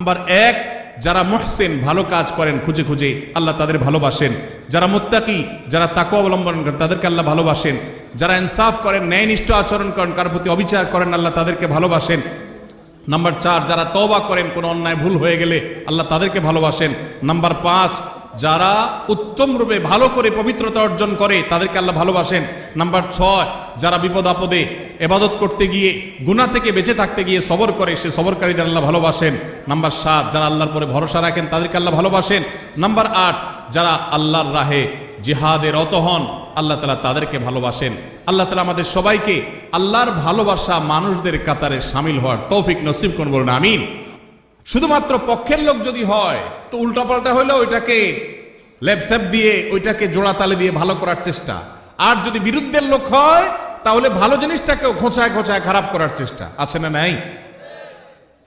Number 1, যারা মুহসিন, ভালো কাজ করেন খুঁজে খুঁজে, আল্লাহ তাদের ভালোবাসেন। যারা মুত্তাকি, যারা তাকওয়া অবলম্বন করেন, তাদেরকে আল্লাহ ভালোবাসেন। যারা ইনসাফ করেন, ন্যায়নিষ্ঠ আচরণ করেন, কারোর প্রতি অবিচার করেন, আল্লাহ তাদেরকে ভালোবাসেন। নাম্বার 4, যারা তওবা করেন, কোনো অন্যায় ভুল হয়ে গেলে আল্লাহ তাদেরকে ভালোবাসেন। নাম্বার 5, যারা উত্তম রূপে ভালো করে পবিত্রতা অর্জন করে, তাদেরকে আল্লাহ ভালোবাসেন। নাম্বার 6, যারা বিপদ আপদে ইবাদত করতে গিয়ে, গুনাহ থেকে বেঁচে থাকতে গিয়ে সবর করে, সে সবরকারীদের আল্লাহ ভালোবাসেন। নাম্বার 7, যারা আল্লাহর পরে ভরসা রাখেন, তাদেরকে আল্লাহ ভালোবাসেন। নাম্বার 8, যারা আল্লাহর রাহে জিহাদে রত হন, আল্লাহ তাআলা তাদেরকে ভালোবাসেন। আল্লাহ তাআলা আমাদের সবাইকে আল্লাহর ভালোবাসা মানুষদের কাতারে শামিল হওয়ার তৌফিক নসিব করুন, বলুন আমিন। শুধুমাত্র পক্ষের লোক যদি হয় তো উল্টাপাল্টা হলে ওইটাকে লেপসেপ দিয়ে, ওইটাকে জোড়া তালে দিয়ে ভালো করার চেষ্টা। আর যদি বিরুদ্ধের লোক হয় তাহলে ভালো জিনিসটাকেও খোঁচায় খোঁচায় খারাপ করার চেষ্টা। আছে না নাই?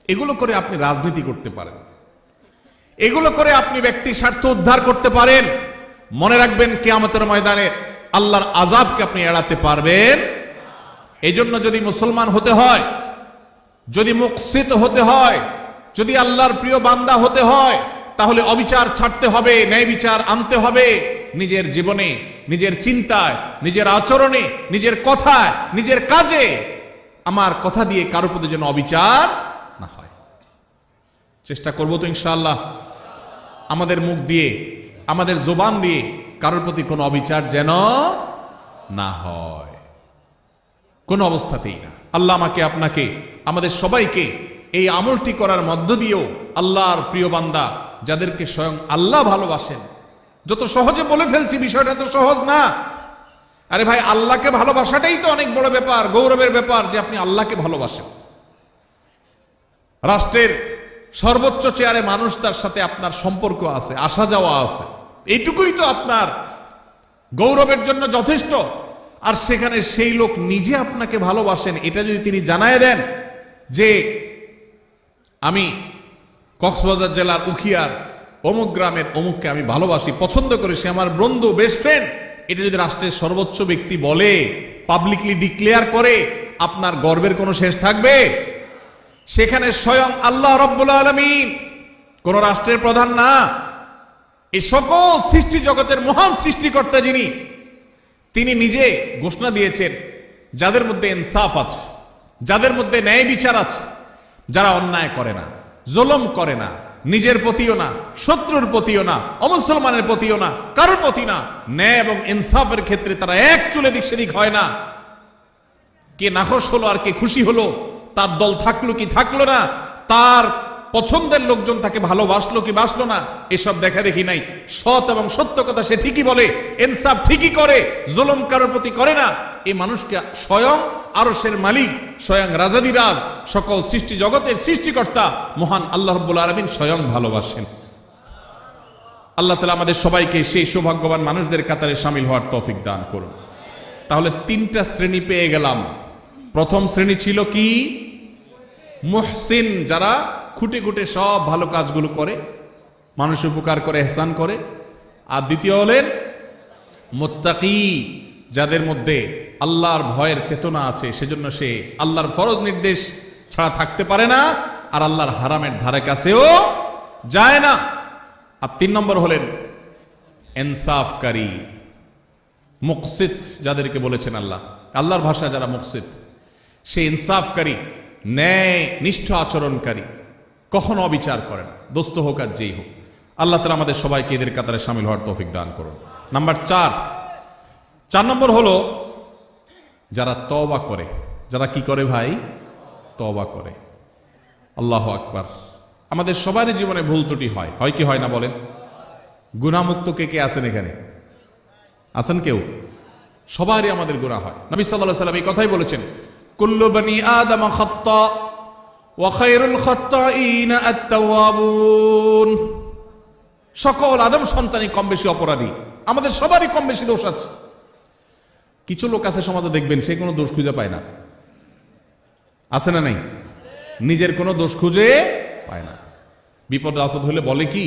এগুলো করে আপনি রাজনীতি করতে পারেন, এগুলো করে আপনি ব্যক্তি স্বার্থ উদ্ধার করতে পারেন। মনে রাখবেন, কিয়ামতের ময়দানে আল্লাহর আযাবকে আপনি এড়াতে পারবেন। এই জন্য যদি মুসলমান হতে হয়, যদি মুকসিত হতে হয়, যদি আল্লাহর প্রিয় বান্দা হতে হয়, তাহলে অবিচার ছাড়তে হবে, ন্যায় বিচার আনতে হবে নিজের জীবনে, নিজের চিন্তায়, নিজের আচরণে, নিজের কথায়, নিজের কাজে। আমার কথা দিয়ে কারো প্রতি যেন অবিচার না হয়। চেষ্টা করবো তো ইনশাআল্লাহ, আমাদের মুখ দিয়ে, আমাদের জবান দিয়ে কারোর প্রতি কোনো অবিচার যেন না হয়, কোনো অবস্থাতেই না। আল্লাহ আমাকে, আপনাকে, আমাদের সবাইকে এই আমলটি করার মধ্য দিয়েও আল্লাহর প্রিয় বান্দা, যাদেরকে স্বয়ং আল্লাহ ভালোবাসেন। যত সহজে বলে ফেলছি, বিষয়টা তো সহজ না। আরে ভাই, আল্লাহকে ভালোবাসাটাই তো অনেক বড় ব্যাপার, গৌরবের ব্যাপার যে আপনি আল্লাহকে ভালোবাসেন। রাষ্ট্রের সর্বোচ্চ চেয়ারে মানুষ, তার সাথে আপনার সম্পর্ক আছে, আসা যাওয়া আছে, এইটুকুই তো আপনার গৌরবের জন্য যথেষ্ট। আর সেখানে সেই লোক নিজে আপনাকে ভালোবাসেন, এটা যদি তিনি জানায় দেন যে আমি কক্সবাজার জেলার উখিয়ার অমুক গ্রামের অমুককে আমি ভালোবাসি, পছন্দ করি, সে আমার বন্ধু, বেস্ট ফ্রেন্ড, এটা যদি রাষ্ট্রের সর্বোচ্চ ব্যক্তি বলে, পাবলিকলি ডিক্লেয়ার করে, আপনার গর্বের কোনো শেষ থাকবে? সেখানে স্বয়ং আল্লাহ রাব্বুল আলামিন, কোন রাষ্ট্রের প্রধান না, এই সকল সৃষ্টি জগতের মহান সৃষ্টিকর্তা যিনি, তিনি নিজে ঘোষণা দিয়েছেন, যাদের মধ্যে ইনসাফ আছে, যাদের মধ্যে ন্যায় বিচার আছে, যারা অন্যায় করে না, জুলুম করে না, নিজের প্রতিও না, শত্রুর প্রতিও না, অমুসলমানের প্রতিও না, কারোর প্রতি না, ন্যায় এবং ইনসাফের ক্ষেত্রে তারা এক চুলে দিক সেদিক হয় না। কে নাখোশ হলো আর কে খুশি হলো, তার দল থাকলো কি থাকলো না, তার পছন্দের লোকজন তাকে ভালোবাসলো কি বাসলো না, এসব দেখা দেখি নাই। সৎ এবং সত্য কথা সে ঠিকই বলে, ইনসাফ ঠিকই করে, জুলুম কারোর প্রতি করে না। এই মানুষকে স্বয়ং আরশের মালিক, স্বয়ং রাজাদিরাজ, সকল সৃষ্টি জগতের সৃষ্টিকর্তা মহান আল্লাহ রাব্বুল আলামিন স্বয়ং ভালোবাসেন। আল্লাহ তাআলা আমাদের সবাইকে সেই সৌভাগ্যবান মানুষদের কাতারে শামিল হওয়ার তৌফিক দান করুন। তাহলে 3টা শ্রেণী পেয়ে গেলাম। প্রথম শ্রেণী ছিল কি? মুহসিন, যারা খুঁটে খুঁটে সব ভালো কাজগুলো করে, মানুষ উপকার করে, ইহসান করে। আর দ্বিতীয় হলেন মুত্তাকি, যাদের মধ্যে আল্লাহর ভয়ের চেতনা আছে, সেজন্য সে আল্লাহর ফরজ নির্দেশ ছাড়া থাকতে পারে না, আর আল্লাহর হারামের ধারে কাছেও যায় না। আর 3 নম্বর হলেন ইনসাফকারী, মুকসিত, যাদেরকে বলেছেন আল্লাহ, আল্লাহর ভাষা যারা মুকসিত, সে ইনসাফকারী, ন্যায় নিষ্ঠ আচরণকারী, কখনো অবিচার করে না, দোস্ত হোক আর যেই হোক। আল্লাহ তাআলা আমাদের সবাইকে এদের কাতারে শামিল হওয়ার তৌফিক দান করুন। নাম্বার 4 নম্বর হলো যারা তওবা করে। যারা কি করে ভাই? তওবা করে। আল্লাহু আকবার। আমাদের সবারই জীবনে ভুল ত্রুটি হয়, হয় কি হয় না বলেন? গুনাহমুক্ত কে কে আছেন এখানে? আছেন কেউ? সবারই আমাদের গুনাহ হয়। নবী সাল্লাল্লাহু আলাইহি ওয়াসাল্লাম এই কথাই বলেছেন, কুল্লু বনি আদম খাত্তা ওয়া খায়রুল খাত্তাইনা আত-তাওয়াবুন। সকল আদম সন্তানই কম বেশি অপরাধী, আমাদের সবারই কম বেশি দোষ আছে। কিছু লোক আছে সমাজে, দেখবেন সে কোনো দোষ খুঁজে পায় না। আছে না নাই? নিজের কোনো দোষ খুঁজে পায় না। বিপদ আপদ হলে বলে কি,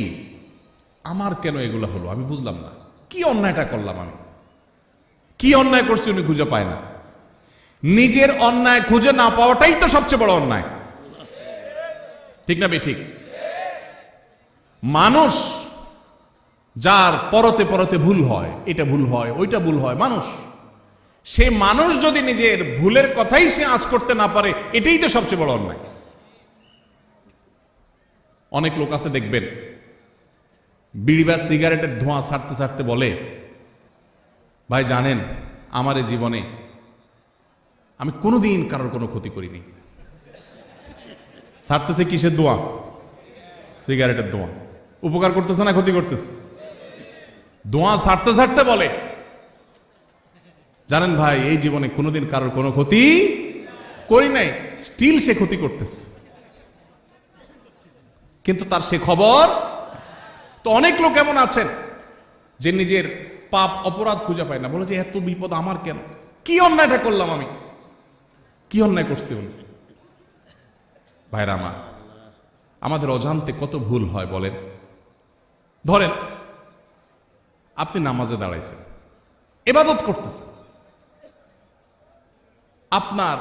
আমার কেন এগুলো হলো, আমি বুঝলাম না, কি অন্যায়টা করলাম, আমি কি অন্যায় করছি, উনি খুঁজে পায় না। নিজের অন্যায় খুঁজে না পাওয়াটাই তো সবচেয়ে বড় অন্যায়, ঠিক না? ঠিক। মানুষ যার পরতে পরতে ভুল হয়, এটা ভুল হয়, ওইটা ভুল হয়, মানুষ, সে মানুষ যদি নিজের ভুলের কথাই সে আঁচ করতে না পারে, এটাই তো সবচেয়ে বড় অন্যায়। অনেক লোক আছে দেখবেন বিড়ি বা সিগারেটের ধোঁয়া ছাড়তে ছাড়তে বলে, ভাই জানেন আমার এই জীবনে আমি কোনোদিন কারোর কোনো ক্ষতি করিনি। ছাড়তেছে কিসের ধোঁয়া? সিগারেটের ধোঁয়া। উপকার করতেছে না ক্ষতি করতেছে? ধোঁয়া ছাড়তে ছাড়তে বলে, জানেন ভাই এই জীবনে কোনোদিন কারোর কোনো ক্ষতি করি নাই। স্টিল সে ক্ষতি করতেছে, কিন্তু তার সে খবর। তো অনেক লোক এমন আছেন যে নিজের পাপ অপরাধ খুঁজে পায় না, বলে যে এত বিপদ আমার কেন, কি অন্যায়টা করলাম আমি, কি অন্যায় করছি উনি। ভাইরা আমার, আমাদের অজান্তে কত ভুল হয় বলেন। ধরেন আপনি নামাজে দাঁড়াইছেন, ইবাদত করতেছেন, আপনার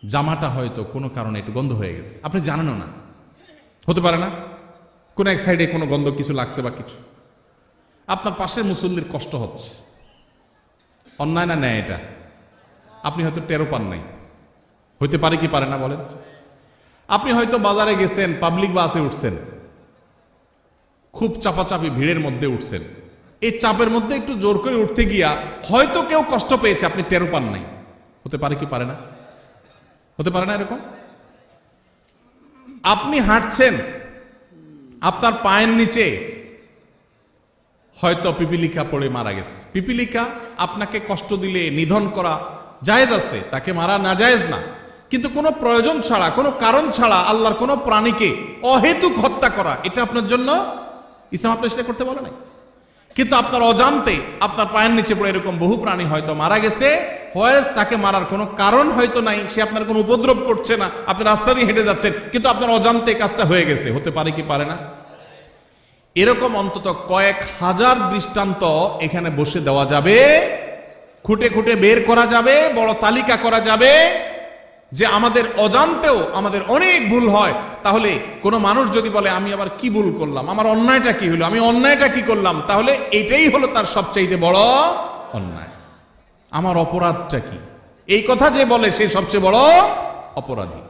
জামাটা হয়তো কোনো কারণে একটু গন্ধ হয়ে গেছে, আপনি জানেনও না, হতে পারে না কোন এক সাইডে কোনো গন্ধ কিছু লাগছে বা কিছু, আপনার পাশের মুসল্লির কষ্ট হচ্ছে, অন্যায় না ন্যায় এটা? আপনি হয়তো টেরো পান নাই, হইতে পারে কি পারে না বলেন? আপনি হয়তো বাজারে গেছেন, পাবলিক বাসে উঠছেন, খুব চাপাচাপি ভিড়ের মধ্যে উঠছেন, এই চাপের মধ্যে একটু জোর করে উঠতে গিয়া হয়তো কেউ কষ্ট পেয়েছে, আপনি টেরো পান নাই, হতে পারে কি পারে না? হতে পারে না এরকম? আপনি হাঁটছেন, আপনার পায়ের নিচে হয়তো পিপিলিকা পড়ে মারা গেছে। পিপিলিকা আপনাকে কষ্ট দিলে নিধন করা জায়েজ আছে, তাকে মারা না জায়েজ না, কিন্তু কোনো প্রয়োজন ছাড়া, কোনো কারণ ছাড়া আল্লাহর কোনো প্রাণীকে অহেতুক হত্যা করা, এটা আপনার জন্য ইসলাম আপনি সেটা করতে বলে নাই। কিন্তু আপনার অজান্তে আপনার পায়ের নিচে পড়ে এরকম বহু প্রাণী হয়তো মারা গেছে, তাকে মারার কোনো কারণ হয়তো নাই, সে আপনার কোনো উপদ্রব করছে না, আপনি রাস্তা দিয়ে হেঁটে যাচ্ছেন, কিন্তু আপনার অজান্তে কাজটা হয়ে গেছে, হতে পারে কি পারে না? এরকম অন্তত কয়েক হাজার দৃষ্টান্ত এখানে বসে দেওয়া যাবে, খুঁটে খুঁটে বের করা যাবে, বড় তালিকা করা যাবে, যে আমাদের অজান্তেও আমাদের অনেক ভুল হয়। তাহলে কোনো মানুষ যদি বলে আমি আবার কি ভুল করলাম, আমার অন্যায়টা কি হলো, আমি অন্যায়টা কি করলাম, তাহলে এটাই হলো তার সবচাইতে বড় অন্যায়। আমার অপরাধটা কি, এই কথা যে বলে সে সবচেয়ে বড় অপরাধী।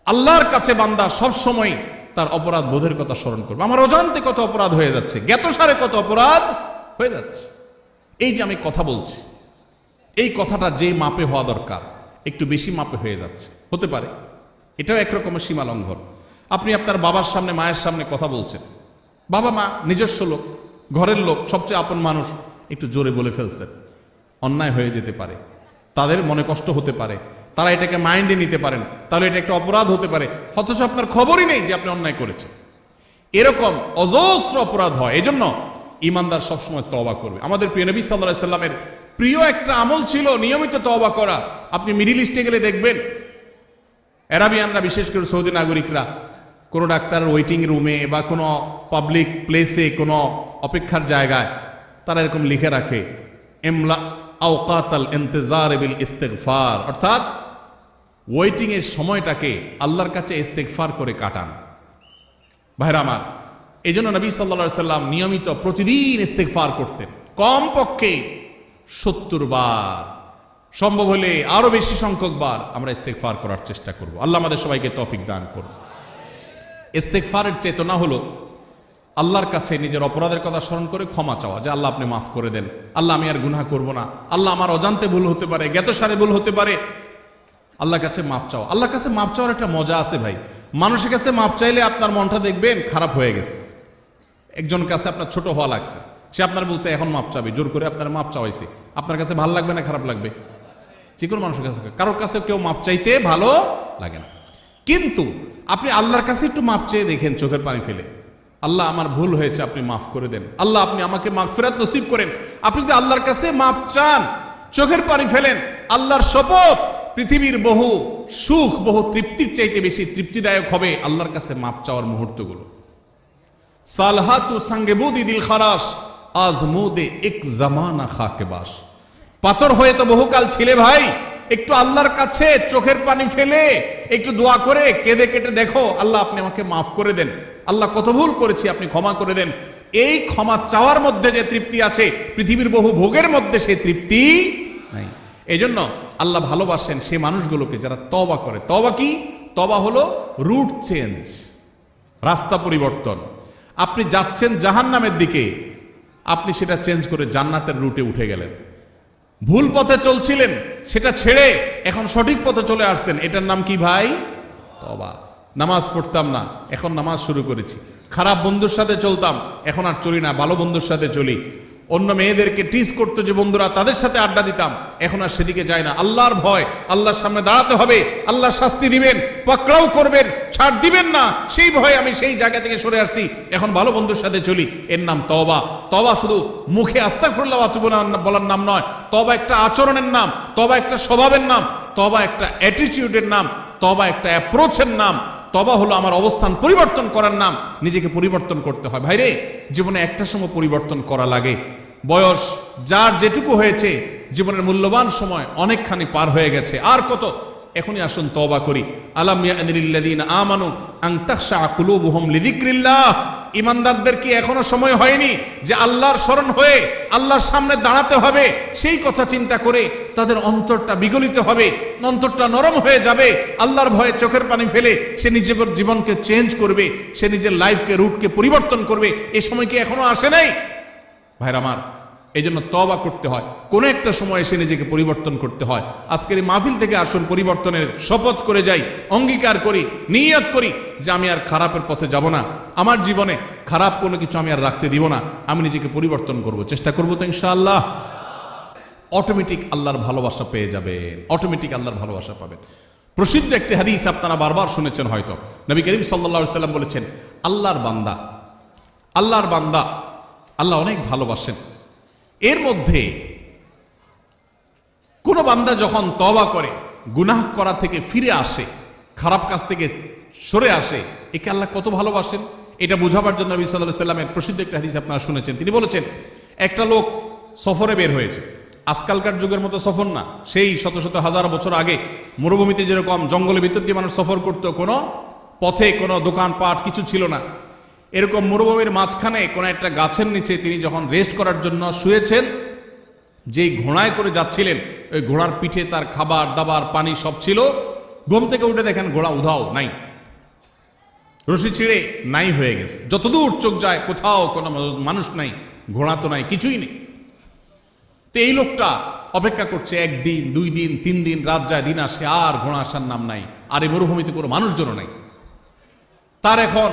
আল্লাহর কাছে বান্দা সব সময় তার অপরাধ বোধের কথা স্মরণ করবে। আমার অজান্তে কত অপরাধ হয়ে যাচ্ছে, জ্ঞাতসারে কত অপরাধ হয়ে যাচ্ছে। এই যে আমি কথা বলছি, এই কথাটা যে মাপে হওয়া দরকার একটু বেশি মাপে হয়ে যাচ্ছে, হতে পারে এটাও একরকমের সীমা লঙ্ঘন। আপনি আপনার বাবার সামনে, মায়ের সামনে কথা বলছেন, বাবা মা নিজস্ব লোক, ঘরের লোক, সবচেয়ে আপন মানুষ, একটু জোরে বলে ফেলছেন, অন্যায় হয়ে যেতে পারে, তাদের মনে কষ্ট হতে পারে, তারা এটাকে মাইন্ডে নিতে পারেন, তাহলে এটা একটা অপরাধ হতে পারে, অথচ আপনার খবরই নেই যে আপনি অন্যায় করেছেন। এরকম অজস্র অপরাধ হয়। এজন্য ইমানদার সবসময় তওবা করবে। আমাদের প্রিয় নবী সাল্লাল্লাহু আলাইহি সাল্লামের প্রিয় একটা আমল ছিল নিয়মিত তওবা করা। আপনি মিডল ইস্টে গেলে দেখবেন আরাবিয়ানরা, বিশেষ করে সৌদি নাগরিকরা, কোনো ডাক্তারের ওয়েটিং রুমে বা কোনো পাবলিক প্লেসে, কোনো অপেক্ষার জায়গায় তারা এরকম লিখে রাখে, ইমলা আওকাতাল ইন্তেজার বিল ইস্তিগফার, অর্থাৎ ওয়েটিং এর সময়টাকে আল্লাহর কাছে ইস্তিগফার করে কাটান। ভাইরা আমার, এই জন্য নবী সাল্লাল্লাহু আলাইহি সাল্লাম নিয়মিত প্রতিদিন ইস্তিগফার করতেন, কমপক্ষে 70 বার, সম্ভব হলে আরো বেশি সংখ্যক বার আমরা ইস্তিগফার করার চেষ্টা করব। আল্লাহ আমাদের সবাইকে তৌফিক দান করুন। ইস্তিগফারের চেতনা হলো আল্লাহর কাছে নিজের অপরাধের কথা স্মরণ করে ক্ষমা চাওয়া, যে আল্লাহ আপনি মাফ করে দেন, আল্লাহ আমি আর গুনাহ করব না, আল্লাহ আমার অজান্তে ভুল হতে পারে, জ্ঞাতসারে ভুল হতে পারে, আল্লাহর কাছে মাপ চাওয়া। আল্লাহর কাছে মাপ চাওয়ার একটা মজা আছে ভাই। মানুষের কাছে মাপ চাইলে আপনার মনটা দেখবেন খারাপ হয়ে গেছে, একজন কাছে আপনার ছোট হওয়া লাগছে, সে আপনার বলছে এখন মাপ চাবে, জোর করে আপনার মাপ চাওয়াইছে, আপনার কাছে ভালো লাগবে না খারাপ লাগবে? যে কোনো মানুষের কাছে, কারোর কাছে কেউ মাপ চাইতে ভালো লাগে না। কিন্তু আপনি আল্লাহর কাছে একটু মাপ চেয়ে দেখেন, চোখের পানি ফেলে, আল্লাহ আমার ভুল হয়েছে, আপনি মাফ করে দেন, আল্লাহ আপনি আমাকে মাগফিরাত নসিব করেন। আপনি যদি আল্লাহর কাছে মাপ চান, চোখের পানি ফেলেন, আল্লাহর শপথ, পৃথিবীর বহু সুখ, বহু তৃপ্তির চাইতে বেশি তৃপ্তিদায়ক হবে আল্লাহর কাছে মাপ চাওয়ার মুহূর্তগুলো। সালহাতু সাঙ্গেবুদি দিল খারাস আজমুদে এক জামানা খাকেবাস। পাথর হয়ে তো বহুকাল ছিলে ভাই, একটু আল্লাহর কাছে চোখের পানি ফেলে একটু দোয়া করে কেঁদে কেটে দেখো, আল্লাহ আপনি আমাকে মাফ করে দেন, আল্লাহ কত ভুল করেছি আপনি ক্ষমা করে দেন। এই ক্ষমা চাওয়ার মধ্যে যে তৃপ্তি আছে, পৃথিবীর বহু ভোগের মধ্যে সেই তৃপ্তি নাই। এই জন্য আল্লাহ ভালোবাসেন সেই মানুষগুলোকে যারা তওবা করে। তওবা কি? তওবা হলো রুট চেঞ্জ, রাস্তা পরিবর্তন। আপনি যাচ্ছেন জাহান্নামের দিকে, আপনি সেটা চেঞ্জ করে জান্নাতের রুটে উঠে গেলেন। ভুল পথে চলছিলেন, সেটা ছেড়ে এখন সঠিক পথে চলে আসছেন, এটার নাম কি ভাই? তওবা। নামাজ পড়তাম না, এখন নামাজ শুরু করেছি। খারাপ বন্ধুর সাথে চলতাম, এখন আর চলি না, ভালো বন্ধুর সাথে চলি। অন্য মেয়েদেরকে টিজ করতো যে বন্ধুরা, তাদের সাথে আড্ডা দিতাম, এখন আর সেদিকে যায় না। আল্লাহর ভয়, আল্লাহর সামনে দাঁড়াতে হবে, আল্লাহ শাস্তি দিবেন, পাকড়াও করবেন, ছাড় দিবেন না, সেই ভয়ে আমি সেই জায়গা থেকে সরে আসছি, এখন ভালো বন্ধুর সাথে চলি। এর নাম তওবা। তওবা শুধু মুখে আস্তাগফিরুল্লাহ বলার নাম নয়, তওবা একটা আচরণের নাম, তওবা একটা স্বভাবের নাম, তওবা একটা অ্যাটিটিউডের নাম, তওবা একটা অ্যাপ্রোচের নাম। তওবা হলো আমার অবস্থান পরিবর্তন করার নাম, নিজেকে পরিবর্তন করতে হয়। ভাইরে, জীবনে একটা সময় পরিবর্তন করা লাগে। বয়স যার যেটুকু হয়েছে, জীবনের মূল্যবান সময় অনেকখানি পার হয়ে গেছে, আর কত? এখনই আসুন তওবা করি। আলাম ইয়ানিল্লাযীনা আমানু আন তাখশা কুলুবুহুম লিযিকরিল্লাহ। ইমানদারদের কি এখনো সময় হয়নি যে আল্লাহর স্মরণ হয়ে আল্লাহর সামনে দাঁড়াতে হবে? সেই কথা চিন্তা করে তাদের অন্তরটা বিগলিত হবে, অন্তরটা নরম হয়ে যাবে, আল্লাহর ভয়ে চোখের পানি ফেলে সে নিজের জীবনকে চেঞ্জ করবে, সে নিজের লাইফকে, রুটকে পরিবর্তন করবে। এই সময় কি এখনো আসে নাই? ভাইরা আমার, এই জন্য তওবা করতে হয়, কোন একটা সময় এসে নিজেকে পরিবর্তন করতে হয়। আজকের এই মাহফিল থেকে আসুন পরিবর্তনের শপথ করে যাই, অঙ্গীকার করি, নিয়ত করি যে আমি আর খারাপের পথে যাব না, আমার জীবনে খারাপ কোনো কিছু আমি আর রাখতে দিব না, আমি নিজেকে পরিবর্তন করব, চেষ্টা করবো তো ইনশাআল্লাহ। অটোমেটিক আল্লাহর ভালোবাসা পেয়ে যাবেন, অটোমেটিক আল্লাহর ভালোবাসা পাবেন। প্রসিদ্ধ একটি হাদিস আপনারা বারবার শুনেছেন হয়তো, নবী করিম সাল্লাল্লাহু আলাইহি সাল্লাম বলেছেন, আল্লাহর বান্দা, আল্লাহর বান্দা আল্লাহ অনেক ভালোবাসেন। এর মধ্যে কোন বান্দা যখন তওবা করে, গুনাহ করা থেকে ফিরে আসে, খারাপ কাজ থেকে সরে আসে, একে আল্লাহ কত ভালোবাসেন এটা বোঝাবার জন্য নবী সাল্লাল্লাহু আলাইহি সাল্লামের প্রসিদ্ধ একটা হাদিস আপনারা শুনেছেন। তিনি বলেছেন, একটা লোক সফরে বের হয়েছে, আজকালকার যুগের মতো সফর না, সেই শত শত হাজার বছর আগে মরুভূমিতে যেরকম জঙ্গলের ভিতর দিয়ে মানুষ সফর করত, কোনো পথে কোনো দোকানপাট কিছু ছিল না, এরকম মরুভূমির মাঝখানে কোন একটা গাছের নিচে তিনি যখন রেস্ট করার জন্য শুয়েছেন, যেই ঘোড়ায় করে যাচ্ছিলেন, ওই ঘোড়ার পিঠে তার খাবার দাবার পানি সব ছিল। ঘুম থেকে উঠে দেখেন ঘোড়া উধাও, নাই, রশি ছিঁড়ে নাই হয়ে গেছে। যতদূর চোখ যায় কোথাও কোনো মানুষ নাই, ঘোড়া তো নাই, কিছুই নেই। তো এই লোকটা অপেক্ষা করছে, একদিন, 2 দিন, 3 দিন, রাত যায়, দিন আসে, আর ঘোড়া আসার নাম নাই, আর এই মরুভূমিতে কোনো মানুষজনও নাই। তার এখন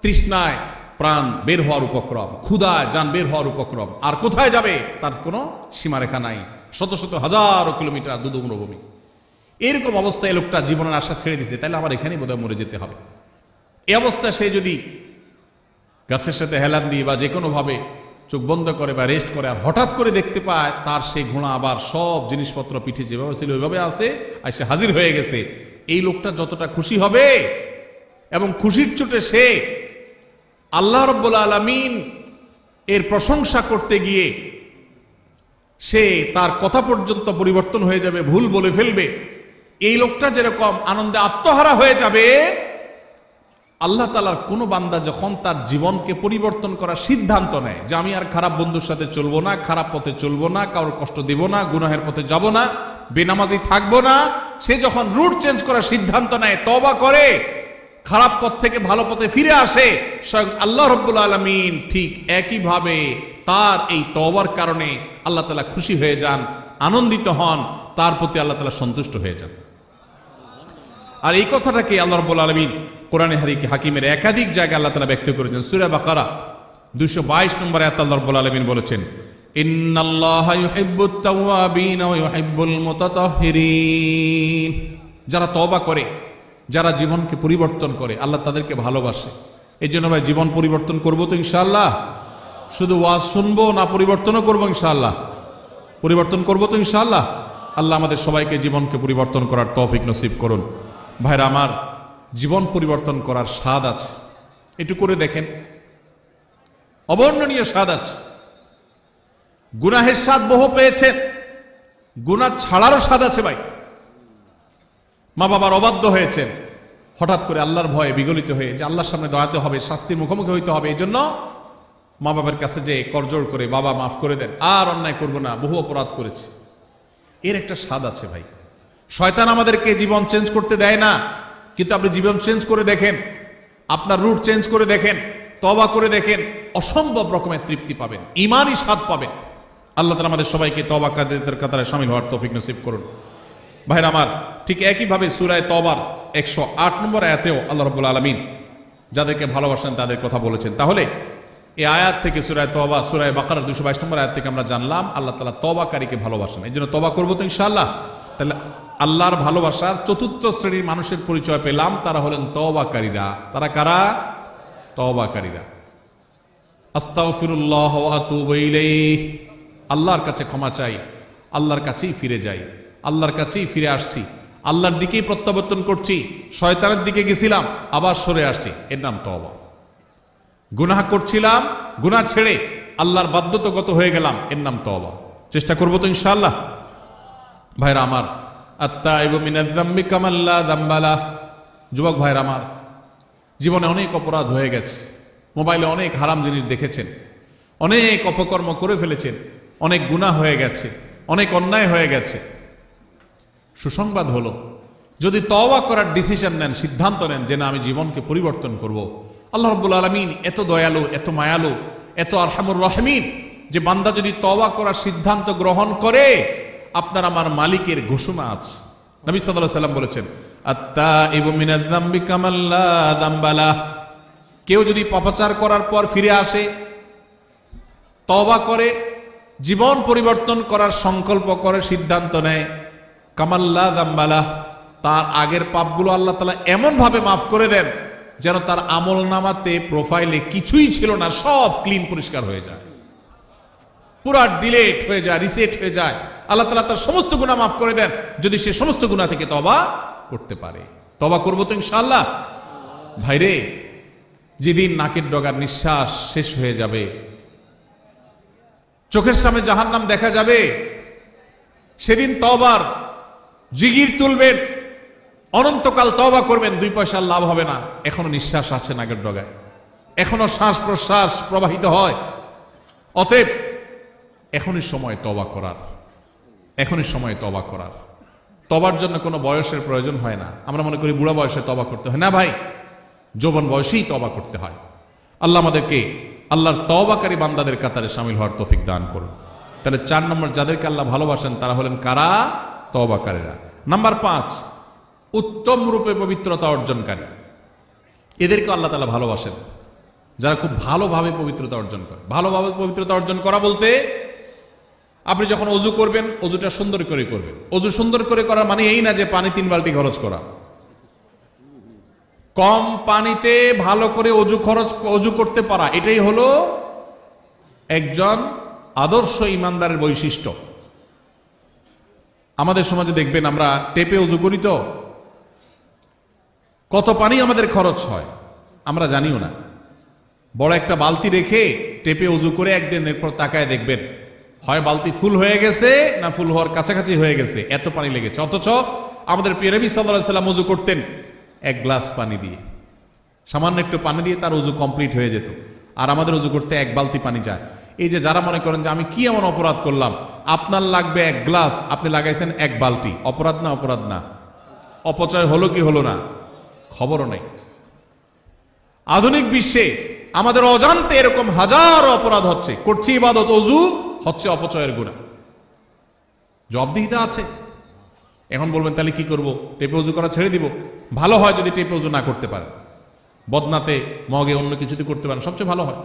তৃষ্ণায় প্রাণ বের হওয়ার উপক্রম, ক্ষুধায় যান বের হওয়ার উপক্রম, আর কোথায় যাবে তার কোনো সীমারেখা নাই, শত শত হাজারো কিলোমিটার দুধ মরুভূমি। এরকম অবস্থায় লোকটা জীবনের আশা ছেড়ে দিছে, তাহলে আমার এখানেই বোধহয় মরে যেতে হবে। এই অবস্থায় সে যদি গাছের সাথে হেলান দিয়ে বা যে কোনোভাবে চোখ বন্ধ করে বা রেস্ট করে, আর হঠাৎ করে দেখতে পায় তার সেই ঘোড়া আবার সব জিনিসপত্র পিঠে যেভাবে ছিল ওইভাবে আছে, আর সে হাজির হয়ে গেছে, এই লোকটা যতটা খুশি হবে, এবং খুশির চোটে সে আল্লাহ রাব্বুল আলামিন এর প্রশংসা করতে গিয়ে সে তার কথা পর্যন্ত পরিবর্তন হয়ে যাবে, ভুল বলে ফেলবে। এই লোকটা যেরকম আনন্দে আত্মহারা হয়ে যাবে, আল্লাহ তাআলার কোন বান্দা যখন তার জীবনকে পরিবর্তন করার সিদ্ধান্ত নেয় যে আমি আর খারাপ বন্ধুর সাথে চলবো না, খারাপ পথে চলবো না, কারোর কষ্ট দেব না, গুনাহের পথে যাব না, বেনামাজি থাকবো না, সে যখন রুট চেঞ্জ করার সিদ্ধান্ত নেয়, তওবা করে, খারাপ পথ থেকে ভালো পথে ফিরে আসে, স্বয়ং আল্লাহ রাব্বুল আলামিন ঠিক একইভাবে তার এই তওবার কারণে আল্লাহ তাআলা খুশি হয়ে যান, আনন্দিত হন, তার প্রতি আল্লাহ তাআলা সন্তুষ্ট হয়ে যান। আর এই কথাটাকে আল্লাহ রাব্বুল আলামিন কোরআনে হাকিমের একাধিক জায়গায় আল্লাহ তাআলা ব্যক্ত করেছেন। সূরা বাকারা 222 নম্বর আয়াতে আল্লাহ রাব্বুল আলামিন বলেছেন, ইন্নাল্লাহা ইউহিব্বুত তাওয়াবিন ওয়া ইউহিব্বুল মুতাতাহহিরিন। যারা তওবা করে, যারা জীবনকে পরিবর্তন করে, আল্লাহ তাদেরকে ভালোবাসে। এই জন্য ভাই জীবন পরিবর্তন করবো তো ইনশাআল্লাহ, শুধু ওয়াজ শুনবো না, পরিবর্তনও করবো ইনশাআল্লাহ, পরিবর্তন করবো তো ইনশাআল্লাহ। আল্লাহ আমাদের সবাইকে জীবনকে পরিবর্তন করার তৌফিক নসিব করুন। ভাইরা আমার, জীবন পরিবর্তন করার স্বাদ আছে, একটু করে দেখেন, অবর্ণনীয় স্বাদ আছে। গুনাহের স্বাদ বহু পেয়েছেন, গুনাহ ছাড়ারও স্বাদ আছে ভাই। মা বাবার অবাধ্য হয়েছেন, হঠাৎ করে আল্লাহর ভয়ে বিগলিত হয়ে যে আল্লাহর সামনে দাঁড়াতে হবে, শাস্তির মুখোমুখি হইতে হবে, এই জন্য মা বাবার কাছে যে করজোড় করে বাবা মাফ করে দেন, আর অন্যায় করবো না, বহু অপরাধ করেছি, এর একটা স্বাদ আছে ভাই। শয়তান আমাদেরকে জীবন চেঞ্জ করতে দেয় না, কিন্তু আপনি জীবন চেঞ্জ করে দেখেন, আপনার রুট চেঞ্জ করে দেখেন, তওবা করে দেখেন, অসম্ভব রকমের তৃপ্তি পাবেন, ঈমানি স্বাদ পাবেন। আল্লাহ তাআলা আমাদের সবাইকে তওবা কাদের কাতারে শামিল হওয়ার তৌফিক নসিব করুন। ভাইরা আমার, ঠিক একইভাবে সূরা তওবার 108 নম্বর আয়াতেও আল্লাহ রাব্বুল আলামিন যাদেরকে ভালোবাসেন তাদের কথা বলেছেন। তাহলে এই আয়াত থেকে সূরা তওবা, সূরা বাকারার 222 নম্বর আয়াত থেকে আমরা জানলাম আল্লাহ তাআলা তওবাকারীকে ভালোবাসেন। এই জন্য তওবা করবো তো ইনশাআল্লাহ। তাহলে আল্লাহর ভালোবাসার চতুর্থ শ্রেণীর মানুষের পরিচয় পেলাম, তারা হলেন তওবাকারীরা। তারা কারা? তওবাকারীরা। আস্তাগফিরুল্লাহ ওয়া আতুবু ইলাইহি, আল্লাহর কাছে ক্ষমা চাই, আল্লাহর কাছেই ফিরে যাই, আল্লাহর কাছেই ফিরে আসছি, আল্লাহর দিকেই প্রত্যাবর্তন করছি, শয়তানের দিকে গেছিলাম আবার সরে আসছি, এর নাম তওবা। গুনাহ করছিলাম, গুনাহ ছেড়ে আল্লাহর বাধ্যতাগত হয়ে গেলাম, এর নাম তওবা। চেষ্টা করবো তো ইনশাআল্লাহ। ভাইরা আমার, আত্তাইবু মিনাজ যামবি কামান লা যামবা লাহ। যুবক ভাইরা আমার, জীবনে অনেক অপরাধ হয়ে গেছে, মোবাইলে অনেক হারাম জিনিস দেখেছেন, অনেক অপকর্ম করে ফেলেছেন, অনেক গুনাহ হয়ে গেছে, অনেক অন্যায় হয়ে গেছে। সুসংবাদ হলো, যদি তওবা করার ডিসিশন নেন, সিদ্ধান্ত নেন যে না আমি জীবনকে পরিবর্তন করব, আল্লাহ রাব্বুল আলামিন এত দয়ালু, এত মায়ালু, এত আরহামুর রাহিমিন যে বান্দা যদি তওবা করার সিদ্ধান্ত গ্রহণ করে, আপনার আমার মালিকের ঘোষণা আছে। নবী সাল্লাল্লাহু আলাইহি ওয়াসাল্লাম বলেছেন, আত্তাইবু মিনাজ যামবি কামান লা যামবা লাহ। কেউ যদি পাপাচার করার পর ফিরে আসে, তওবা করে, জীবন পরিবর্তন করার সংকল্প করে, সিদ্ধান্ত নেয়, কামান লা যামবা লাহ, তার আগের পাপগুলো আল্লাহ তাআলা এমন ভাবে মাফ করে দেন যেন তার আমল নামাতে, প্রোফাইলে কিছুই ছিল না, সব ক্লিন, পরিষ্কার হয়ে যায়, পুরা ডিলেট হয়ে যায়, রিসেট হয়ে যায়। আল্লাহ তাআলা তার সমস্ত গুনাহ মাফ করে দেন যদি সে সমস্ত গুনাহ থেকে তওবা করতে পারে। তওবা করবো তো ইনশাআল্লাহ। ভাইরে, যেদিন নাকের ডগার নিঃশ্বাস শেষ হয়ে যাবে, চোখের সামনে জাহান্নাম দেখা যাবে, সেদিন তওবার জিগির তুলবেন, অনন্তকাল তওবা করবেন, 2 পয়সার লাভ হবে না। এখনো নিঃশ্বাস আছে নাকের ডগায়, এখনো শ্বাস প্রশ্বাস প্রবাহিত হয়। অতএব এখনই সময় তওবা করার, এখনই সময় তওবা করার। তওবার জন্য কোনো বয়সের প্রয়োজন হয় না। আমরা মনে করি বুড়া বয়সে তওবা করতে হয়, না ভাই, যৌবন বয়সেই তওবা করতে হয়। আল্লাহ আমাদেরকে আল্লাহর তওবাকারী বান্দাদের কাতারে শামিল হওয়ার তৌফিক দান করুন। তাহলে 4 নম্বর, যাদেরকে আল্লাহ ভালোবাসেন তারা হলেন কারা? তওবাকারীরা। নাম্বার 5, উত্তম রূপে পবিত্রতা অর্জনকারী। এদেরকে আল্লাহ তাআলা ভালোবাসেন, যারা খুব ভালোভাবে পবিত্রতা অর্জন করে। ভালোভাবে পবিত্রতা অর্জন করা বলতে, আপনি যখন অজু করবেন, অজুটা সুন্দর করে করবেন। অজু সুন্দর করে করার মানে এই না যে পানি 3 বালতি খরচ করা। কম পানিতে ভালো করে অজু করতে পারা, এটাই হলো একজন আদর্শ ইমানদারের বৈশিষ্ট্য। আমাদের সমাজে দেখবেন আমরা টেপে অজু করি, তো কত পানি আমাদের খরচ হয় আমরা জানিও না। বড় একটা বালতি রেখে টেপে অজু করে একদিন, এরপর তাকায় দেখবেন হয় বালতি ফুল হয়ে গেছে না ফুল হওয়ার কাছাকাছি হয়ে গেছে, এত পানি লেগেছে। অথচ আমাদের প্রিয় নবী সাল্লাল্লাহু আলাইহি ওয়াসাল্লাম অজু করতেন 1 গ্লাস পানি দিয়ে, সামান্য একটু পানি দিয়ে তার অজু কমপ্লিট হয়ে যেত। আর আমাদের অজু করতে 1 বালতি পানি যায়। এই যে যারা মনে করেন যে আমি কি এমন অপরাধ করলাম, আপনার লাগবে 1 গ্লাস, আপনি লাগাইছেন 1 বালতি, অপরাধ না? অপরাধ না? অপচয় হলো কি হলো না? খবরও নেই। আধুনিক বিশ্বে আমাদের অজান্তে এরকম হাজার অপরাধ হচ্ছে, করছি ইবাদত, অজু হচ্ছে অপচয়ের গুনাহ। জবাবদিহিতা আছে। এখন বলবেন তাহলে কি করব? টেপে অজু করা ছেড়ে দিব? ভালো হয় যদি টেপে অজু না করতে পারেন, বদনাতে, মগে, অন্য কিছুতে করতে পারেন, সবচেয়ে ভালো হয়।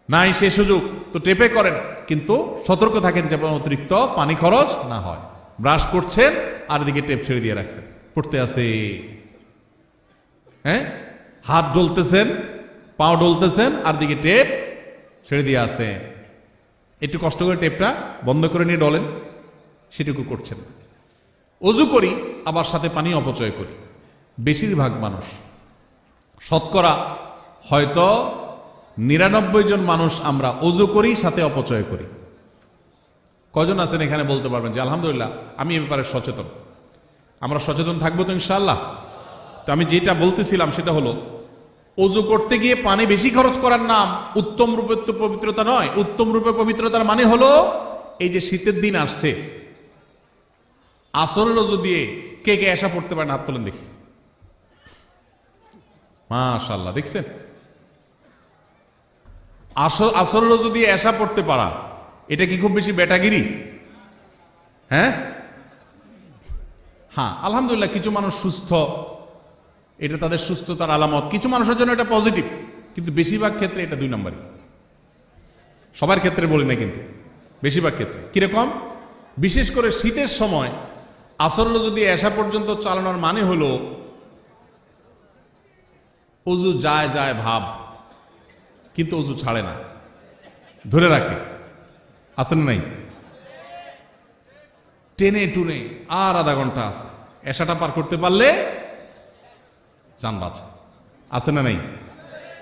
নাই সে সুযোগ তো টেপে করেন, কিন্তু সতর্ক থাকেন যেন অতিরিক্ত পানি খরচ না হয়। ব্রাশ করছেন আর এদিকে টেপ ছেড়ে দিয়ে রাখছেন, পড়তে আছে, হ্যাঁ, হাত ডলতেছেন, পাও ডলতেছেন, আর দিকে টেপ ছেড়ে দিয়ে আছে। একটু কষ্ট করে টেপটা বন্ধ করে নিয়ে ডলেন, সেটুকু করছেন। অজু করি আবার সাথে পানি অপচয় করি। বেশিরভাগ মানুষ, শতকরা হয়তো 99 জন মানুষ আমরা অজু করি সাথে অপচয় করি। কজন আছেন এখানে বলতে পারবেন যে আলহামদুলিল্লাহ আমি এ ব্যাপারে সচেতন? আমরা সচেতন থাকবো তো ইনশাআল্লাহ। তো আমি যেটা বলতেছিলাম সেটা হলো, ওযু করতে গিয়ে পানি বেশি খরচ করার নাম উত্তম রূপে তো পবিত্রতা নয়। উত্তম রূপে পবিত্রতার মানে হলো, এই যে শীতের দিন আসছে, আসরের ওযু দিয়ে কে কে এশা পড়তে পারেন হাত তোলেন দেখি। মাশাআল্লাহ, দেখছেন? আসরের ওযু দিয়ে এশা পড়তে পারা, এটা কি খুব বেশি বেটাগিরি? হ্যাঁ, আলহামদুলিল্লাহ কিছু মানুষ সুস্থ, এটা তাদের সুস্থতার আলামত, কিছু মানুষের জন্য এটা পজিটিভ, কিন্তু বেশিরভাগ ক্ষেত্রে এটা 2 নম্বরই। সবার ক্ষেত্রে বলি না, কিন্তু বেশিরভাগ ক্ষেত্রে। কিরকম? বিশেষ করে শীতের সময় আসরের ওযু দিয়ে এশা পর্যন্ত চালানোর মানে হলো ওযু যায় যায় ভাব, কিন্তু ওযু ছাড়ে না, ধরে রাখে। আসেন নাই? টেনে টুনে আর আধা ঘন্টা আছে, এশাটা পার করতে পারলে জান বাঁচে। আছে না নাই?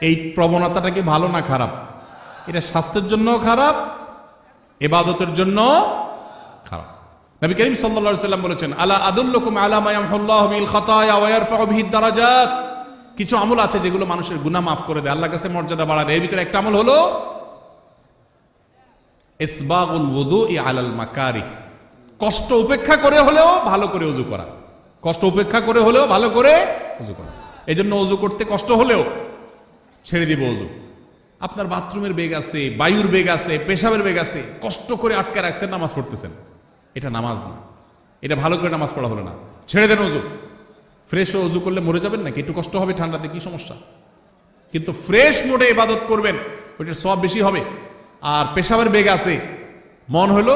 এই প্রবণতাটা কি ভালো না খারাপ? এটা স্বাস্থ্যের জন্য খারাপ, ইবাদতের জন্য খারাপ। নবী করিম সাল্লাল্লাহু আলাইহি ওয়াসাল্লাম বলেছেন, আলা আদুল্লুকুম আলা মা ইয়ামহুল্লাহু বিল খাতায়া ওয়া ইয়ারফাউ বিহি দারাজাত। কিছু আমল আছে যেগুলো মানুষের গুনাহ মাফ করে দেয়, আল্লাহর কাছে মর্যাদা বাড়ায় দেয়। এর ভিতরে একটা আমল হলো ইসবাগুল ওযুই আলাল মাকারিহ। কষ্ট উপেক্ষা করে হলেও ভালো করে ওযু করা, কষ্ট উপেক্ষা করে হলেও ভালো করে ওযু করা। এই জন্য ওযু করতে কষ্ট হলেও ছেড়ে দিব ওযু। আপনার বাথরুমের বেগ আছে, বায়ুর বেগ আছে, পেশাবের বেগ আছে, কষ্ট করে আটকে রাখছেন, নামাজ পড়তেছেন, এটা নামাজ না, এটা ভালো করে নামাজ পড়া হলো না, ছেড়ে দেন ওযু। ফ্রেশ ওযু করলে মরে যাবেন নাকি? একটু কষ্ট হবে ঠান্ডাতে, কি সমস্যা? কিন্তু ফ্রেশ মোডে ইবাদত করবেন, ওইটার সওয়াব বেশি হবে। আর পেশাবের বেগ আছে, মন হলো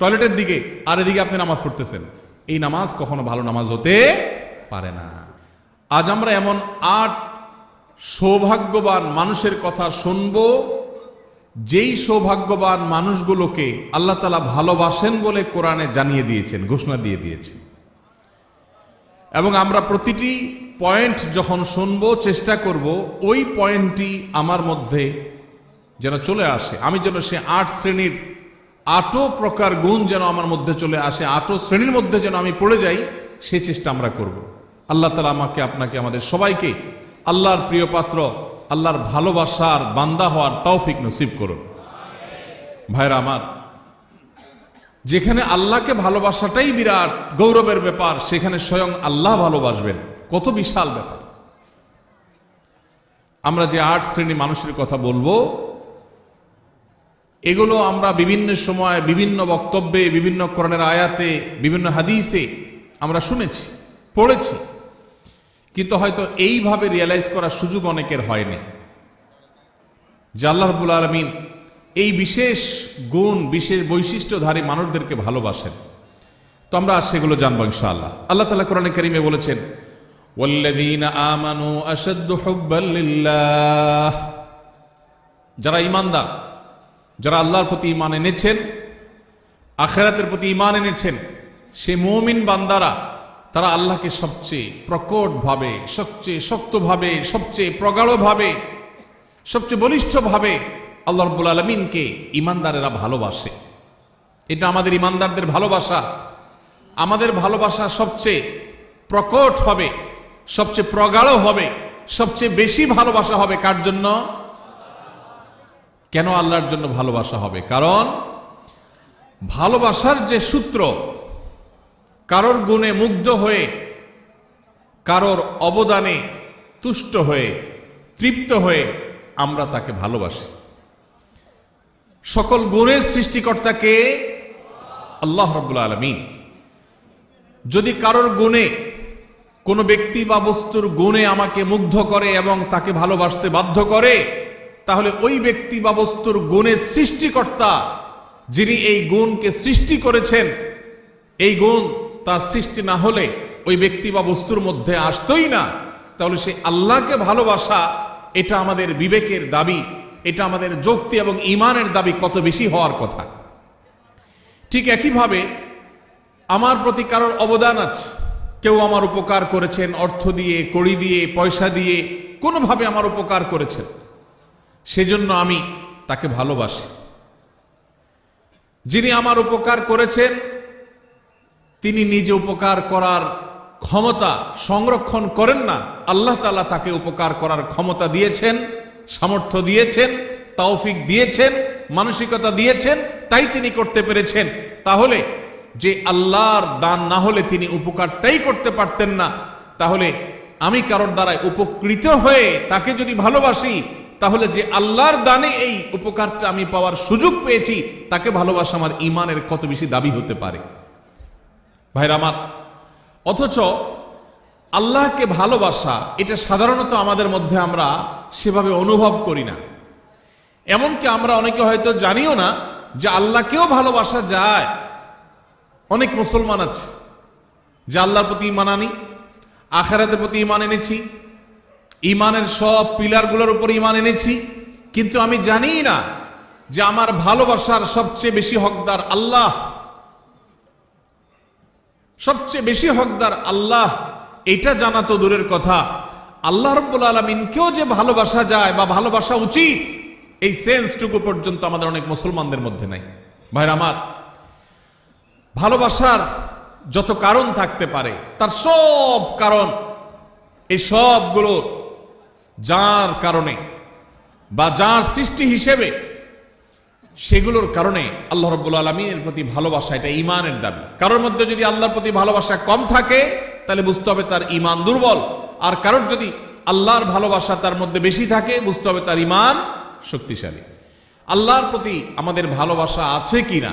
টয়লেটের দিকে, আর এদিকে আপনি নামাজ পড়তেছেন, এই নামাজ কখনো ভালো নামাজ হতে পারে না। আজ আমরা এমন 8 সৌভাগ্যবান মানুষের কথা শুনবো, যেই সৌভাগ্যবান মানুষগুলোকে আল্লাহ তাআলা ভালোবাসেন বলে কোরআনে জানিয়ে দিয়েছেন, ঘোষণা দিয়ে দিয়েছেন। এবং আমরা প্রতিটি পয়েন্ট যখন শুনবো, চেষ্টা করব ওই পয়েন্টটি আমার মধ্যে যেন চলে আসে, আমি যেন সে 8 শ্রেণীর 8 প্রকার গুণ যেন আমার মধ্যে চলে আসে, 8 শ্রেণীর মধ্যে যেন আমি পড়ে যাই, সে চেষ্টা আমরা করব। আল্লাহ তাআলা আমাকে, আপনাকে, আমাদের সবাইকে আল্লাহর প্রিয় পাত্র, আল্লাহর ভালোবাসার বান্দা হওয়ার তৌফিক নসিব করুন। ভাইরা আমার, যেখানে আল্লাহকে ভালোবাসাটাই বিরাট গৌরবের ব্যাপার, সেখানে স্বয়ং আল্লাহ ভালোবাসবেন, কত বিশাল ব্যাপার। আমরা যে 8 শ্রেণী মানুষের কথা বলবো, এগুলো আমরা বিভিন্ন সময়, বিভিন্ন বক্তব্যে, বিভিন্ন কোরআনের আয়াতে, বিভিন্ন হাদিসে আমরা শুনেছি, পড়েছি, কিন্তু হয়তো এইভাবে রিয়েলাইজ করার সুযোগ অনেকের হয়নি যে আল্লাহ রাব্বুল আলামিন এই বিশেষ গুণ, বিশেষ বৈশিষ্ট্যধারী মানুষদেরকে ভালোবাসেন। তো আমরা সেগুলো জানবো ইনশাআল্লাহ। আল্লাহ তাআলা কোরআনে কারীমে বলেছেন, ওয়াল্লাযীনা আমানু আশাদ্দু হুব্বাল লিল্লাহ। যারা ঈমানদার, যারা আল্লাহর প্রতি ঈমান এনেছেন, আখিরাতের প্রতি ঈমান এনেছেন, সে মুমিন বান্দারা, তারা আল্লাহকে সবচেয়ে প্রকটভাবে, সবচেয়ে শক্তভাবে, সবচেয়ে প্রগাঢ়ভাবে, সবচেয়ে বলিষ্ঠভাবে আল্লাহ রাব্বুল আলামিনকে ঈমানদারেরা ভালোবাসে। এটা আমাদের ঈমানদারদের ভালোবাসা। আমাদের ভালোবাসা সবচেয়ে প্রকট হবে, সবচেয়ে প্রগাঢ় হবে, সবচেয়ে বেশি ভালোবাসা হবে কার জন্য? কেন আল্লাহর জন্য ভালোবাসা হবে? কারণ ভালোবাসার যে সূত্র, কারোর গুণে মুগ্ধ হয়ে, কারোর অবদানে তুষ্ট হয়ে, তৃপ্ত হয়ে আমরা তাকে ভালোবাসি। সকল গুণের সৃষ্টিকর্তাকে আল্লাহ রাব্বুল আলামিন। যদি কারোর গুণে, কোনো ব্যক্তি বা বস্তুর গুণে আমাকে মুগ্ধ করে এবং তাকে ভালোবাসতে বাধ্য করে, তাহলে ওই ব্যক্তি বা বস্তুর গুণের সৃষ্টিকর্তা, যিনি এই গুণকে সৃষ্টি করেছেন, এই গুণ তার সৃষ্টি না হলে ওই ব্যক্তি বা বস্তুর মধ্যে আসতোই না। তাহলে সেই আল্লাহকে ভালোবাসা, এটা আমাদের বিবেকের দাবি, এটা আমাদের যুক্তি এবং ঈমানের দাবি কত বেশি হওয়ার কথা। ঠিক একইভাবে আমার প্রতি কারোর অবদান আছে, কেউ আমার উপকার করেছেন, অর্থ দিয়ে, কড়ি দিয়ে, পয়সা দিয়ে, কোনোভাবে আমার উপকার করেছেন, সেজন্য আমি তাকে ভালোবাসি। যিনি আমার উপকার করেছেন, তিনি নিজে উপকার করার ক্ষমতা সংরক্ষণ করেন না, আল্লাহ তাআলা তাকে উপকার করার ক্ষমতা দিয়েছেন, সামর্থ্য দিয়েছেন, তৌফিক দিয়েছেন, মানসিকতা দিয়েছেন, তাই তিনি করতে পেরেছেন। তাহলে যে আল্লাহর দান না হলে তিনি উপকারটাই করতে পারতেন না, তাহলে আমি কারোর দ্বারা উপকৃত হয়ে তাকে যদি ভালোবাসি, তাহলে যে আল্লাহর দানে এই উপকারটা আমি পাওয়ার সুযোগ পেয়েছি তাকে ভালোবাসা আমার ঈমানের কত বেশি দাবি হতে পারে ভাইরা আমার। অথচ আল্লাহকে ভালোবাসা এটা সাধারণত আমাদের মধ্যে আমরা সেভাবে অনুভব করি না। এমনকি আমরা অনেকে হয়তো জানিও না যে আল্লাহকেও ভালোবাসা যায়। অনেক মুসলমান আছে যে আল্লাহর প্রতি ঈমান আনি, আখিরাতের প্রতি ঈমান এনেছি, ঈমানের সব পিলারগুলোর উপর ঈমান এনেছি, কিন্তু আমি জানি না যে আমার ভালোবাসার সবচেয়ে বেশি হকদার আল্লাহ, সবচেয়ে বেশি হকদার আল্লাহ। এটা জানা তো দূরের কথা, আল্লাহ রাব্বুল আলামিনকেও যে ভালোবাসা যায় বা ভালোবাসা উচিত, এই সেন্সটুকু পর্যন্ত আমাদের অনেক মুসলমানদের মধ্যে নাই। ভাইরা আমার, ভালোবাসার যত কারণ থাকতে পারে তার সব কারণ, এই সবগুলো যার কারণে বা যার সৃষ্টি হিসেবে, সেগুলোর কারণে আল্লাহ রাব্বুল আলামিনের প্রতি ভালোবাসা এটা ঈমানের দাবি। কারোর মধ্যে যদি আল্লাহর প্রতি ভালোবাসা কম থাকে তাহলে বুঝতে হবে তার ঈমান দুর্বল, আর কারোর যদি আল্লাহর ভালোবাসা তার মধ্যে বেশি থাকে বুঝতে হবে তার ঈমান শক্তিশালী। আল্লাহর প্রতি আমাদের ভালোবাসা আছে কিনা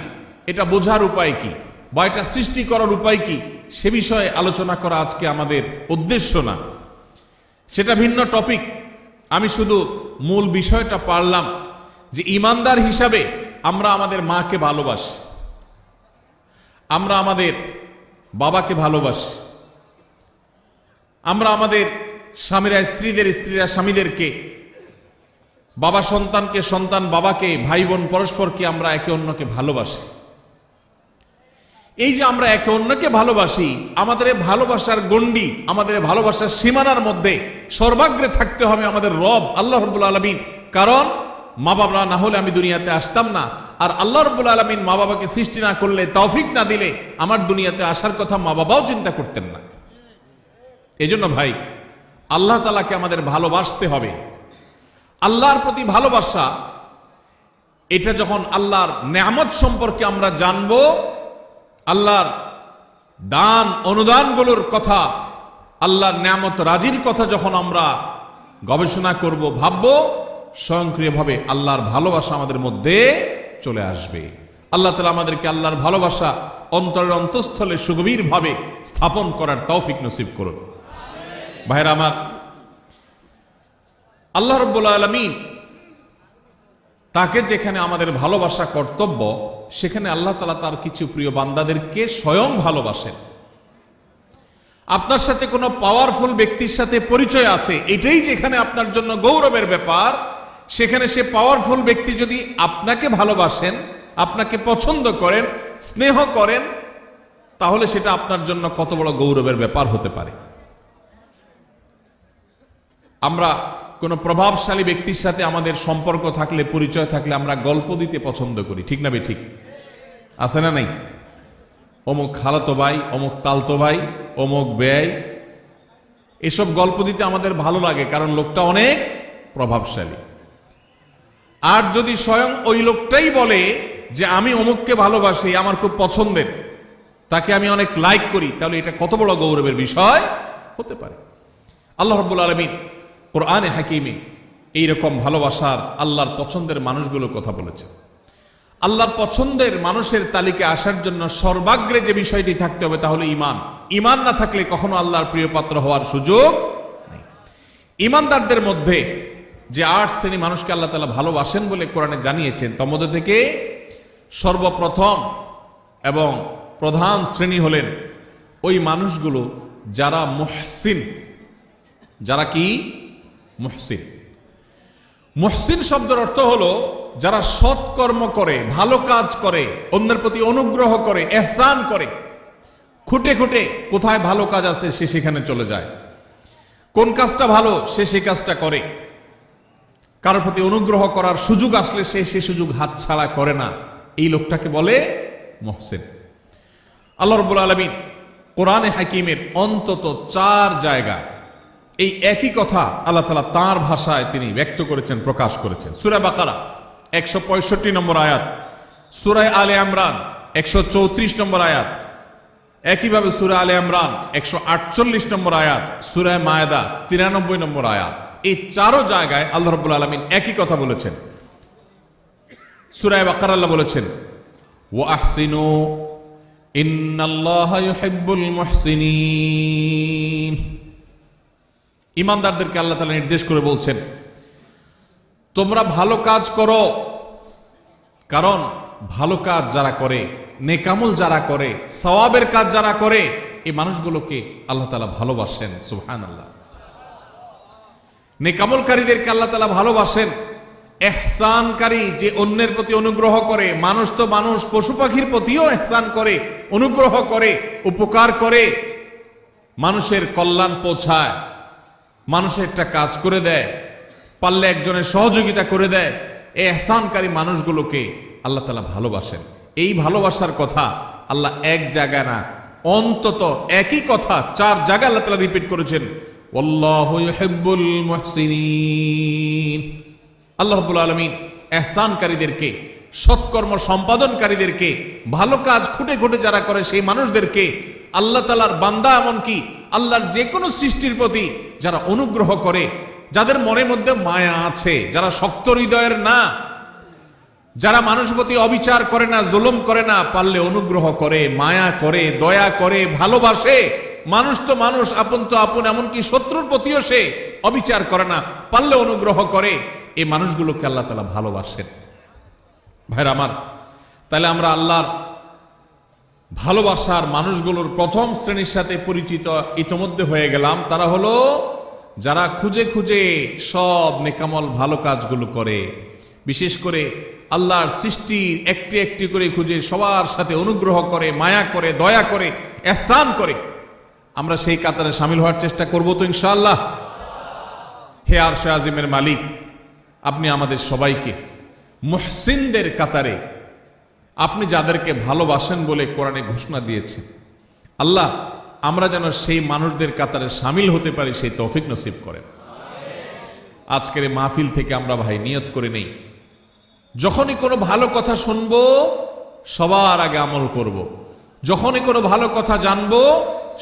এটা বোঝার উপায় কি, বা এটা সৃষ্টি করার উপায় কি, সে বিষয়ে আলোচনা করা আজকে আমাদের উদ্দেশ্য না, সেটা ভিন্ন টপিক। আমি শুধু মূল বিষয়টা পারলাম যে ঈমানদার হিসাবে আমরা আমাদের মাকে ভালোবাসি, আমরা আমাদের বাবাকে ভালোবাসি, আমরা আমাদের স্বামীরা স্ত্রীদের, স্ত্রীরা স্বামীদেরকে, বাবা সন্তানকে, সন্তান বাবাকে, ভাই বোন পরস্পরকে আমরা একে অন্যকে ভালোবাসি। এই যে আমরা একে অন্যকে ভালোবাসি, আমাদের ভালোবাসার গণ্ডি, আমাদের ভালোবাসার সীমানার মধ্যে সর্বাগ্রে থাকতে হবে আমাদের রব আল্লাহ রাব্বুল আলামিন। কারণ মা বাবা না হলে আমি দুনিয়াতে আসতাম না, আর আল্লাহ রাব্বুল আলামিন মা বাবাকে সৃষ্টি না করলে, তৌফিক না দিলে আমার দুনিয়াতে আসার কথা মা বাবাও চিন্তা করতেন না। এই জন্য ভাই, আল্লাহ তাআলাকে আমাদের ভালোবাসতে হবে। আল্লাহর প্রতি ভালোবাসা এটা যখন আল্লাহর নেয়ামত সম্পর্কে আমরা জানবো, আল্লাহর দান অনুদানগুলোর কথা, আল্লাহর নেয়ামত রাজির কথা যখন আমরা গবেষণা করব, ভাববো, স্বয়ংক্রিয়ভাবে আল্লাহর ভালোবাসা আমাদের মধ্যে চলে আসবে। আল্লাহ তাআলা আমাদেরকে আল্লাহর ভালোবাসা অন্তরের অন্তঃস্থলে সুগভীরভাবে স্থাপন করার তৌফিক নসিব করুন। ভাইরা আমার, আল্লাহ রাব্বুল আলামিন তাকে যেখানে আমাদের ভালোবাসা কর্তব্য, সেখানে আল্লাহ তাআলা তার কিছু প্রিয় বান্দাদেরকে স্বয়ং ভালোবাসেন। আপনার সাথে কোনো পাওয়ারফুল ব্যক্তির সাথে পরিচয় আছে, এটাই যেখানে আপনার জন্য গৌরবের ব্যাপার, সেখানে সে পাওয়ারফুল ব্যক্তি যদি আপনাকে ভালোবাসেন, আপনাকে পছন্দ করেন, স্নেহ করেন, তাহলে সেটা আপনার জন্য কত বড় গৌরবের ব্যাপার হতে পারে। আমরা কোনো প্রভাবশালী ব্যক্তির সাথে আমাদের সম্পর্ক থাকলে, পরিচয় থাকলে আমরা গল্প দিতে পছন্দ করি, ঠিক না বে ঠিক? আছে না নাই? অমুক খালাতো ভাই, অমুক তালতো ভাই, অমুক ব্যয়, এসব গল্প দিতে আমাদের ভালো লাগে, কারণ লোকটা অনেক প্রভাবশালী। আর যদি স্বয়ং ওই লোকটাই বলে যে আমি অমুককে ভালোবাসি, আমার খুব পছন্দের, তাকে আমি অনেক লাইক করি, তাহলে এটা কত বড় গৌরবের বিষয় হতে পারে। আল্লাহ রাব্বুল আলামিন কোরআনে হাকিমে এইরকম ভালোবাসার, আল্লাহর পছন্দের মানুষগুলোর কথা বলেছে। আল্লাহর পছন্দের মানুষের তালিকায় আসার জন্য সর্বাগ্রে যে বিষয়টি থাকতে হবে তা হলো ঈমান। ঈমান না থাকলে কখনো আল্লাহর প্রিয় পাত্র হওয়ার সুযোগ নেই। ঈমানদারদের মধ্যে যে ৮ শ্রেণী মানুষকে আল্লাহ তাআলা ভালোবাসেন বলে কোরআনে জানিয়েছেন, তার মধ্যে থেকে সর্বপ্রথম এবং প্রধান শ্রেণী হলেন ওই মানুষগুলো যারা মুহসিন। যারা কি? মুহসিন। মুহসিন শব্দের অর্থ হলো যারা সৎকর্ম করে, ভালো কাজ করে, অন্যের প্রতি অনুগ্রহ করে, ইহসান করে, খুঁটে খুঁটে কোথায় ভালো কাজ আছে সে সেখানে চলে যায়, কোন কাজটা ভালো সে সেই কাজটা করে, কারোর প্রতি অনুগ্রহ করার সুযোগ আসলে সে সেই সুযোগ হাতছাড়া করে না। এই লোকটাকে বলে মুহসিন। আল্লাহ রাব্বুল আলামিন কোরআনে হাকিমের অন্তত 4 জায়গায় এই একই কথা আল্লাহ তাআলা তাঁর ভাষায় তিনি ব্যক্ত করেছেন, প্রকাশ করেছেন। সূরা বাকারা 165 নম্বর আয়াত, সূরা আলে ইমরান 134 নম্বর আয়াত, একইভাবে সূরা আলে ইমরান 148 নম্বর আয়াত, সূরা মায়েদা 93 নম্বর আয়াত। এই 4 জায়গায় আল্লাহ রাব্বুল আলামিন একই কথা বলেছেন। সূরা বাকারা আল্লাহ বলেছেন, ওয়া আহসিনু ইন্নাল্লাহা ইউহিব্বুল মুহসিনিন। ঈমানদারদেরকে আল্লাহ তাআলা নির্দেশ করে বলছেন, তোমরা ভালো কাজ করো, কারণ ভালো কাজ যারা করে, নেকামল যারা করে, সওয়াবের কাজ যারা করে, এই মানুষগুলোকে আল্লাহ তাআলা ভালোবাসেন। সুবহানাল্লাহ। নেকামলকারীদেরকে আল্লাহ তাআলা ভালোবাসেন। ইহসানকারী, যে অন্যের প্রতি অনুগ্রহ করে, মানুষ তো মানুষ, পশু পাখির প্রতিও ইহসান করে, অনুগ্রহ করে, উপকার করে, মানুষের কল্যাণ পৌঁছায়, মানুষের একটা কাজ করে দেয়, পারলে একজনের সহযোগিতা করে দেয়, এই ইহসানকারী মানুষগুলোকে আল্লাহ তাআলা ভালোবাসেন। এই ভালোবাসার কথা আল্লাহ এক জায়গায় না, অন্তত একই কথা 4 জায়গায় আল্লাহ তাআলা রিপিট করেছেন, ওয়াল্লাহু ইউহিব্বুল মুহসিনিন। আল্লাহ রাব্বুল আলামিন ইহসানকারীদেরকে, সৎকর্ম সম্পাদনকারীদেরকে, ভালো কাজ খুঁটে খুঁটে যারা করে সেই মানুষদেরকে আল্লাহ তাআলার বান্দা, এমনকি আল্লাহর যে কোনো সৃষ্টির প্রতি যারা অনুগ্রহ করে, যাদের মনের মধ্যে মায়া আছে, যারা শক্ত হৃদয়ের না, যারা মানুষের প্রতি অবিচার করে না, জুলুম করে না, পারলে অনুগ্রহ করে, মায়া করে, দয়া করে, ভালোবাসে। মানুষ তো মানুষ, আপন তো আপন, এমনকি শত্রুর প্রতিও সে অবিচার করে না, পারলে অনুগ্রহ করে। এই মানুষগুলোকে আল্লাহ তাআলা ভালোবাসেন। ভাইরা আমার, তাহলে আমরা আল্লাহর ভালোবাসার মানুষগুলোর প্রথম শ্রেণীর সাথে পরিচিত ইতোমধ্যে হয়ে গেলাম। তারা হলো যারা খুঁজে খুঁজে সব নেকামল ভালো কাজগুলো করে, বিশেষ করে আল্লাহর সৃষ্টি একটি একটি করে খুঁজে সবার সাথে অনুগ্রহ করে, মায়া করে, দয়া করে, ইহসান করে। আমরা সেই কাতারে শামিল হওয়ার চেষ্টা করব তো ইনশাআল্লাহ। হে আরশে আজিমের মালিক, আপনি আমাদের সবাইকে মুহসিনদের কাতারে, আপনি যাদেরকে ভালোবাসেন বলে কোরআনে ঘোষণা দিয়েছেন, আল্লাহ আমরা যেন সেই মানুষদের কাতারে শামিল হতে পারি, সেই তৌফিক নসিব করেন। আজকের এই মাহফিল থেকে আমরা ভাই নিয়ত করে নেই, যখনই কোনো ভালো কথা শুনবো সবার আগে আমল করব। যখনই কোনো ভালো কথা জানবো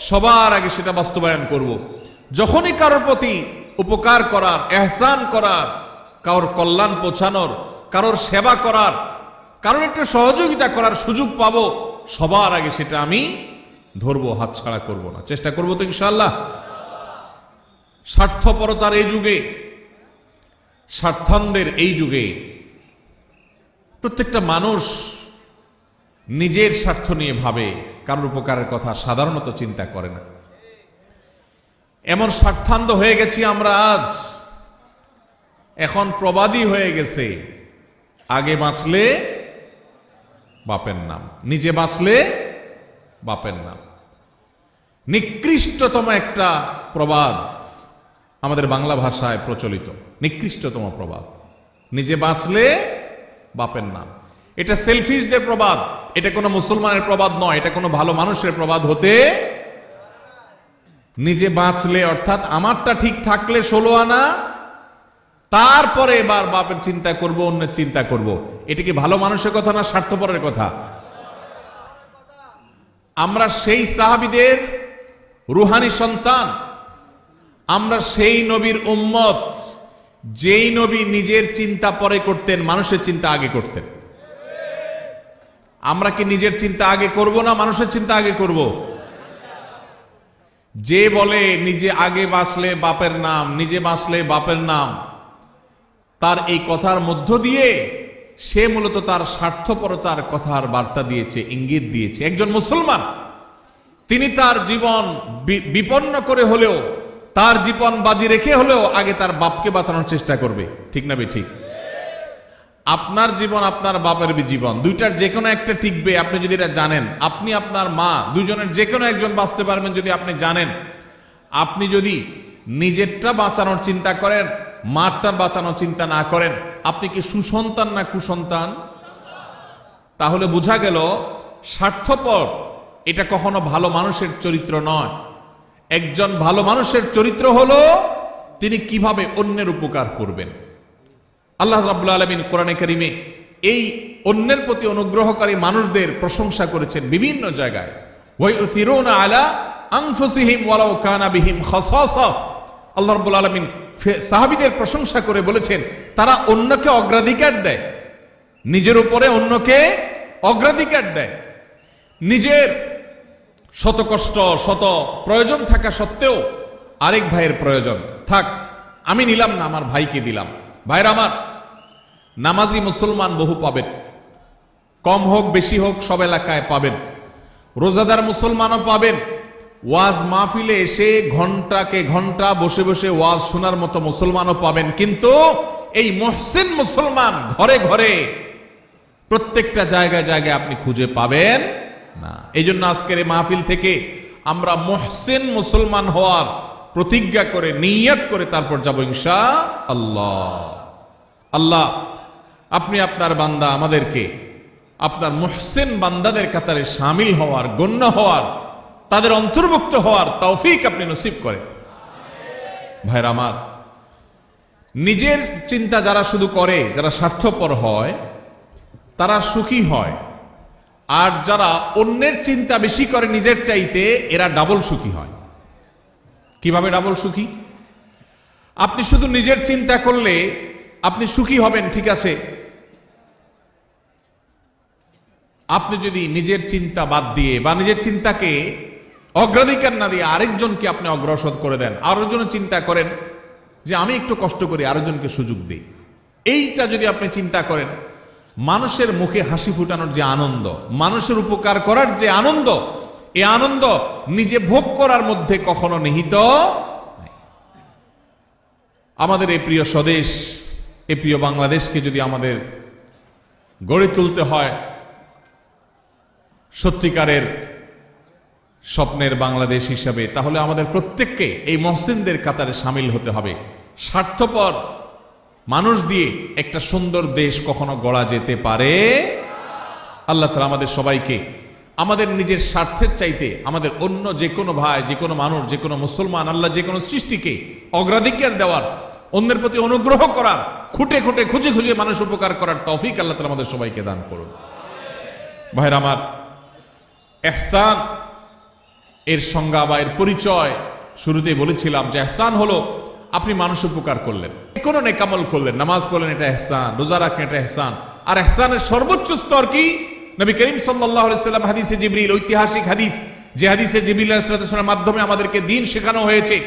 সবার আগে সেটা বাস্তবায়ন করব। যখনই কারোর প্রতি উপকার করার, ইহসান করার, কারোর কল্যাণ পৌঁছানোর, কারোর সেবা করার, কারোর একটা সহযোগিতা করার সুযোগ পাবো, সবার আগে সেটা আমি ধরবো, হাতছাড়া করব না, চেষ্টা করবো তো ইনশাআল্লাহ। স্বার্থপরতার এই যুগে, স্বার্থান্ধের এই যুগে প্রত্যেকটা মানুষ নিজের স্বার্থ নিয়ে ভাবে, কারোর উপকারের কথা সাধারণত চিন্তা করে না। এমন স্বার্থান্ধ হয়ে গেছি আমরা আজ, এখন প্রবাদী হয়ে গেছে, আগে বাঁচলে বাপের নাম, নিজে বাঁচলে বাপের নাম। নিকৃষ্টতম একটা প্রবাদ আমাদের বাংলা ভাষায় প্রচলিত, নিকৃষ্টতম প্রবাদ, নিজে বাঁচলে বাপের নাম। এটা সেলফিশদের প্রবাদ, এটা কোনো মুসলমানের প্রবাদ নয়, এটা কোনো ভালো মানুষের প্রবাদ হতে। নিজে বাঁচলে অর্থাৎ আমারটা ঠিক থাকলে 16 আনা, তারপরে এবার বাপের চিন্তা করব, অন্যের চিন্তা করব। এটা কি ভালো মানুষের কথা না স্বার্থপরের কথা? আমরা সেই সাহাবীদের রুহানি সন্তান, আমরা সেই নবীর উম্মত, যেই নবী নিজের চিন্তা পরে করতেন, মানুষের চিন্তা আগে করতেন। আমরা কি নিজের চিন্তা আগে করব না মানুষের চিন্তা আগে করব? যে বলে নিজে আগে বাঁচলে বাপের নাম, নিজে বাঁচলে বাপের নাম, তার এই কথার মধ্য দিয়ে সে মূলত তার স্বার্থপরতার কথার বার্তা দিয়েছে, ইঙ্গিত দিয়েছে। একজন মুসলমান তিনি তার জীবন বিপন্ন করে হলেও, তার জীবন বাজি রেখে হলেও আগে তার বাপকে বাঁচানোর চেষ্টা করবে, ঠিক না ঠিক? আপনার জীবন আপনার বাপের জীবন, দুইটার যে কোনো একটা টিকবে আপনি যদি এটা জানেন। আপনি আপনার মা, দুজনের যে কোনো একজন বাঁচতে পারবেন যদি আপনি জানেন। আপনি যদি নিজেরটা বাঁচানোর চিন্তা করেন, মারটা বাঁচানোর চিন্তা না করেন, আপনি কি সুসন্তান না কুসন্তান? তাহলে বোঝা গেল স্বার্থপর এটা কখনো ভালো মানুষের চরিত্র নয়। একজন ভালো মানুষের চরিত্র হলো তিনি কিভাবে অন্যের উপকার করবেন। আল্লাহ রাব্বুল আলামিন কোরআনে কারীমে এই অন্যের প্রতি অনুগ্রহকারী মানুষদের প্রশংসা করেছেন বিভিন্ন জায়গায়। ওয়া ইউথিরুনা আলা আনফুসিহিম ওয়ালাউ কানা বিহিম খাসাসা। আল্লাহ রাব্বুল আলামিন সাহাবীদের প্রশংসা করে বলেছেন তারা অন্যকে অগ্রাধিকার দেয়, নিজের উপরে অন্যকে অগ্রাধিকার দেয়। নিজের শত কষ্ট শত প্রয়োজন থাকা সত্ত্বেও আরেক ভাইয়ের প্রয়োজন থাক, আমি নিলাম না, আমার ভাইকে দিলাম। ভাইয়ের আমার, নামাজি মুসলমান বহু পাবেন, কম হোক বেশি হোক সব এলাকায় পাবেন। রোজাদার মুসলমানও পাবেন। ওয়াজ মাহফিলে এসে ঘন্টাকে ঘন্টা বসে বসে ওয়াজ শোনার মতো মুসলমানও পাবেন। কিন্তু এই মুহসিন মুসলমান ঘরে ঘরে প্রত্যেকটা জায়গায় জায়গায় আপনি খুঁজে পাবেন না। এই জন্য আজকের এই মাহফিল থেকে আমরা মুহসিন মুসলমান হওয়ার প্রতিজ্ঞা করে নিয়ত করে তারপর যাব ইনশাআল্লাহ। আল্লাহ আপনি আপনার বান্দা আমাদেরকে আপনার মুহসিন বান্দাদের কাতারে শামিল হওয়ার, গণ্য হওয়ার, তাদের অন্তর্ভুক্ত হওয়ার তৌফিক আপনি নসিব করেন। ভাইরা আমার, নিজের চিন্তা যারা শুধু করে, যারা স্বার্থপর হয় তারা সুখী হয়, আর যারা অন্যের চিন্তা বেশি করে নিজের চাইতে এরা ডাবল সুখী হয়। কিভাবে ডাবল সুখী? আপনি শুধু নিজের চিন্তা করলে আপনি সুখী হবেন, ঠিক আছে। আপনি যদি নিজের চিন্তা বাদ দিয়ে বা নিজের চিন্তাকে অগ্রাধিকার না দিয়ে আরেকজনকে আপনি অগ্রসর করে দেন, আরেকজনের চিন্তা করেন যে আমি একটু কষ্ট করি, আরেকজনকে সুযোগ দিই, এইটা যদি আপনি চিন্তা করেন, মানুষের মুখে হাসি ফুটানোর যে আনন্দ, মানুষের উপকার করার যে আনন্দ, এই আনন্দ নিজে ভোগ করার মধ্যে কখনো নিহিত নেই। আমাদের এই প্রিয় স্বদেশ, এই প্রিয় বাংলাদেশকে যদি আমাদের গড়ে তুলতে হয় সত্যিকারের স্বপ্নের বাংলাদেশ হিসাবে, তাহলে আমাদের প্রত্যেককে এই মুহসিনদের কাতারে শামিল হতে হবে। স্বার্থপর মানুষ দিয়ে একটা সুন্দর দেশ কখনো গড়া যেতে পারে। আল্লাহ তাআলা আমাদের সবাইকে আমাদের নিজের স্বার্থের চাইতে আমাদের অন্য যে কোনো ভাই, যে কোনো মানুষ, যে কোনো মুসলমান, আল্লাহ যে কোনো সৃষ্টিকে অগ্রাধিকার দেওয়ার, অন্যের প্রতি অনুগ্রহ করার, খুঁটে খুঁটে খুঁজে খুঁজে মানুষ উপকার করার তৌফিক আল্লাহ তাআলা আমাদের সবাইকে দান করুন। ভাইরা আমার, ইহসান এর সংজ্ঞা বা এর পরিচয় শুরুতেই বলেছিলাম যে ইহসান হলো আপনি মানুষ উপকার করলেন, কোনো নেকামল করলেন, নামাজ পড়লেন, এটা ইহসান, রোজা রাখলেন, এটা ইহসান। আর ইহসানের সর্বোচ্চ স্তর কি? নবী করিম সাল্লাল্লাহু আলাইহি সাল্লাম হাদিসে জিবরিল, ঐতিহাসিক হাদিস, যে হাদিসে জিবরিল আলাইহিস সালামের মাধ্যমে আমাদেরকে দ্বীন শেখানো হয়েছে,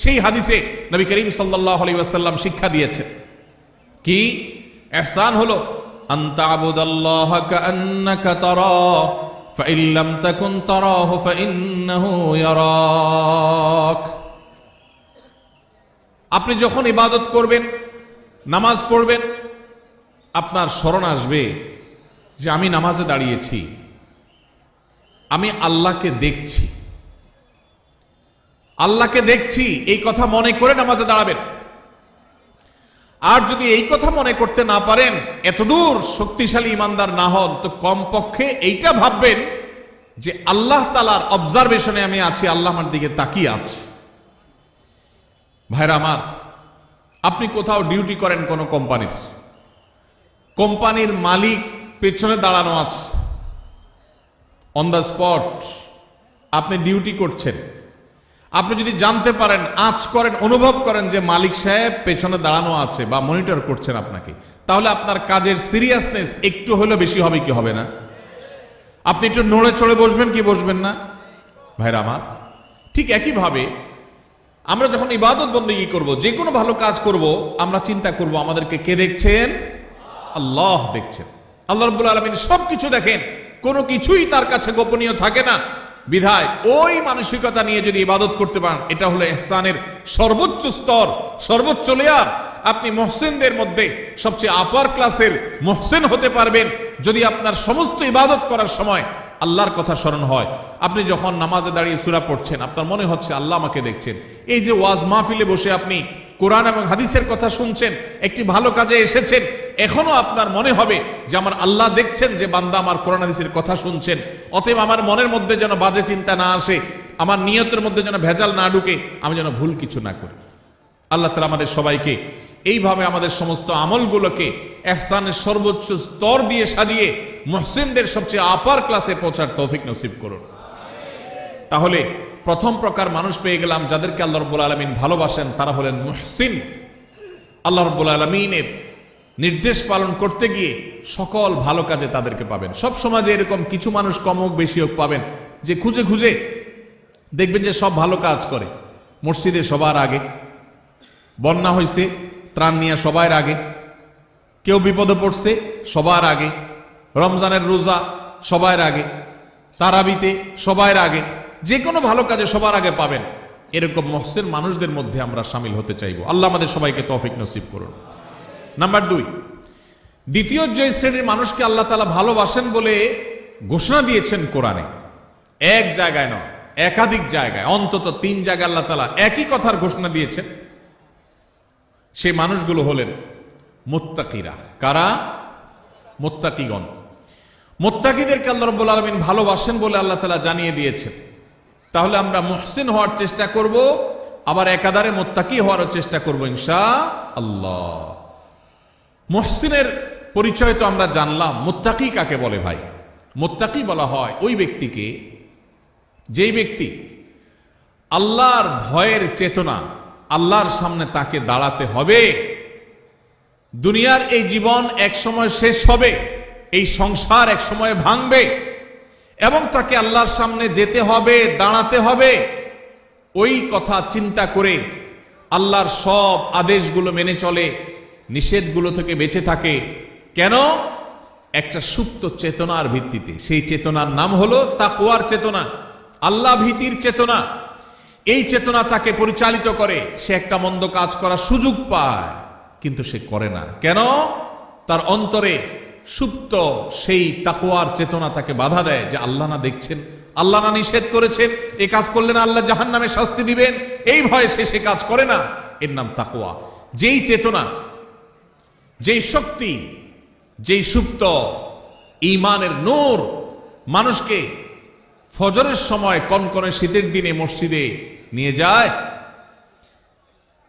সেই হাদিসে নবী করিম সাল্লাল্লাহু আলাইহি ওয়াসাল্লাম শিক্ষা দিয়েছেন কি? ইহসান হলো আনতা আবুদাল্লাহা কাআন্নাকা তারা ফাইন লাম তাকুন তারাহু ফাইন্নাহু ইয়ারাক। আপনি যখন ইবাদত করবেন, নামাজ পড়বেন, আপনার স্মরণ আসবে যে আমি নামাজে দাঁড়িয়েছি, আমি আল্লাহকে দেখছি, আল্লাহকে দেখছি, এই কথা মনে করে নামাজে দাঁড়াবেন। আর যদি এই কথা মনে করতে না পারেন, এতদূর শক্তিশালী ইমানদার না হন, তো কমপক্ষে এইটা ভাববেন যে আল্লাহ তাআলার অবজারভেশনে আমি আছি, আল্লাহ আমার দিকে তাকিয়ে আছে। ভাইরা আমার, আপনি কোথাও ডিউটি করেন কোনো কোম্পানির, কোম্পানির মালিক পেছনে দাঁড়ানো আছে, অন দ্য স্পট আপনি ডিউটি করছেন। আপনি যদি জানতে পারেন, আঁচ করেন, অনুভব করেন যে মালিক সাহেব পেছনে দাঁড়ানো আছে বা মনিটর করছেন আপনাকে, তাহলে আপনার কাজের সিরিয়াসনেস একটু হলেও বেশি হবে কি হবে না? আপনি একটু নড়ে চড়ে বসবেন কি বসবেন না? ভাইরা আমার, ঠিক একইভাবে আমরা যখন ইবাদত বন্দেগী করব, যে কোনো ভালো কাজ করব, আমরা চিন্তা করব আমাদেরকে কে দেখছেন? আল্লাহ দেখছেন। আল্লাহ রাব্বুল আলামিন সবকিছু দেখেন, কোনো কিছুই তার কাছে গোপনীয় থাকে না। বিধায় ওই মানসিকতা নিয়ে যদি ইবাদত করতে পারেন, এটা হলো ইহসানের সর্বোচ্চ স্তর, সর্বোচ্চ লেয়ার। আপনি মুহসিনদের মধ্যে সবচেয়ে আপার ক্লাসের মুহসিন হতে পারবেন যদি আপনার সমস্ত ইবাদত করার সময় আল্লাহর কথা স্মরণ হয়। আপনি যখন নামাজে দাঁড়িয়ে সূরা পড়ছেন, আপনার মনে হচ্ছে আল্লাহ আমাকে দেখছেন। এই যে ওয়াজ মাহফিলে বসে আপনি কোরআন এবং হাদিসের কথা শুনছেন, একটি ভালো কাজে এসেছেন, এখনো আপনার মনে হবে যে আমার আল্লাহ দেখছেন যে বান্দা আমার কোরআন হাদিসের কথা শুনছেন, অতএব আমার মনের মধ্যে যেন বাজে চিন্তা না আসে, আমার নিয়তের মধ্যে যেন ভেজাল না ঢুকে, আমি যেন ভুল কিছু না করি। আল্লাহ তাআলা আমাদের সবাইকে এইভাবে আমাদের সমস্ত আমলগুলোকে ইহসানের সর্বোচ্চ স্তর দিয়ে সাজিয়ে মুহসিনদের সবচেয়ে আপার ক্লাসে পৌঁছার তৌফিক নসিব করুন। তাহলে প্রথম প্রকার মানুষ পেয়ে গেলাম যাদেরকে আল্লাহ রাব্বুল আলামিন ভালোবাসেন, তারা হলেন মুহসিন। আল্লাহ রাব্বুল আলামিনের নির্দেশ পালন করতে গিয়ে সকল ভালো কাজে তাদেরকে পাবেন। সব সমাজে এরকম কিছু মানুষ কম হোক বেশি হোক পাবেন যে খুঁজে খুঁজে দেখবেন যে সব ভালো কাজ করে। মসজিদে সবার আগে, বন্যা হয়েছে ত্রাণ নিয়ে সবার আগে, কেউ বিপদে পড়ছে সবার আগে, রমজানের রোজা সবার আগে, তারাবিতে সবার আগে, যে কোনো ভালো কাজে সবার আগে পাবেন। এরকম মুহসিন মানুষদের মধ্যে আমরা শামিল হতে চাইব। আল্লাহ আমাদের সবাইকে তৌফিক নসিব করুন। নাম্বার 2, দ্বিতীয় যে শ্রেণীর মানুষকে আল্লাহ তাআলা ভালোবাসেন বলে ঘোষণা দিয়েছেন কোরআনে, এক জায়গায় নয় একাধিক জায়গায়, অন্তত 3 জায়গায় আল্লাহ তাআলা একই কথার ঘোষণা দিয়েছেন। সেই মানুষগুলো হলেন মুত্তাকিরা। কারা? মুত্তাকিগণ। মুত্তাকিদেরকে আল্লাহ রাব্বুল আলামিন ভালোবাসেন বলে আল্লাহ তাআলা জানিয়ে দিয়েছেন। তাহলে আমরা মুহসিন হওয়ার চেষ্টা করব, আবার একাধারে মুত্তাকি হওয়ার চেষ্টা করব ইনশাআল্লাহ। মুহসিনের পরিচয় তো আমরা জানলাম। মুত্তাকি কাকে বলে ভাই? মুত্তাকি বলা হয় ওই ব্যক্তিকে, যেই ব্যক্তি আল্লাহর ভয়ের চেতনা, আল্লাহর সামনে তাকে দাঁড়াতে হবে, দুনিয়ার এই জীবন এক সময় শেষ হবে, এই সংসার এক সময় ভাঙবে এবং তাকে আল্লাহর সামনে যেতে হবে, দাঁড়াতে হবে, ওই কথা চিন্তা করে আল্লাহর সব আদেশগুলো মেনে চলে, নিষেধগুলো থেকে বেঁচে থাকে। কেন? একটা সুপ্ত চেতনার ভিত্তিতে। সেই চেতনার নাম হলো তাকওয়ার চেতনা, আল্লাহ ভীতির চেতনা। এই চেতনা তাকে পরিচালিত করে। সে একটা মন্দ কাজ করার সুযোগ পায় কিন্তু সে করে না। কেন? তার অন্তরে সুপ্ত সেই তাকওয়ার চেতনা তাকে বাধা দেয় যে আল্লাহ না দেখছেন, আল্লাহ না নিষেধ করেছেন, এই কাজ করলে না আল্লাহ জাহান্নামে শাস্তি দিবেন, এই ভয়ে সে কাজ করে না। এর নাম তাকওয়া। যেই চেতনা, যেই শক্তি, যেই সুপ্ত ঈমানের নূর মানুষকে ফজরের সময় কনকনে শীতের দিনে মসজিদে নিয়ে যায়,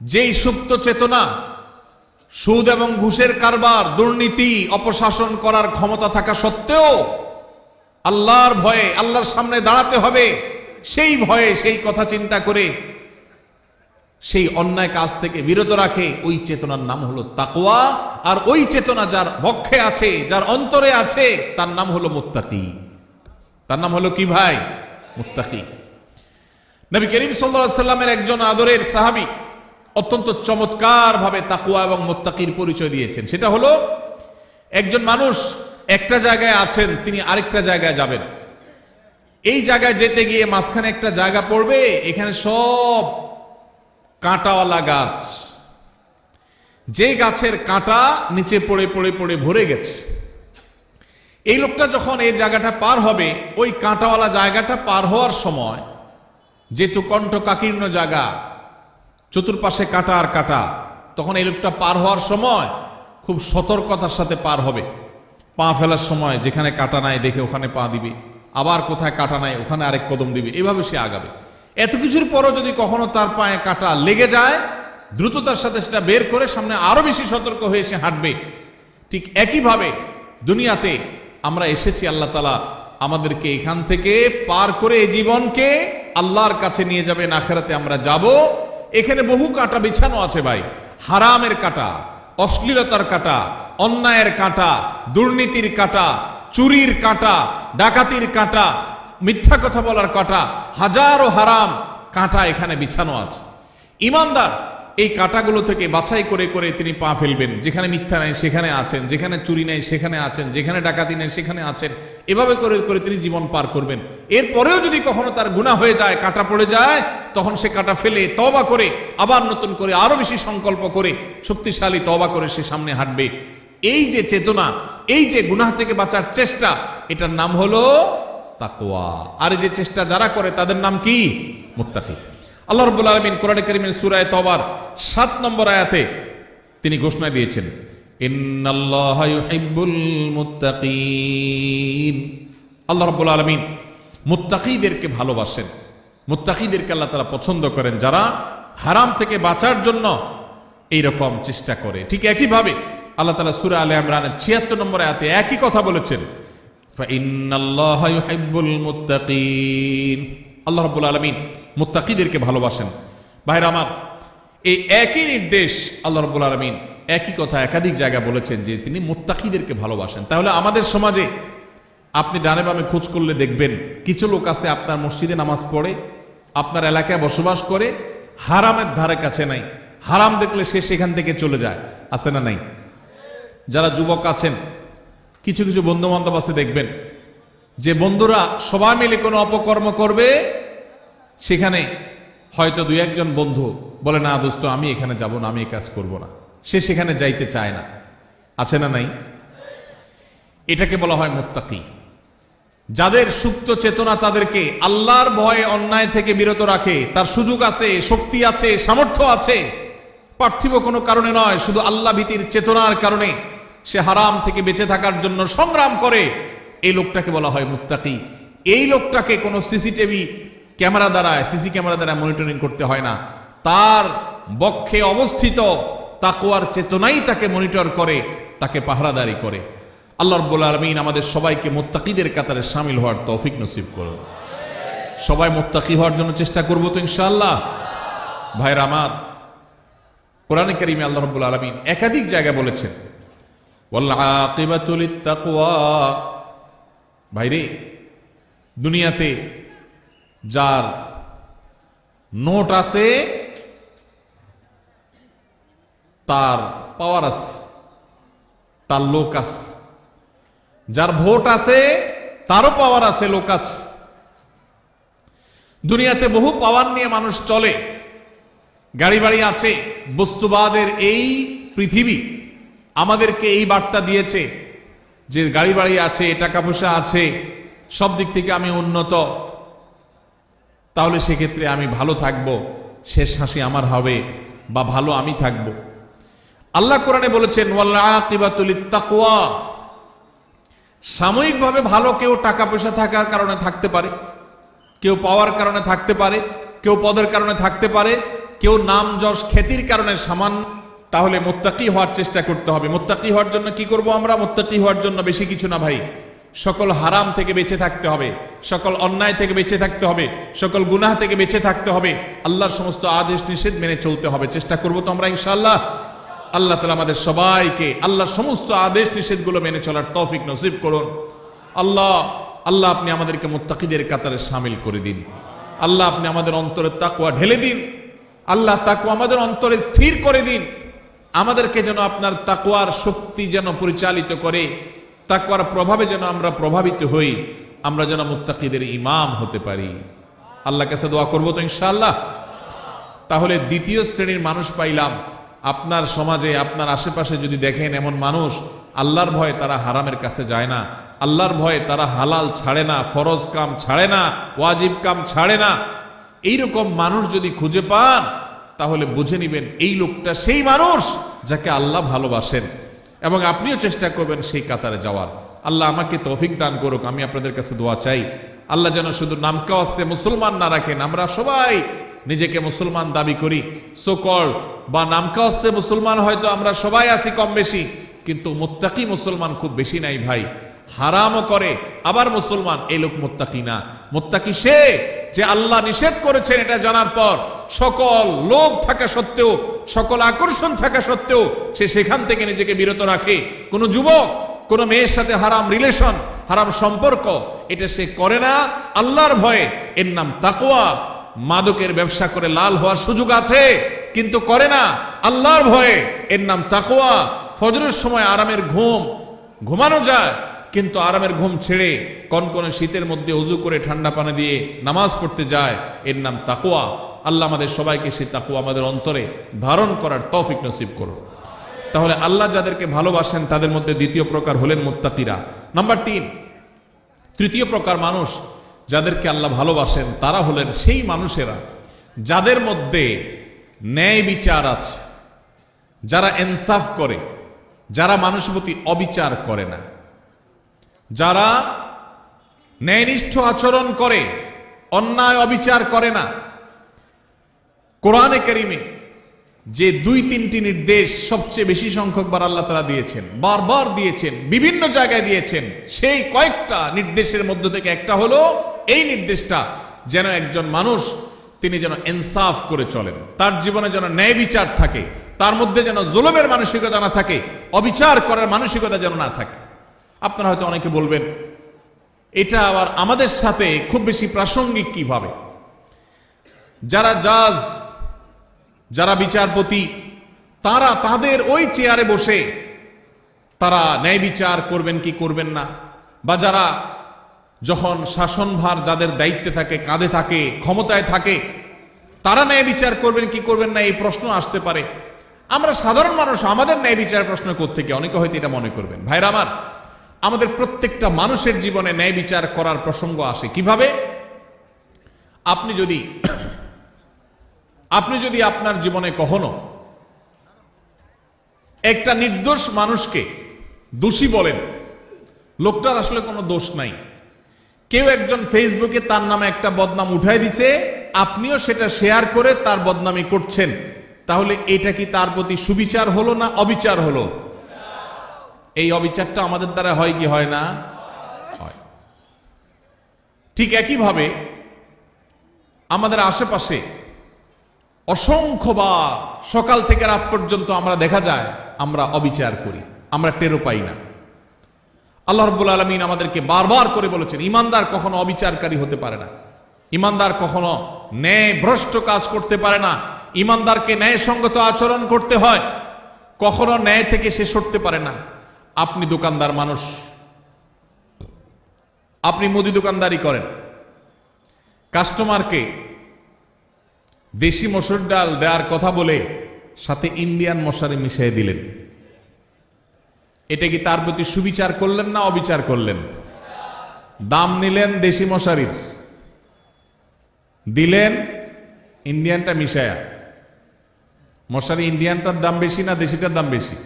যেই সুপ্ত চেতনা সুদ এবং ঘুষের কারবার, দুর্নীতি, অপশাসন করার ক্ষমতা থাকা সত্ত্বেও আল্লাহর ভয়ে আল্লাহর সামনে দাঁড়াতে হবে, সেই ভয়ে সেই কথা চিন্তা করে সেই অন্যায় কাজ থেকে বিরত রাখে, ওই চেতনার নাম হলো তাকওয়া। আর ওই চেতনা যার বক্ষে আছে, যার অন্তরে আছে, তার নাম হলো মুত্তাকি। তার নাম হলো কি ভাই? মুত্তাকি। নবী করিম সাল্লাল্লাহু আলাইহি সাল্লামের একজন আদরের সাহাবী অত্যন্ত চমৎকার ভাবে তাকওয়া এবং মুত্তাকির পরিচয় দিয়েছেন। সেটা হলো একজন মানুষ একটা জায়গায় আছেন, তিনি আরেকটা জায়গায় যাবেন। এই জায়গায় যেতে গিয়ে মাঝখানে একটা জায়গা পড়বে, এখানে সব কাঁটাওয়ালা গাছ, যে গাছের কাঁটা নিচে পড়ে পড়ে পড়ে ভরে গেছে। এই লোকটা যখন এই জায়গাটা পার হবে, ওই কাঁটাওয়ালা জায়গাটা পার হওয়ার সময়, যেহেতু কণ্ঠকাকীর্ণ জায়গা, চতুর্পাশে কাঁটা আর কাঁটা, তখন এই লোকটা পার হওয়ার সময় খুব সতর্কতার সাথে পার হবে। পা ফেলার সময় যেখানে কাঁটা নাই দেখে ওখানে পা দিবে, আবার কোথায় কাঁটা নাই ওখানে আরেক কদম দিবে, এভাবে সে আগাবে। এত কিছুর পরও যদি কখনো তার পায়ে কাঁটা লেগে যায়, দ্রুততার সাথে সেটা বের করে সামনে আরো বেশি সতর্ক হয়ে সে হাঁটবে। ঠিক একইভাবে দুনিয়াতে আমরা এসেছি, আল্লাহ তাআলা আমাদেরকে এখান থেকে পার করে এই জীবনকে আল্লাহর কাছে নিয়ে যাবেন, আখিরাতে আমরা যাব। এখানে বহু কাঁটা বিছানো আছে ভাই। হারামের কাঁটা, অশ্লীলতার কাঁটা, অন্যায়ের কাঁটা, দুর্নীতির কাঁটা, চুরির কাঁটা, ডাকাতির কাঁটা, মিথ্যা কথা বলার কাঁটা, হাজারো হারাম কাঁটা এখানে বিছানো আছে। ঈমানদার এই কাঁটাগুলো থেকে বাছাই করে করে তিনি পা ফেলবেন। যেখানে মিথ্যা নাই সেখানে আছেন, যেখানে চুরি নাই সেখানে আছেন, যেখানে ডাকাতি নাই সেখানে আছেন, এভাবে করে করে তিনি জীবন পার করবেন। এরপরেও যদি কখনো তার গুনাহ হয়ে যায়, কাঁটা পড়ে যায়, তখন সে কাঁটা ফেলে তওবা করে আবার নতুন করে আরো বেশি সংকল্প করে শক্তিশালী তওবা করে সে সামনে হাঁটবে। এই যে চেতনা, এই যে গুনাহ থেকে বাঁচার চেষ্টা, এটার নাম হলো তাকওয়া। আর এই যে চেষ্টা যারা করে তাদের নাম কি? মুত্তাকি। আল্লাহ রাব্বুল আলামিন কোরআনে কারীমের সূরা তওবার 7 নম্বর আয়াতে তিনি ঘোষণা দিয়েছেন, ইন্নাল্লাহা ইউহিব্বুল মুত্তাকিন। আল্লাহ রাব্বুল আলামিন মুত্তাকিদেরকে ভালোবাসেন, মুত্তাকিদেরকে আল্লাহ তাআলা পছন্দ করেন, যারা হারাম থেকে বাঁচার জন্য এইরকম চেষ্টা করে। ঠিক একইভাবে আল্লাহ তাআলা সূরা আলে ইমরানের 76 নম্বর আয়াতে একই কথা বলেছেন, ফাইন্নাল্লাহা ইউহিব্বুল মুত্তাকিন। আল্লাহ রাব্বুল আলামিন মুত্তাকিদেরকে ভালোবাসেন। ভাইরা আমার, এই একই নির্দেশ আল্লাহ রাব্বুল আলামিন একই কথা একাধিক জায়গায় বলেছেন যে তিনি মুত্তাকিদেরকে ভালোবাসেন। তাহলে আমাদের সমাজে আপনি ডানে বামে খোঁজ করলে দেখবেন কিছু লোক আছে আপনার মসজিদে নামাজ পড়ে, আপনার এলাকায় বসবাস করে, হারামের ধারে কাছে নাই, হারাম দেখলে সে সেখান থেকে চলে যায়, আছে না নাই? যারা যুবক আছেন, কিছু কিছু বন্ধু বান্ধব আছে, দেখবেন যে বন্ধুরা সবাই মিলে কোনো অপকর্ম করবে, সেখানে হয়তো দুই একজন বন্ধু বলে, না দোস্ত আমি এখানে যাব না, আমি এই কাজ করব না, সে সেখানে যাইতে চায় না, আছে না নাই? এটাকে বলা হয় মুত্তাকি। যাদের সুপ্ত চেতনা তাদেরকে আল্লাহর ভয়ে অন্যায় থেকে বিরত রাখে, তার সুযোগ আছে, শক্তি আছে, সামর্থ্য আছে, পার্থিব কোনো কারণে নয়, শুধু আল্লাহ ভীতির চেতনার কারণে সে হারাম থেকে বেঁচে থাকার জন্য সংগ্রাম করে, এই লোকটাকে বলা হয় মুত্তাকি। এই লোকটাকে কোনো সিসি ক্যামেরা দ্বারা মনিটরিং করতে হয় না, তার বক্ষে অবস্থিত তাকওয়ার চেতনাই তাকে মনিটর করে, তাকে পাহারাদারি করে। আল্লাহ রাব্বুল আলামিন আমাদের সবাইকে মুত্তাকিদের কাতারে শামিল হওয়ার তৌফিক নসিব করুন। সবাই মুত্তাকি হওয়ার জন্য চেষ্টা করব তো ইনশাআল্লাহ। ভাইরা আমার, কোরআনে কারীমে আল্লাহ রাব্বুল আলামিন একাধিক জায়গায় বলেছেন, ওয়াল আকিবাতু লিত্তাকওয়া। ভাইরে, দুনিয়াতে যার নোট আছে তার পাওয়ার আছে, তার লোক আছে, যার ভোট আছে তারও পাওয়ার আছে, লোক আছে। দুনিয়াতে বহু পাওয়ার নিয়ে মানুষ চলে, গাড়ি বাড়ি আছে। বস্তুবাদের এই পৃথিবী আমাদেরকে এই বার্তা দিয়েছে যে গাড়ি বাড়ি আছে, টাকা পয়সা আছে, সব দিক থেকে আমি উন্নত, তাহলে সেক্ষেত্রে আমি ভালো থাকব, শেষ হাসি আমার হবে, বা ভালো আমি থাকব। আল্লাহ কোরআনে বলেছেন, ওয়াল আকিবাতু লিত্তাকওয়া। সাময়িকভাবে ভালো কেউ টাকা পয়সা থাকার কারণে থাকতে পারে, কেউ পাওয়ার কারণে থাকতে পারে, কেউ পদের কারণে থাকতে পারে, কেউ নাম যশ খ্যাতির কারণে সামান্য। তাহলে মুত্তাকি হওয়ার চেষ্টা করতে হবে। মুত্তাকি হওয়ার জন্য কি করব আমরা? মুত্তাকি হওয়ার জন্য বেশি কিছু না ভাই, সকল হারাম থেকে বেঁচে থাকতে হবে, সকল অন্যায় থেকে বেঁচে থাকতে হবে, সকল গুনাহ থেকে বেঁচে থাকতে হবে, আল্লাহর সমস্ত আদেশ নিষেধ মেনে চলতে হবে। চেষ্টা করব তো আমরা ইনশাআল্লাহ। আল্লাহ তাআলা আমাদের সবাইকে আল্লাহর সমস্ত আদেশ নিষেধগুলো মেনে চলার তৌফিক নসিব করুন। আল্লাহ আপনি আমাদেরকে মুত্তাকিদের কাতারে শামিল করে দিন। আল্লাহ আপনি আমাদের অন্তরে তাকওয়া ঢেলে দিন। আল্লাহ তাকওয়া আমাদের অন্তরে স্থির করে দিন। আমাদেরকে যেন আপনার তাকওয়ার শক্তি যেন পরিচালিত করে, তাকওয়ার প্রভাবে যেন আমরা প্রভাবিত হই, আমরা যেন মুত্তাকিদের ইমাম হতে পারি। আল্লাহর কাছে দোয়া করব তো ইনশাআল্লাহ। তাহলে দ্বিতীয় শ্রেণীর মানুষ পাইলাম। আপনার সমাজে, আপনার আশেপাশে যদি দেখেন এমন মানুষ, আল্লাহর ভয়ে তারা হারামের কাছে যায় না, আল্লাহর ভয়ে তারা হালাল ছাড়ে না, ফরজ কাম ছাড়ে না, ওয়াজিব কাম ছাড়ে না, এইরকম মানুষ যদি খুঁজে পান, তাহলে বুঝে নিবেন এই লোকটা সেই মানুষ যাকে আল্লাহ ভালোবাসেন, এবং আপনিও চেষ্টা করবেন সেই কাতারে যাওয়ার। আল্লাহ আমাকে তৌফিক দান করুক। আমি আপনাদের কাছে দোয়া চাই, আল্লাহ যেন শুধু নামকা আস্তে মুসলমান না রাখেন। আমরা সবাই নিজেকে মুসলমান দাবি করি, সোকল বা নামকা আস্তে মুসলমান হয়তো আমরা সবাই আছি কম বেশি, কিন্তু মুত্তাকি মুসলমান খুব বেশি নাই ভাই। হারামও করে আবার মুসলমান, এই লোক মুত্তাকি না। মুত্তাকি সে যে আল্লাহ নিষেধ করেছেন এটা জানার পর সকল লোভ থাকা সত্ত্বেও, সকল আকর্ষণ থাকা সত্ত্বেও সে সেখান থেকে নিজেকে বিরত রাখে। কোন যুবক কোন মেয়ের সাথে হারাম রিলেশন, হারাম সম্পর্ক এটা সে করে না আল্লাহর ভয়ে, এর নাম তাকওয়া। মাদকের ব্যবসা করে লাল হওয়ার সুযোগ আছে কিন্তু করে না আল্লাহর ভয়ে, এর নাম তাকওয়া। ফজরের সময় আরামের ঘুমানো যায়, কিন্তু আরামের ঘুম ছেড়ে কনকনে শীতের মধ্যে ওযু করে ঠান্ডা পানি দিয়ে নামাজ পড়তে যায়, এর নাম তাকওয়া। আল্লাহ আমাদের সবাইকে সেই তাকওয়া আমাদের অন্তরে ধারণ করার তৌফিক নসিব করুন। তাহলে আল্লাহ যাদেরকে ভালোবাসেন তাদের মধ্যে দ্বিতীয় প্রকার হলেন মুত্তাকিরা। নাম্বার 3, তৃতীয় প্রকার মানুষ যাদেরকে আল্লাহ ভালোবাসেন তারা হলেন সেই মানুষেরা যাদের মধ্যে ন্যায় বিচার আছে, যারা ইনসাফ করে, যারা মানুষের প্রতি অবিচার করে না, যারা ন্যায়নিষ্ঠ আচরণ করে, অন্যায় অবিচার করে না, কোরআনে কারিমে যে 2-3টি নির্দেশ সবচেয়ে বেশি সংখ্যকবার আল্লাহ তাআলা দিয়েছেন, বারবার দিয়েছেন, বিভিন্ন জায়গায় দিয়েছেন, সেই কয়েকটা নির্দেশের মধ্য থেকে একটা হলো এই নির্দেশটা, যেন একজন মানুষ তিনি যেন ইনসাফ করে চলেন, তার জীবনে যেন ন্যায় বিচার থাকে, তার মধ্যে যেন জুলুমের মানসিকতা না থাকে, অবিচার করার মানসিকতা যেন না থাকে। আপনারা হয়তো অনেকে বলবেন এটা আবার আমাদের সাথে খুব বেশি প্রাসঙ্গিক কিভাবে? যারা জাজ, যারা বিচারপতি, তারা তাদের ওই চেয়ারে বসে তারা ন্যায় বিচার করবেন কি করবেন না, বা যারা যখন শাসনভার যাদের দায়িত্বে থাকে, কাঁধে থাকে, ক্ষমতায় থাকে, তারা ন্যায় বিচার করবেন কি করবেন না, এই প্রশ্ন আসতে পারে। আমরা সাধারণ মানুষ, আমাদের ন্যায় বিচার প্রশ্ন কোত্থেকে? অনেকে হয়তো এটা মনে করবেন। ভাইরা আমার, আমাদের প্রত্যেকটা মানুষের জীবনে ন্যায় বিচার করার প্রসঙ্গ আসে কিভাবে? আপনি যদি আপনার জীবনে কখনো একটা নির্দোষ মানুষকে দোষী বলেন, লোকটার আসলে কোনো দোষ নাই, কেউ একজন ফেসবুকে তার নামে একটা বদনাম উঠায় দিছে, আপনিও সেটা শেয়ার করে তার বদনামি করছেন, তাহলে এটা কি তার প্রতি সুবিচার হলো না অবিচার হলো? এই অবিচারটা আমাদের দ্বারা হয় কি হয় না? হয়। ঠিক একইভাবে আমাদের আশেপাশে অসংখ্যবার সকাল থেকে রাত পর্যন্ত আমরা দেখা যায় আমরা অবিচার করি, আমরা টেরও পাই না। আল্লাহ রাব্বুল আলামিন আমাদেরকে বারবার করে বলেছেন, ইমানদার কখনো অবিচারকারী হতে পারে না, ইমানদার কখনো ন্যায় ভ্রষ্ট কাজ করতে পারে না, ইমানদারকে ন্যায়সঙ্গত আচরণ করতে হয়, কখনো ন্যায় থেকে সে সরতে পারে না। আপনি দোকানদার মানুষ, আপনি মুদি দোকানদারি করেন, কাস্টমারকে দেশি মসুর ডাল দেওয়ার কথা বলে সাথে ইন্ডিয়ান মশারি মিশিয়ে দিলেন, এটা কি তার প্রতি সুবিচার করলেন না অবিচার করলেন? দাম নিলেন দেশি মশারির, দিলেন ইন্ডিয়ানটা মিশায়া। মশারি ইন্ডিয়ানটার দাম বেশি না দেশিটার দাম বেশি?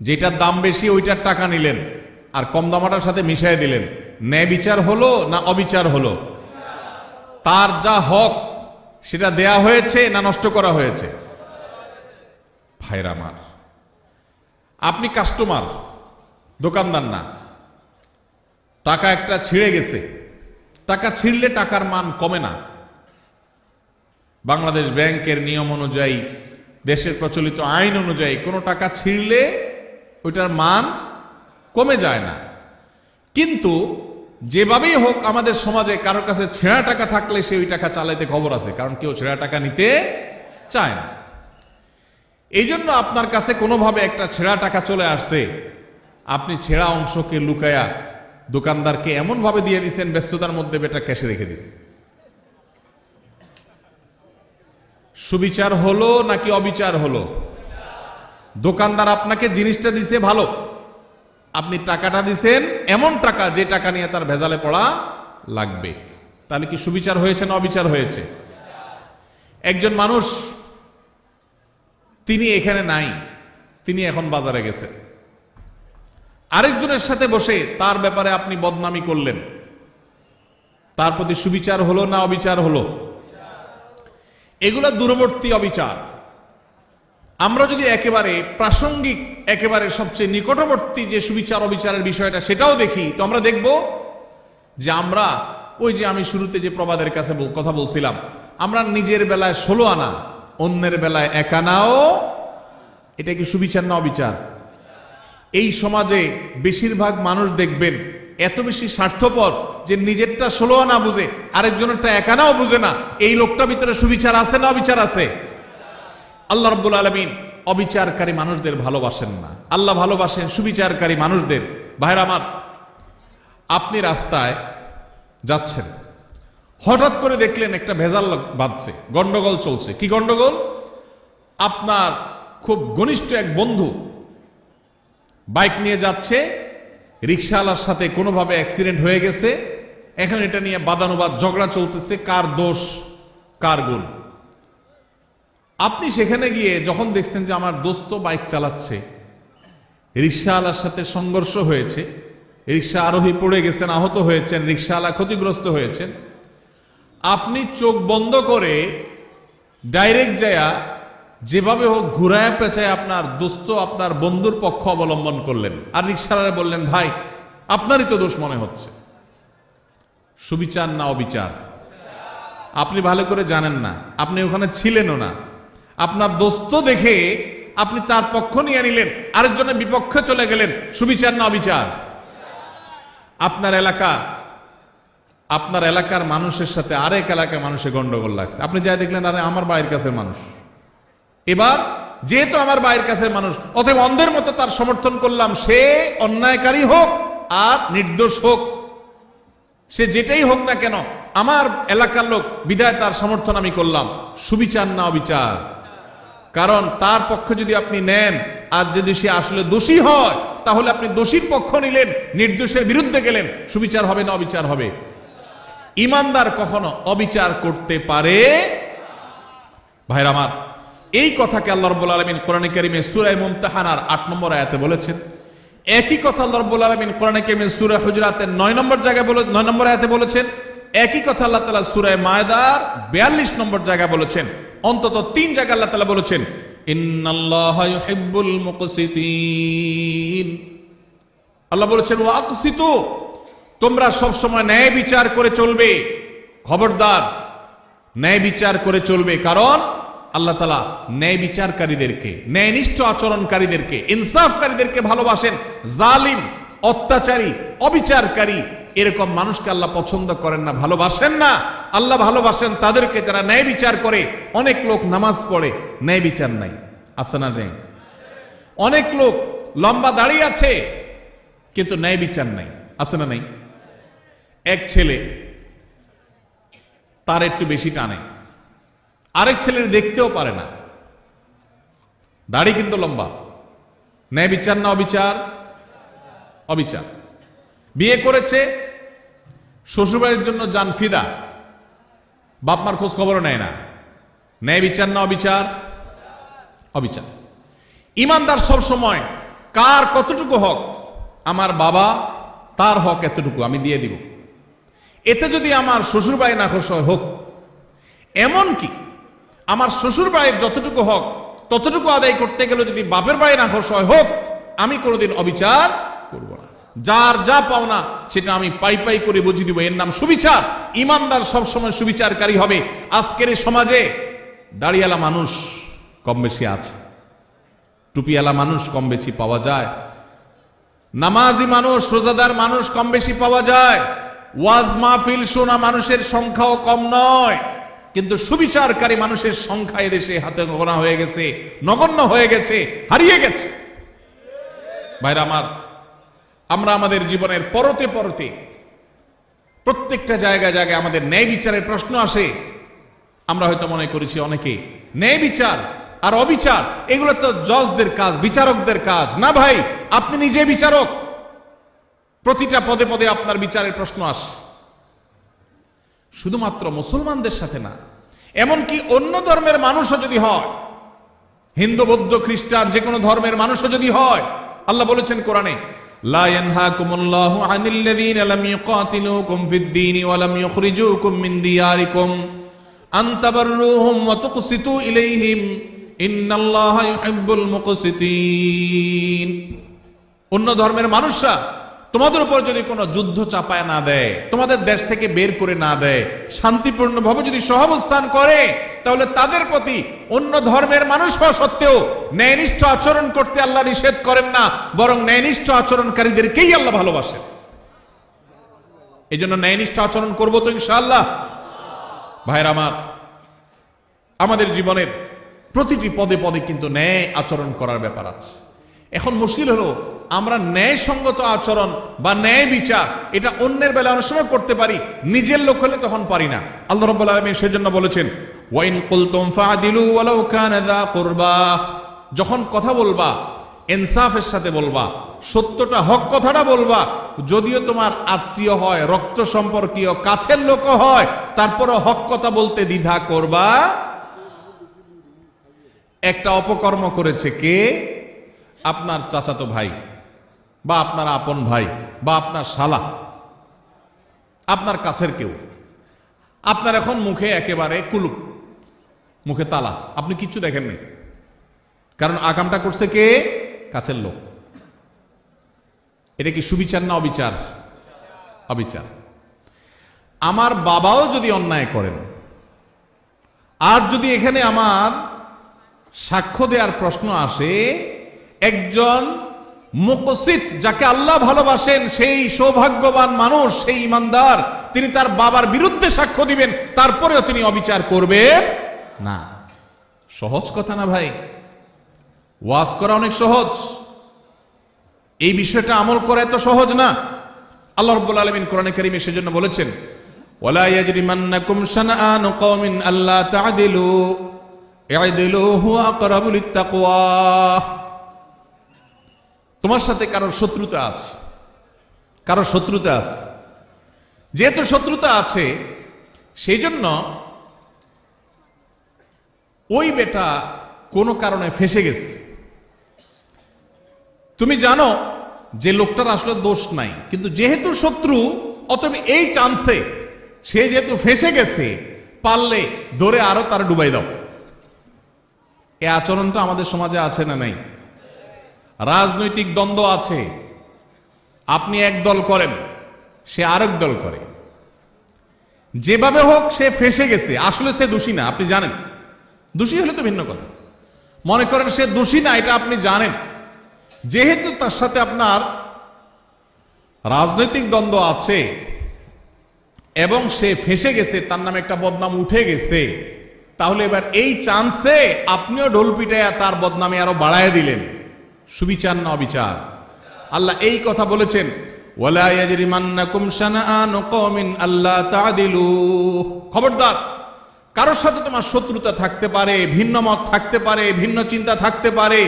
যেটার দাম বেশি ওইটার টাকা নিলেন আর কম দামাটার সাথে মিশাই দিলেন। ন্যায় বিচার হলো না অবিচার হলো? তার যা হক সেটা দেয়া হয়েছে না নষ্ট করা হয়েছে? ভাইরা আমার, আপনি কাস্টমার, দোকানদার না, টাকা একটা ছিঁড়ে গেছে, টাকা ছিঁড়লে টাকার মান কমে না। বাংলাদেশ ব্যাংকের নিয়ম অনুযায়ী, দেশের প্রচলিত আইন অনুযায়ী কোনো টাকা ছিঁড়লে ওইটার মান কমে যায় না। কিন্তু যেভাবেই হোক আমাদের সমাজে কারোর কাছে ছেঁড়া টাকা থাকলে সে ওই টাকা চালাইতে খবর আছে, কারণ কেউ ছেঁড়া টাকা নিতে চায় না। এই জন্য আপনার কাছে কোনোভাবে একটা ছেঁড়া টাকা চলে আসছে, আপনি ছেঁড়া অংশকে লুকায়া দোকানদারকে এমন ভাবে দিয়ে দিচ্ছেন, ব্যস্ততার মধ্যে বেটা ক্যাশে রেখে দিস। সুবিচার হলো নাকি অবিচার হলো? দোকানদার আপনাকে জিনিসটা দিছে ভালো, আপনি টাকাটা দিছেন এমন টাকা যে টাকা নিয়ে তার ভেজালে পড়া লাগবে, তাহলে কি সুবিচার হয়েছে না অবিচার হয়েছে? একজন মানুষ তিনি এখানে নাই, তিনি এখন বাজারে গেছেন, আরেকজনের সাথে বসে তার ব্যাপারে আপনি বদনামি করলেন, তার প্রতি সুবিচার হলো না অবিচার হলো? এগুলা দূরবর্তী অবিচার। আমরা যদি একেবারে প্রাসঙ্গিক, একেবারে সবচেয়ে নিকটবর্তী যে সুবিচার অবিচারের বিষয়টা সেটাও দেখি, তো আমরা দেখব যে আমরা ওই যে আমি শুরুতে যে প্রবাদের কাছে কথা বলছিলাম, আমরা নিজের বেলায় 16 আনা, অন্যের বেলায় 1 আনাও, এটা কি সুবিচার না অবিচার? এই সমাজে বেশিরভাগ মানুষ দেখবেন এত বেশি স্বার্থপর যে নিজেরটা 16 আনা বুঝে, আরেকজনেরটা 1 আনাও বুঝে না। এই লোকটার ভিতরে সুবিচার আছে না অবিচার আছে? আল্লাহ রাব্বুল আলামিন অবিচারকারী মানুষদের ভালোবাসেন না, আল্লাহ ভালোবাসেন সুবিচারকারী মানুষদের। ভাইরা আমার, আপনি রাস্তায় যাচ্ছেন, হঠাৎ করে দেখলেন একটা ভেজাল বাঁধছে, গন্ডগোল চলছে। কি গন্ডগোল? আপনার খুব ঘনিষ্ঠ এক বন্ধু বাইক নিয়ে যাচ্ছে, রিকশাওয়ালার সাথে কোনোভাবে অ্যাক্সিডেন্ট হয়ে গেছে, এখন এটা নিয়ে বাদানুবাদ ঝগড়া চলতেছে, কার দোষ কার গুণ? আপনি সেখানে গিয়ে যখন দেখছেন যে আমার দোস্ত বাইক চালাচ্ছে, রিকশাওয়ালার সাথে সংঘর্ষ হয়েছে, রিকশা আরোহী পড়ে গেছেন, আহত হয়েছেন, রিকশাওয়ালা ক্ষতিগ্রস্ত হয়েছেন, আপনি চোখ বন্ধ করে ডাইরেক্ট যায়া যেভাবে হোক ঘুরায় পেঁচায় আপনার দোস্ত আপনার বন্ধুর পক্ষ অবলম্বন করলেন, আর রিকশাওয়ালা বললেন ভাই আপনারই তো দোষ মনে হচ্ছে। সুবিচার না অবিচার? আপনি ভালো করে জানেন না, আপনি ওখানে ছিলেনও না, আপনার দোস্ত দেখে আপনি তার পক্ষ নিয়ে নিলেন, আরেকজনের বিপক্ষে চলে গেলেন। সুবিচার না অবিচার? আপনার এলাকার মানুষের সাথে আরেক এলাকার মানুষের গন্ডগোল লাগছে, আপনি যাই দেখলেন আরে আমার বাড়ির কাছের মানুষ, এবার যেহেতু আমার বাড়ির কাছের মানুষ অতএব অন্ধের মতো তার সমর্থন করলাম, সে অন্যায়কারী হোক আর নির্দোষ হোক, সে যেটাই হোক না কেন আমার এলাকার লোক, বিধায় তার সমর্থন আমি করলাম। সুবিচার না অবিচার? কারণ তার পক্ষে যদি আপনি নেন আর যদি সে আসলে দোষী হয় তাহলে আপনি দোষীর পক্ষ নিলেন, নির্দোষের বিরুদ্ধে গেলেন। সুবিচার হবে না অবিচার হবে? ইমানদার কখনো অবিচার করতে পারে? ভাইরা আমার, এই কথাকে আল্লাহ রাব্বুল আলামিন কোরআনে কারীমে সূরা মুমতাহানার ৮ নম্বর আয়াতে বলেছেন। একই কথা আল্লাহ রাব্বুল আলামিন কোরআনে কারীমে সূরা হুজুরাতের ৯ নম্বর জায়গায় ৯ নম্বর আয়াতে বলেছেন। একই কথা আল্লাহ তাআলা সূরা মায়দার ৪২ নম্বর জায়গায় বলেছেন। অন্তত ৩ জায়গায় আল্লাহ তাআলা বলেছেন ইন্নাল্লাহা ইউহিব্বুল মুকসিতিন। আল্লাহ বলেছেন ওয়া আকসিতু, তোমরা সব সময় ন্যায় বিচার করে চলবে। খবরদার, ন্যায় বিচার করে চলবে, কারণ আল্লাহ তাআলা ন্যায় বিচারকারীদেরকে, ন্যায়নিষ্ঠ আচরণকারীদেরকে, ইনসাফকারীদেরকে ভালোবাসেন। জালিম, অত্যাচারী, অবিচারকারী এরকম মানুষকে আল্লাহ পছন্দ করেন না, ভালোবাসেন না। আল্লাহ ভালোবাসেন তাদেরকে যারা ন্যায় বিচার করে। অনেক লোক নামাজ পড়ে, ন্যায় বিচার নাই, আছে না নেই? অনেক লোক লম্বা দাঁড়িয়ে আছে কিন্তু ন্যায় বিচার নাই, আছে না নেই? এক ছেলে তার একটু বেশি টানে, আরেক ছেলের দেখতেও পারে না, দাড়ি কিন্তু লম্বা। ন্যায় বিচার না অবিচার? অবিচার। বিয়ে করেছে, শ্বশুরবাড়ির জন্য জান ফিদা, বাপমার খোঁজ খবরও নেয় না। ন্যায় বিচার না অবিচার? অবিচার। ইমানদার সব সময় কার কতটুকু হক, আমার বাবা তার হক এতটুকু আমি দিয়ে দিব, এতে যদি আমার শ্বশুর বাড়ি না খুশি হয় হোক, এমনকি আমার শ্বশুর বাড়ির যতটুকু হক ততটুকু আদায় করতে গেলে যদি বাপের বাড়ি না খুশি হয় হোক, আমি কোনোদিন অবিচার করব না। যার যা পাওনা সেটা আমি পাই পাই করে বুঝিয়ে দিব, এর নাম সুবিচার। ইমানদার সবসময় সুবিচারকারী হবে। আজকের এই সমাজে দাড়িওয়ালা মানুষ কম বেশি আছে, টুপিওয়ালা মানুষ কম বেশি পাওয়া যায়, নামাজি মানুষ, রোজাদার মানুষ কম বেশি পাওয়া যায়, ওয়াজ মাহফিল শোনা মানুষের সংখ্যাও কম নয়, কিন্তু সুবিচারকারী মানুষের সংখ্যা এদেশে হাতে গোনা হয়ে গেছে, নগণ্য হয়ে গেছে, হারিয়ে গেছে। ভাইরা আমার, আমরা আমাদের জীবনের পরতে পরতে প্রত্যেকটা জায়গায় জায়গায় আমাদের ন্যায় বিচারের প্রশ্ন আসে। আমরা হয়তো মনে করেছি অনেকে ন্যায় বিচার আর অবিচার এগুলো তো জজদের কাজ, বিচারকদের কাজ। না ভাই, আপনি নিজে বিচারক। প্রতিটা পদে পদে আপনার বিচারের প্রশ্ন আসে। শুধুমাত্র মুসলমানদের সাথে না, এমনকি অন্য ধর্মের মানুষও যদি হয়, হিন্দু বৌদ্ধ খ্রিস্টান যে কোনো ধর্মের মানুষও যদি হয়, আল্লাহ বলেছেন কোরআনে লা ইয়ানহাকুমুল্লাহু আনিল্লাযীনা লাম ইউকাতিলুকুম ফিদ-দীনি ওয়া লাম ইউখরিজুকুম মিন দিয়ারিকুম আন তাবাররুহুম ওয়া তুকসিতু ইলাইহিম ইন্নাল্লাহা ইউহিব্বুল মুকসিতিন। অন্য ধর্মের মানুষরা তোমাদের উপর যদি কোনো যুদ্ধ চাপায় না দেয়, তোমাদের দেশ থেকে বের করে না দেয়, শান্তিপূর্ণভাবে যদি সহাবস্থান করে, তাহলে তাদের প্রতি অন্য ধর্মের মানুষ হওয়া সত্ত্বেও ন্যায়নিষ্ঠ আচরণ করতে আল্লাহ নিষেধ করেন না, বরং ন্যায়নিষ্ঠ আচরণকারীদেরকেই আল্লাহ ভালোবাসেন। এই জন্য ন্যায়নিষ্ঠ আচরণ করবো তো ইনশাআল্লাহ। ভাইরা আমার, আমাদের জীবনের প্রতিটি পদে পদে কিন্তু ন্যায় আচরণ করার ব্যাপার আছে। এখন মুশকিল হলো আমরা ন্যায়সঙ্গত আচরণ বা ন্যায় বিচার এটা অন্যের বেলা অনেক সময় করতে পারি, নিজের লোক হলে তখন পারি না। আল্লাহ রাব্বুল আলামিন সেজন্য বলেছেন ওয়াইন কুলতুম ফাদিলু ওয়ালাউ কানা যা কুরবা, যখন কথা বলবা ইনসাফের সাথে বলবা, সত্যটা হক কথাটা বলবা, যদিও তোমার আত্মীয় হয়, রক্ত সম্পর্কীয়, কাছের লোক হয়, তারপরও হক কথা বলতে দ্বিধা করবা। একটা অপকর্ম করেছে কে? আপনার চাচাতো ভাই বা আপনার আপন ভাই বা আপনার শালা, আপনার কাছের কেউ। আপনার এখন মুখে একেবারে কুলুপ, মুখে তালা, আপনি কিচ্ছু দেখেননি, কারণ আকামটা করছে কে? কাছের লোক। এটা কি সুবিচার না অবিচার? অবিচার। আমার বাবাও যদি অন্যায় করেন, আর যদি এখানে আমার সাক্ষ্য দেওয়ার প্রশ্ন আসে, একজন মুকসিত, যাকে আল্লাহ ভালোবাসেন, সেই সৌভাগ্যবান মানুষ, সেই ইমানদার, তিনি তার বাবার বিরুদ্ধে সাক্ষ্য দিবেন, তারপরেও তিনি অবিচার করবেন না। সহজ কথা না ভাই? ওয়াজ করা অনেক সহজ, এই বিষয়টা আমল করা এত সহজ না। আল্লাহ রাব্বুল আলামিন কোরআনে কারীমে সেজন্য বলেছেন, ওয়ালা ইয়াজরিমান্নাকুম শানআনু কওমিন আল্লা তা'দিলু ই'দিলু হুয়া আকরাবু লিত্তাকওয়া। তোমার সাথে কারোর শত্রুতা আছে, কারোর শত্রুতা আছে, যেহেতু শত্রুতা আছে সেই জন্য ওই বেটা কোনো কারণে ফেঁসে গেছে। তুমি জানো যে লোকটার আসলে দোষ নাই, কিন্তু যেহেতু শত্রু, অতএব এই চান্সে সে যেহেতু ফেঁসে গেছে, পারলে ধরে আরো তার ডুবাই দাও। এই আচরণটা আমাদের সমাজে আছে না নাই? রাজনৈতিক দ্বন্দ্ব আছে, আপনি এক দল করেন, সে আরেক দল করে, যেভাবে হোক সে ফেঁসে গেছে, আসলে সে দোষী না, আপনি জানেন। দোষী হলে তো ভিন্ন কথা, মনে করেন সে দোষী না, এটা আপনি জানেন, যেহেতু তার সাথে আপনার রাজনৈতিক দ্বন্দ্ব আছে এবং সে ফেঁসে গেছে, তার নামে একটা বদনাম উঠে গেছে, তাহলে এবার এই চান্সে আপনিও ঢোল পিটাইয়া তার বদনামে আরো বাড়ায় দিলেন। সুবিচার না অবিচার? আল্লাহ এই কথা বলেছেন, ওয়ালা ইয়াজরিমান্নাকুম শানআনু কওমিন আল্লা তা'দিলু। খবরদার, কারোর সাথে তোমার শত্রুতা থাকতে পারে, ভিন্ন মত থাকতে পারে, ভিন্ন চিন্তা থাকতে পারে,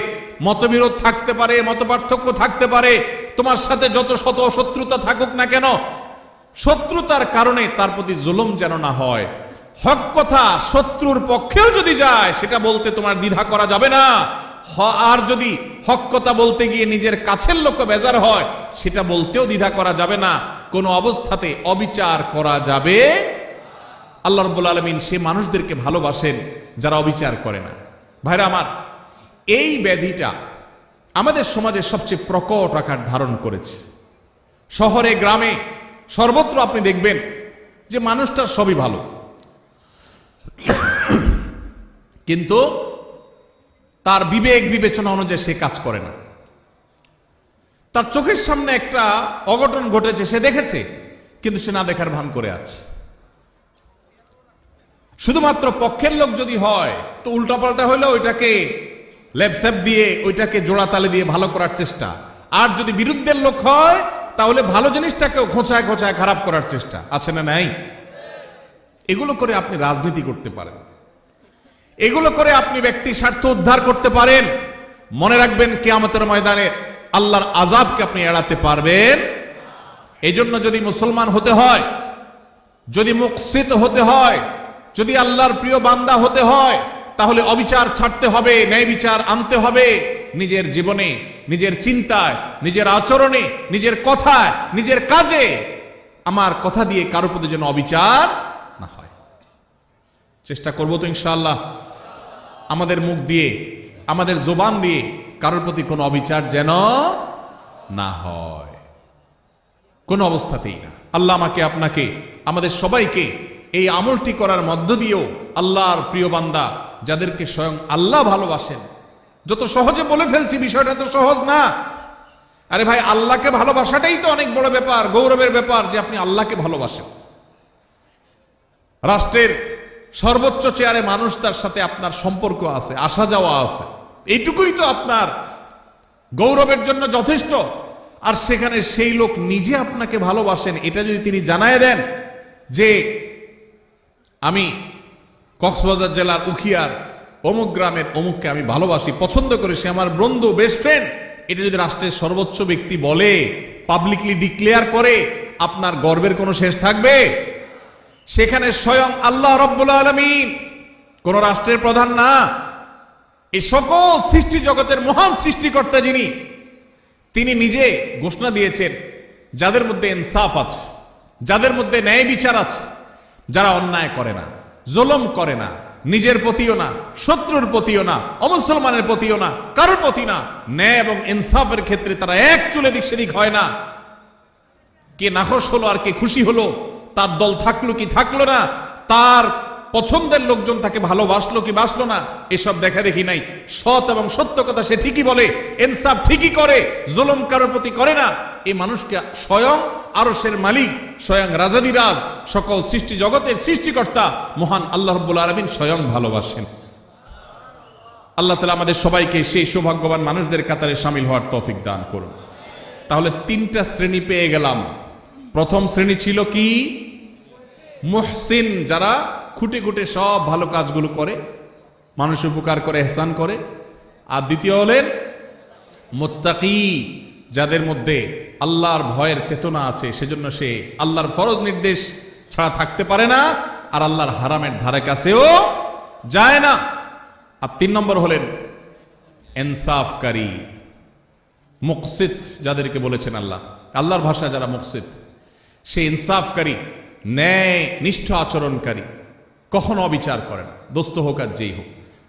মতবিরোধ থাকতে পারে, মতপার্থক্য থাকতে পারে, তোমার সাথে যত শত শত্রুতা থাকুক না কেন, শত্রুতার কারণে তার প্রতি জুলুম যেন না হয়। হক কথা শত্রুর পক্ষেও যদি যায়, সেটা বলতে তোমার দ্বিধা করা যাবে না। আর যদি হক কথা বলতে গিয়ে নিজের কাছের লোক বেজার হয়, সেটা বলতেও দ্বিধা করা যাবে না। কোনো অবস্থাতে অবিচার করা যাবে। আল্লাহ রাব্বুল আলামিন সে মানুষদেরকে ভালোবাসেন যারা অবিচার করে না। ভাইরা আমার, এই ব্যাধিটা আমাদের সমাজে সবচেয়ে প্রকট আকার ধারণ করেছে। শহরে গ্রামে সর্বত্র আপনি দেখবেন যে মানুষটার সবই ভালো, কিন্তু তার বিবেক বিবেচনা অনুযায়ী সে কাজ করে না। তার চোখের সামনে একটা অঘটন ঘটেছে, সে দেখেছে, কিন্তু সে না দেখার ভান করে আছে। শুধুমাত্র পক্ষের লোক যদি হয় তো উল্টাপাল্টা হইলে ওইটাকে লেপসেপ দিয়ে, ওইটাকে জোড়াতালে দিয়ে ভালো করার চেষ্টা। আর যদি বিরুদ্ধের লোক হয় তাহলে ভালো জিনিসটাকেও খোঁচায় খোঁচায় খারাপ করার চেষ্টা। আছে না নাই? এগুলো করে আপনি রাজনীতি করতে পারেন, এগুলো করে আপনি ব্যক্তি স্বার্থ উদ্ধার করতে পারেন। মনে রাখবেন, কিয়ামতের ময়দানে আল্লাহর আযাবকে আপনি এড়াতে পারবেন। এই জন্য যদি মুসলমান হতে হয়, যদি মুকসিত হতে হয়, যদি আল্লাহর প্রিয় বান্দা হতে হয়, তাহলে অবিচার ছাড়তে হবে, ন্যায় বিচার আনতে হবে নিজের জীবনে, নিজের চিন্তায়, নিজের আচরণে, নিজের কথায়, নিজের কাজে। আমার কথা দিয়ে কারো প্রতি যেন অবিচার না হয়। চেষ্টা করবো তো ইনশাআল্লাহ, আমাদের মুখ দিয়ে, আমাদের জবান দিয়ে কারোর প্রতি কোনো অবিচার যেন না হয়, কোনো অবস্থাতেই না। আল্লাহ আমাকে, আপনাকে, আমাদের সবাইকে এই আমলটি করার মধ্য দিয়েও আল্লাহর প্রিয় বান্দা, যাদেরকে স্বয়ং আল্লাহ ভালোবাসেন। যত সহজে বলে ফেলছি, বিষয়টা তো সহজ না। আরে ভাই, আল্লাহকে ভালোবাসাটাই তো অনেক বড় ব্যাপার, গৌরবের ব্যাপার যে আপনি আল্লাহকে ভালোবাসেন। রাষ্ট্রের সর্বোচ্চ চেয়ারে মানুষ, তার সাথে আপনার সম্পর্ক আছে, আসা যাওয়া আছে, এইটুকুই তো আপনার গৌরবের জন্য যথেষ্ট। আর সেখানে সেই লোক নিজে আপনাকে ভালোবাসেন, এটা যদি তিনি জানায় দেন যে আমি কক্সবাজার জেলার উখিয়ার অমুক গ্রামের অমুককে আমি ভালোবাসি, পছন্দ করি, সে আমার বন্ধু, বেস্ট ফ্রেন্ড, এটা যদি রাষ্ট্রের সর্বোচ্চ ব্যক্তি বলে, পাবলিকলি ডিক্লেয়ার করে আপনার গর্বের কোনো শেষ থাকবে? সেখানে স্বয়ং আল্লাহ রাব্বুল আলামিন, কোন রাষ্ট্রের প্রধান না, এই সকল সৃষ্টি জগতের মহান সৃষ্টিকর্তা যিনি, তিনি নিজে ঘোষণা দিয়েছেন যাদের মধ্যে ইনসাফ আছে, যাদের মধ্যে ন্যায় বিচার আছে, যারা অন্যায় করে না, জুলুম করে না, নিজের প্রতিও না, শত্রুর প্রতিও না, অমুসলমানের প্রতিও না, কারোর প্রতি না, ন্যায় এবং ইনসাফের ক্ষেত্রে তারা এক চুলে দিক সেদিক হয় না। কে নাখোশ হলো আর কে খুশি হলো, তার দল থাকলো কি থাকলো না, তার পছন্দের লোকজন তাকে ভালোবাসলো কি বাসলো না, এসব দেখা দেখি নাই। সৎ এবং সত্য কথা সে ঠিকই বলে, ইনসাফ ঠিকই করে, জুলুম কারোর প্রতি করে না। এই মানুষকে স্বয়ং আরশের মালিক, স্বয়ং রাজাদিরাজ, সকল সৃষ্টি জগতের সৃষ্টিকর্তা মহান আল্লাহ রাব্বুল আলামিন স্বয়ং ভালোবাসেন। আল্লাহ তাআলা আমাদের সবাইকে সেই সৌভাগ্যবান মানুষদের কাতারে শামিল হওয়ার তৌফিক দান করুন। তাহলে তিনটা শ্রেণী পেয়ে গেলাম। প্রথম শ্রেণী ছিল কি? মুহসিন, যারা খুঁটে খুঁটে সব ভালো কাজগুলো করে, মানুষ উপকার করে, ইহসান করে। আর দ্বিতীয় হলেন মুত্তাকি, যাদের মধ্যে আল্লাহর ভয়ের চেতনা আছে, সেজন্য সে আল্লাহর ফরজ নির্দেশ ছাড়া থাকতে পারে না, আর আল্লাহর হারামের ধারে কাছেও যায় না। আর 3 নম্বর হলেন ইনসাফকারী, মুকসিত, যাদেরকে বলেছেন আল্লাহ, আল্লাহর ভাষা যারা মুকসিত, সে ইনসাফকারী, ন্যায় নিষ্ঠ আচরণকারী, কখনো অবিচার করে না, দোস্ত হোক আর যেই হোক।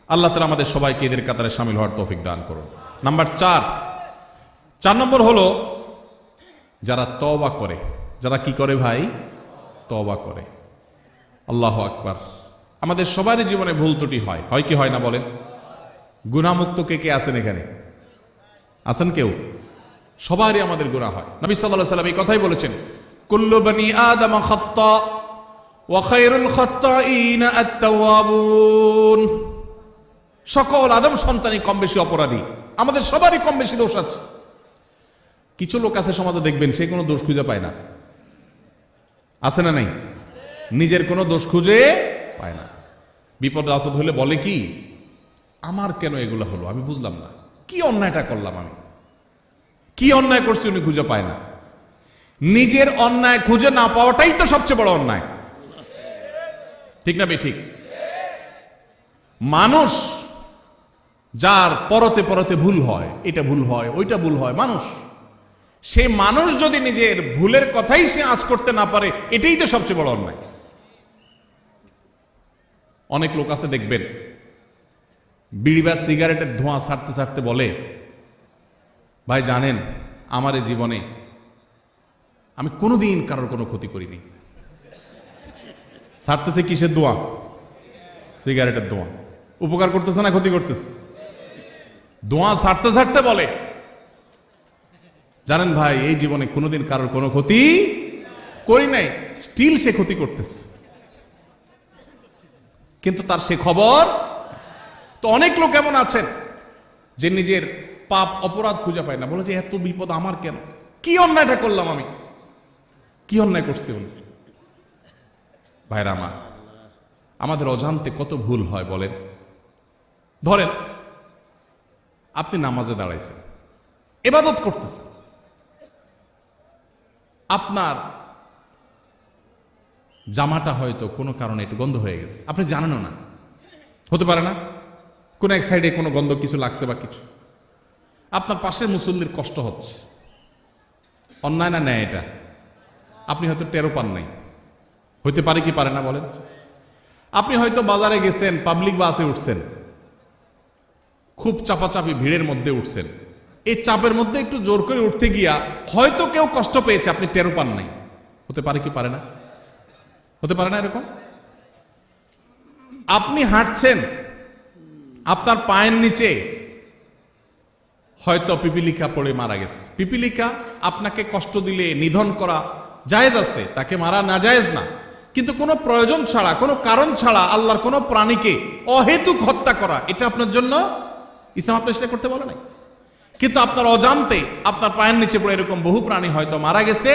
আল্লাহ তাআলা আমাদের সবাইকে এদের কাতারে শামিল হওয়ার তৌফিক দান করুন। নাম্বার 4 নম্বর হলো যারা তওবা করে। যারা কি করে ভাই? তওবা করে। আল্লাহু আকবার। আমাদের সবারই জীবনে ভুল ত্রুটি হয়, হয় কি হয় না বলেন? গুনাহমুক্ত কে কে আছেন এখানে? আছেন কেউ? সবারই আমাদের গুনাহ হয়। নবী সাল্লাল্লাহু আলাইহি ওয়াসাল্লাম এই কথাই বলেছেন, কুল্লু বনি আদম খাত্তা ওয়া খায়রুল খাত্তাইনা আত-তাওয়াবুন। সকল আদম সন্তানই কম বেশি অপরাধী, আমাদের সবারই কম বেশি দোষ আছে। কিছু লোক আছে সমাজে, দেখবেন সে কোনো দোষ খুঁজে পায় না। আছে না নাই? নিজের কোনো দোষ খুঁজে পায় না। বিপদ আপদ হলে বলে কি, আমার কেন এগুলো হলো, আমি বুঝলাম না, কি অন্যায়টা করলাম, আমি কি অন্যায় করছি, উনি খুঁজে পায় না। নিজের অন্যায় খুঁজে না পাওয়াটাই তো সবচেয়ে বড় অন্যায়, ঠিক না ঠিক? মানুষ যার পরতে পরতে ভুল হয়, এটা ভুল হয়, ওইটা ভুল হয়, মানুষ, সে মানুষ যদি নিজের ভুলের কথাই সে আঁচ করতে না পারে, এটাই তো সবচেয়ে বড় অন্যায়। অনেক লোক আছে দেখবেন, বিড়ি বা সিগারেটের ধোঁয়া ছাড়তে ছাড়তে বলে, ভাই জানেন আমার এই জীবনে আমি কোনোদিন কারোর কোনো ক্ষতি করিনি। ছাড়তেছে কিসের ধোঁয়া? সিগারেটের ধোঁয়া। উপকার করতেছে না ক্ষতি করতেছে? ধোঁয়া ছাড়তে ছাড়তে বলে, জানেন ভাই এই জীবনে কোনোদিন কারোর কোনো ক্ষতি করি নাই, স্টিল সে ক্ষতি করতেছে, কিন্তু তার সে খবর। তো অনেক লোক এমন আছেন যে নিজের পাপ অপরাধ খুঁজে পায় না, বলে যে এত বিপদ আমার কেন, কি অন্যায়টা করলাম আমি, কি অন্যায় করছি উনি। ভাইরা আমার, আমাদের অজান্তে কত ভুল হয় বলেন। ধরেন আপনি নামাজে দাঁড়াইছেন, ইবাদত করতেছেন, আপনার জামাটা হয়তো কোনো কারণে একটু গন্ধ হয়ে গেছে, আপনি জানেনও না, হতে পারে না কোন এক সাইডে কোনো গন্ধ কিছু লাগছে বা কিছু, আপনার পাশের মুসল্লির কষ্ট হচ্ছে, অন্যায় না ন্যায় এটা? আপনি হয়তো টেরও পান নাই, হইতে পারে কি পারে না বলেন? আপনি হয়তো বাজারে গেছেন, পাবলিক বাসে উঠছেন, খুব চাপাচাপি ভিড়ের মধ্যে উঠছেন, এই চাপের মধ্যে একটু জোর করে উঠতে গিয়া হয়তো কেউ কষ্ট পেয়েছে, আপনি টেরও পান নাই, হতে পারে কি পারে না? হতে পারে না এরকম? আপনি হাঁটছেন, আপনার পায়ের নিচে হয়তো পিপিলিকা পড়ে মারা গেছে। পিপিলিকা আপনাকে কষ্ট দিলে নিধন করা জায়েজ আছে, তাকে মারা না জায়েজ না, কিন্তু কোনো প্রয়োজন ছাড়া, কোনো কারণ ছাড়া আল্লাহর কোনো প্রাণীকে অহেতুক হত্যা করা, এটা আপনার জন্য ইসলাম আপনি সেটা করতে বলে নাই। কিন্তু আপনার অজান্তে আপনার পায়ের নিচে পড়ে এরকম বহু প্রাণী হয়তো মারা গেছে,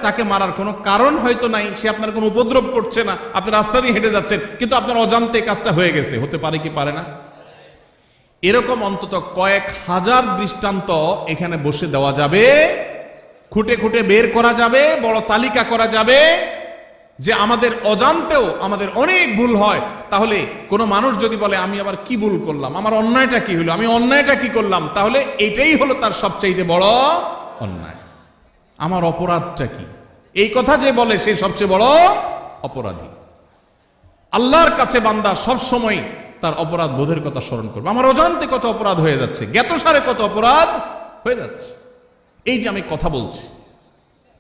তাকে মারার কোনো কারণ হয়তো নাই, সে আপনার কোনো উপদ্রব করছে না, আপনি রাস্তা দিয়ে হেঁটে যাচ্ছেন, কিন্তু আপনার অজান্তে কাজটা হয়ে গেছে, হতে পারে কি পারে না? এরকম অন্তত কয়েক হাজার দৃষ্টান্ত এখানে বসে দেওয়া যাবে, খুঁটে খুঁটে বের করা যাবে, বড় তালিকা করা যাবে যে আমাদের অজান্তেও আমাদের অনেক ভুল হয়। তাহলে কোনো মানুষ যদি বলে আমি আবার কি ভুল করলাম, আমার অন্যায়টা কি হলো, আমি অন্যায়টা কি করলাম, তাহলে এটাই হলো তার সবচাইতে বড় অন্যায়। আমার অপরাধটা কি, এই কথা যে বলে সে সবচেয়ে বড় অপরাধী। আল্লাহর কাছে বান্দা সব সময় তার অপরাধ বোধের কথা স্মরণ করবে। আমার অজান্তে কত অপরাধ হয়ে যাচ্ছে, জ্ঞাতসারে কত অপরাধ হয়ে যাচ্ছে। এই যে আমি কথা বলছি,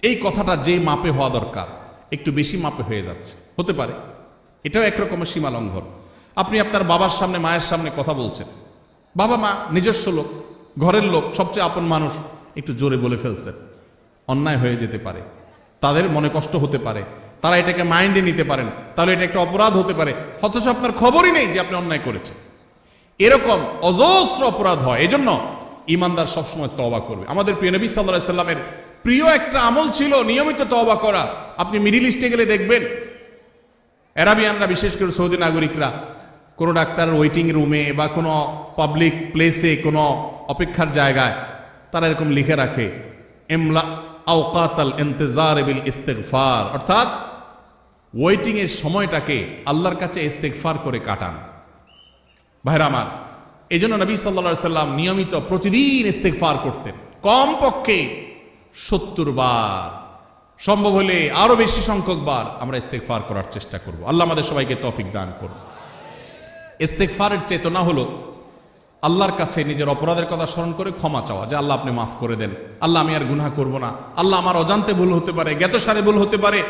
এই কথাটা যে মাপে হওয়া দরকার একটু বেশি মাপে হয়ে যাচ্ছে, হতে পারে এটাও একরকমের সীমা লঙ্ঘন। আপনি আপনার বাবার সামনে মায়ের সামনে কথা বলছেন, বাবা মা নিজস্ব লোক, ঘরের লোক, সবচেয়ে আপন মানুষ, একটু জোরে বলে ফেলছেন, অন্যায় হয়ে যেতে পারে, তাদের মনে কষ্ট হতে পারে, তারা এটাকে মাইন্ডে নিতে পারেন, তাহলে এটা একটা অপরাধ হতে পারে, অথচ আপনার খবরই নেই যে আপনি অন্যায় করেছেন। এরকম অজস্র অপরাধ হয়। এজন্য ইমানদার সবসময় তওবা করবে। আমাদের প্রিয় নবী সাল্লাল্লাহু আলাইহি সাল্লামের প্রিয় একটা আমল ছিল নিয়মিত তওবা করা। আপনি মিডল ইস্টে গেলে দেখবেন আরাবিয়ানরা, বিশেষ করে সৌদি নাগরিকরা, কোনো ডাক্তারের ওয়েটিং রুমে বা কোনো পাবলিক প্লেসে, কোনো অপেক্ষার জায়গায় তারা এরকম লিখে রাখে ইমলা আওকাতাল ইন্তিজার বিল ইস্তিগফার, অর্থাৎ ওয়েটিং এর সময়টাকে আল্লাহর কাছে ইস্তিগফার করে কাটান। ভাইরা আমার, এই জন্য নবী সাল্লাল্লাহু আলাইহি সাল্লাম নিয়মিত প্রতিদিন ইস্তিগফার করতেন, কমপক্ষে 70 বার, সম্ভব হলে আরো বেশি সংখ্যক বার আমরা ইস্তিগফার করার চেষ্টা করব। আল্লাহ আমাদের সবাইকে তৌফিক দান করুন। ইস্তিগফারের চেতনা হলো আল্লাহর কাছে নিজের অপরাধের কথা স্মরণ করে ক্ষমা চাওয়া, যে আল্লাহ আপনি মাফ করে দেন, আল্লাহ আমি আর গুনাহ করব না, আল্লাহ আমার অজান্তে ভুল হতে পারে, জ্ঞাতসারে ভুল হতে পারে,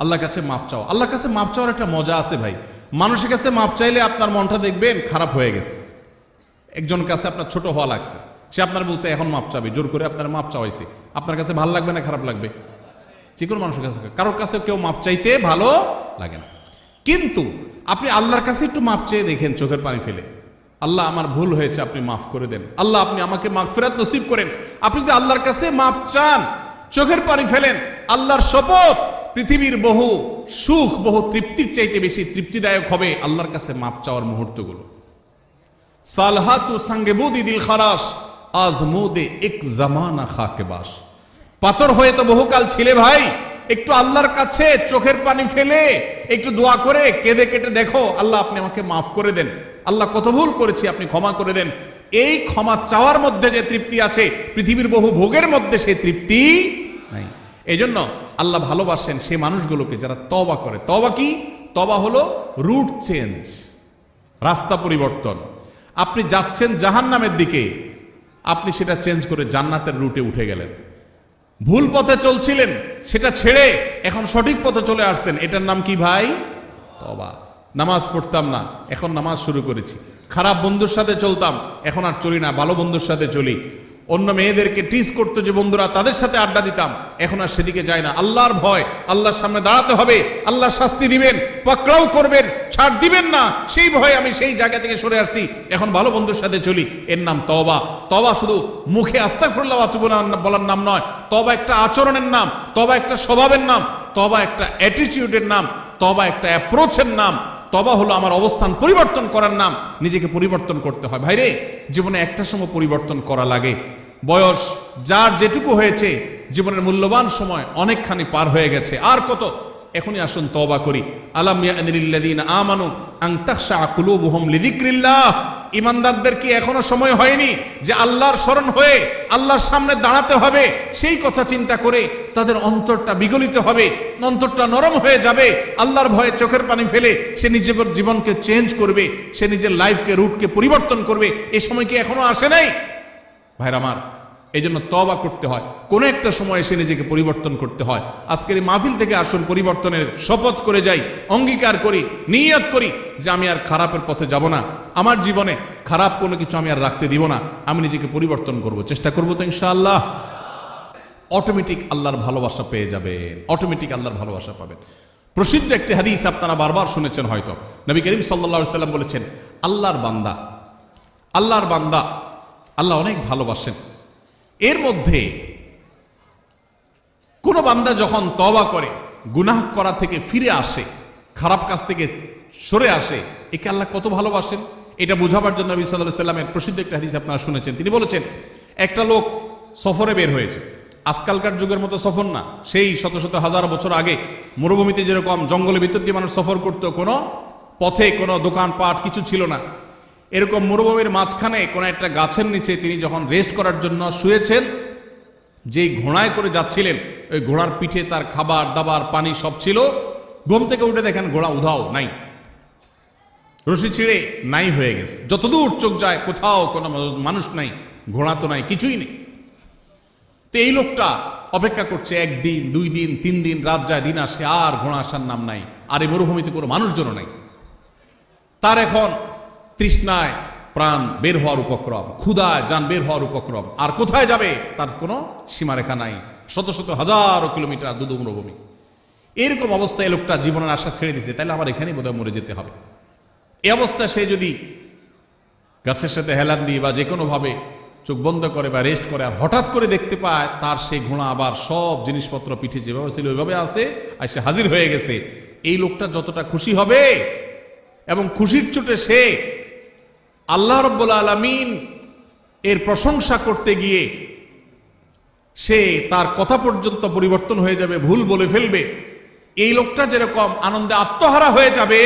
আল্লাহর কাছে মাফ চাওয়া। আল্লাহর কাছে মাফ চাওয়ার একটা মজা আছে ভাই। মানুষের কাছে মাফ চাইলে আপনার মনটা দেখবেন খারাপ হয়ে গেছে। একজন কাছে আপনার ছোট হওয়া লাগছে, সে আপনার বলছে এখন মাফ চাবে, জোর করে আপনার মাফ চাওয়াইছে, আপনার কাছে ভালো লাগবে না খারাপ লাগবে? যে কোনো মানুষের কাছে, কারোর কাছে কেউ মাফ চাইতে ভালো লাগে না। কিন্তু আপনি আল্লাহর কাছে একটু মাফ চেয়ে দেখেন, চোখের পানি ফেলে, আল্লাহ আমার ভুল হয়েছে, আপনি মাফ করে দেন, আল্লাহ আপনি আমাকে মাগফিরাত নসিব করেন। আপনি যদি আল্লাহর কাছে মাফ চান, চোখের পানি ফেলেন, আল্লাহর শপথ, পৃথিবীর বহু সুখ, বহু তৃপ্তির চাইতে বেশি তৃপ্তিদায়ক হবে আল্লাহর কাছে মাফ চাওয়ার মুহূর্তগুলো। সালহাতু সাঙ্গেবুদি দিল খারাস আজমুদে এক জামানা খাকেবাস। পাথর হয়ে তো বহুকাল ছিলে ভাই, একটু আল্লাহর কাছে চোখের পানি ফেলে একটু দোয়া করে কেঁদে কেটে দেখো, আল্লাহ আপনি আমাকে মাফ করে দেন, আল্লাহ কত ভুল করেছি, আপনি ক্ষমা করে দেন। এই ক্ষমা চাওয়ার মধ্যে যে তৃপ্তি আছে, পৃথিবীর বহু ভোগের মধ্যে সেই তৃপ্তি নাই। এই জন্য আল্লাহ ভালোবাসেন সে মানুষগুলোকে যারা তওবা করে। তওবা কি? তওবা হলো রুট চেঞ্জ, রাস্তা পরিবর্তন। আপনি যাচ্ছেন জাহান্নামের দিকে, আপনি সেটা চেঞ্জ করে জান্নাতের রুটে উঠে গেলেন। ভুল পথে চলছিলেন, সেটা ছেড়ে এখন সঠিক পথে চলে আসছেন, এটার নাম কি ভাই? তওবা। নামাজ পড়তাম না, এখন নামাজ শুরু করেছি। খারাপ বন্ধুর সাথে চলতাম, এখন আর চলি না, ভালো বন্ধুর সাথে চলি। অন্য মেয়েদেরকে টিজ করতো যে বন্ধুরা, তাদের সাথে আড্ডা দিতাম, এখন আর সেদিকে যায় না। আল্লাহর ভয়, আল্লাহর সামনে দাঁড়াতে হবে, আল্লাহ শাস্তি দিবেন, পাকড়াও করবেন, ছাড় দিবেন না, সেই ভয়ে আমি সেই জায়গা থেকে সরে আসছি, এখন ভালো বন্ধুর সাথে চলি। এর নাম তওবা। তওবা শুধু মুখে আস্তাগফিরুল্লাহ ওয়া আতুবু ইলাইহি বলার নাম নয়, তওবা একটা আচরণের নাম, তওবা একটা স্বভাবের নাম, তওবা একটা অ্যাটিটিউডের নাম, তওবা একটা অ্যাপ্রোচের নাম। তওবা হলো আমার অবস্থান পরিবর্তন করার নাম, নিজেকে পরিবর্তন করতে হয়। ভাইরে, জীবনে একটা সময় পরিবর্তন করা লাগে। বয়স যার যেটুকু হয়েছে, জীবনের মূল্যবান সময় অনেকখানি পার হয়ে গেছে, আর কত? এখনই আসুন তওবা করি। আলাম ইয়ানিল্লাযীনা আমানু আন তাখশা কুলুবুহুম লিযিকরিল্লাহ। ইমানদারদের কি এখনো সময় হয়নি যে আল্লাহর স্মরণ হয়ে আল্লাহর সামনে দাঁড়াতে হবে? সেই কথা চিন্তা করে তাদের অন্তরটা বিগলিত হবে, অন্তরটা নরম হয়ে যাবে। আল্লাহর ভয়ে চোখের পানি ফেলে সে নিজের জীবনকে চেঞ্জ করবে, সে নিজের লাইফকে, রুটকে পরিবর্তন করবে। এই সময় কি এখনো আসে নাই? ভাইরা আমার, এই জন্য তওবা করতে হয়, কোনো একটা সময় এসে নিজেকে পরিবর্তন করতে হয়। আজকের এই মাহফিল থেকে আসুন পরিবর্তনের শপথ করে যাই, অঙ্গীকার করি, নিয়ত করি যে আমি আর খারাপের পথে যাব না, আমার জীবনে খারাপ কোনো কিছু আমি আর রাখতে দিব না, আমি নিজেকে পরিবর্তন করব, চেষ্টা করব তো ইনশাআল্লাহ। অটোমেটিক আল্লাহর ভালোবাসা পেয়ে যাবেন, অটোমেটিক আল্লাহর ভালোবাসা পাবেন। প্রসিদ্ধ একটি হাদিস আপনারা বারবার শুনেছেন হয়তো, নবী করিম সাল্লাল্লাহু আলাইহি সাল্লাম বলেছেন, আল্লাহর বান্দা, আল্লাহর বান্দা আল্লাহ অনেক ভালোবাসেন। এর মধ্যে কোন বান্দা যখন তওবা করে, গুনাহ করা থেকে ফিরে আসে, খারাপ কাজ থেকে সরে আসে, একে আল্লাহ কত ভালোবাসেন এটা বোঝাবার জন্য নবী সাল্লাল্লাহু আলাইহি সাল্লামের প্রসিদ্ধ একটা হাদিস আপনারা শুনেছেন। তিনি বলেছেন, একটা লোক সফরে বের হয়েছে, আজকালকার যুগের মতো সফর না, সেই শত শত হাজার বছর আগে মরুভূমিতে যেরকম জঙ্গলের ভিতর দিয়ে মানুষ সফর করতো, কোনো পথে কোনো দোকানপাট কিছু ছিল না, এরকম মরুভূমির মাঝখানে কোনো একটা গাছের নিচে তিনি যখন রেস্ট করার জন্য শুয়েছেন, যেই ঘোড়ায় করে যাচ্ছিলেন ওই ঘোড়ার পিঠে তার খাবার দাবার পানি সব ছিল। ঘুম থেকে উঠে দেখেন ঘোড়া উধাও নাই, রশি ছিঁড়ে নাই হয়ে গেছে। যতদূর চোখ যায় কোথাও কোনো মানুষ নাই, ঘোড়া তো নাই, কিছুই নেই। তো এই লোকটা অপেক্ষা করছে, একদিন, 2 দিন, 3 দিন, রাত যায় দিন আসে, আর ঘোড়া আসার নাম নাই। আর এই মরুভূমিতে কোনো মানুষজন নাই। তার এখন তৃষ্ণায় প্রাণ বের হওয়ার উপক্রম, ক্ষুধায় যান বের হওয়ার উপক্রম। আর কোথায় যাবে তার কোনো সীমারেখা নাই, শত শত হাজারো কিলোমিটার দুদু মরুভূমি। এরকম অবস্থায় লোকটা জীবনের আশা ছেড়ে দিছে, তাহলে আমার এখানেই বোধহয় মরে যেতে হবে। এই অবস্থায় সে যদি গাছের সাথে হেলান দিয়ে বা যে কোনোভাবে চোখ বন্ধ করে বা রেস্ট করে, আর হঠাৎ করে দেখতে পায় তার সেই ঘোড়া আবার সব জিনিসপত্র পিঠে যেভাবে ছিল ওইভাবে আছে, আর সে হাজির হয়ে গেছে। এই লোকটা যতটা খুশি হবে, এবং খুশির চোটে সে আল্লাহ রাব্বুল আলামিন এর প্রশংসা করতে গিয়ে সে তার কথা পর্যন্ত পরিবর্তন হয়ে যাবে, ভুল বলে ফেলবে। এই লোকটা যেরকম আনন্দে আত্মহারা হয়ে যাবে,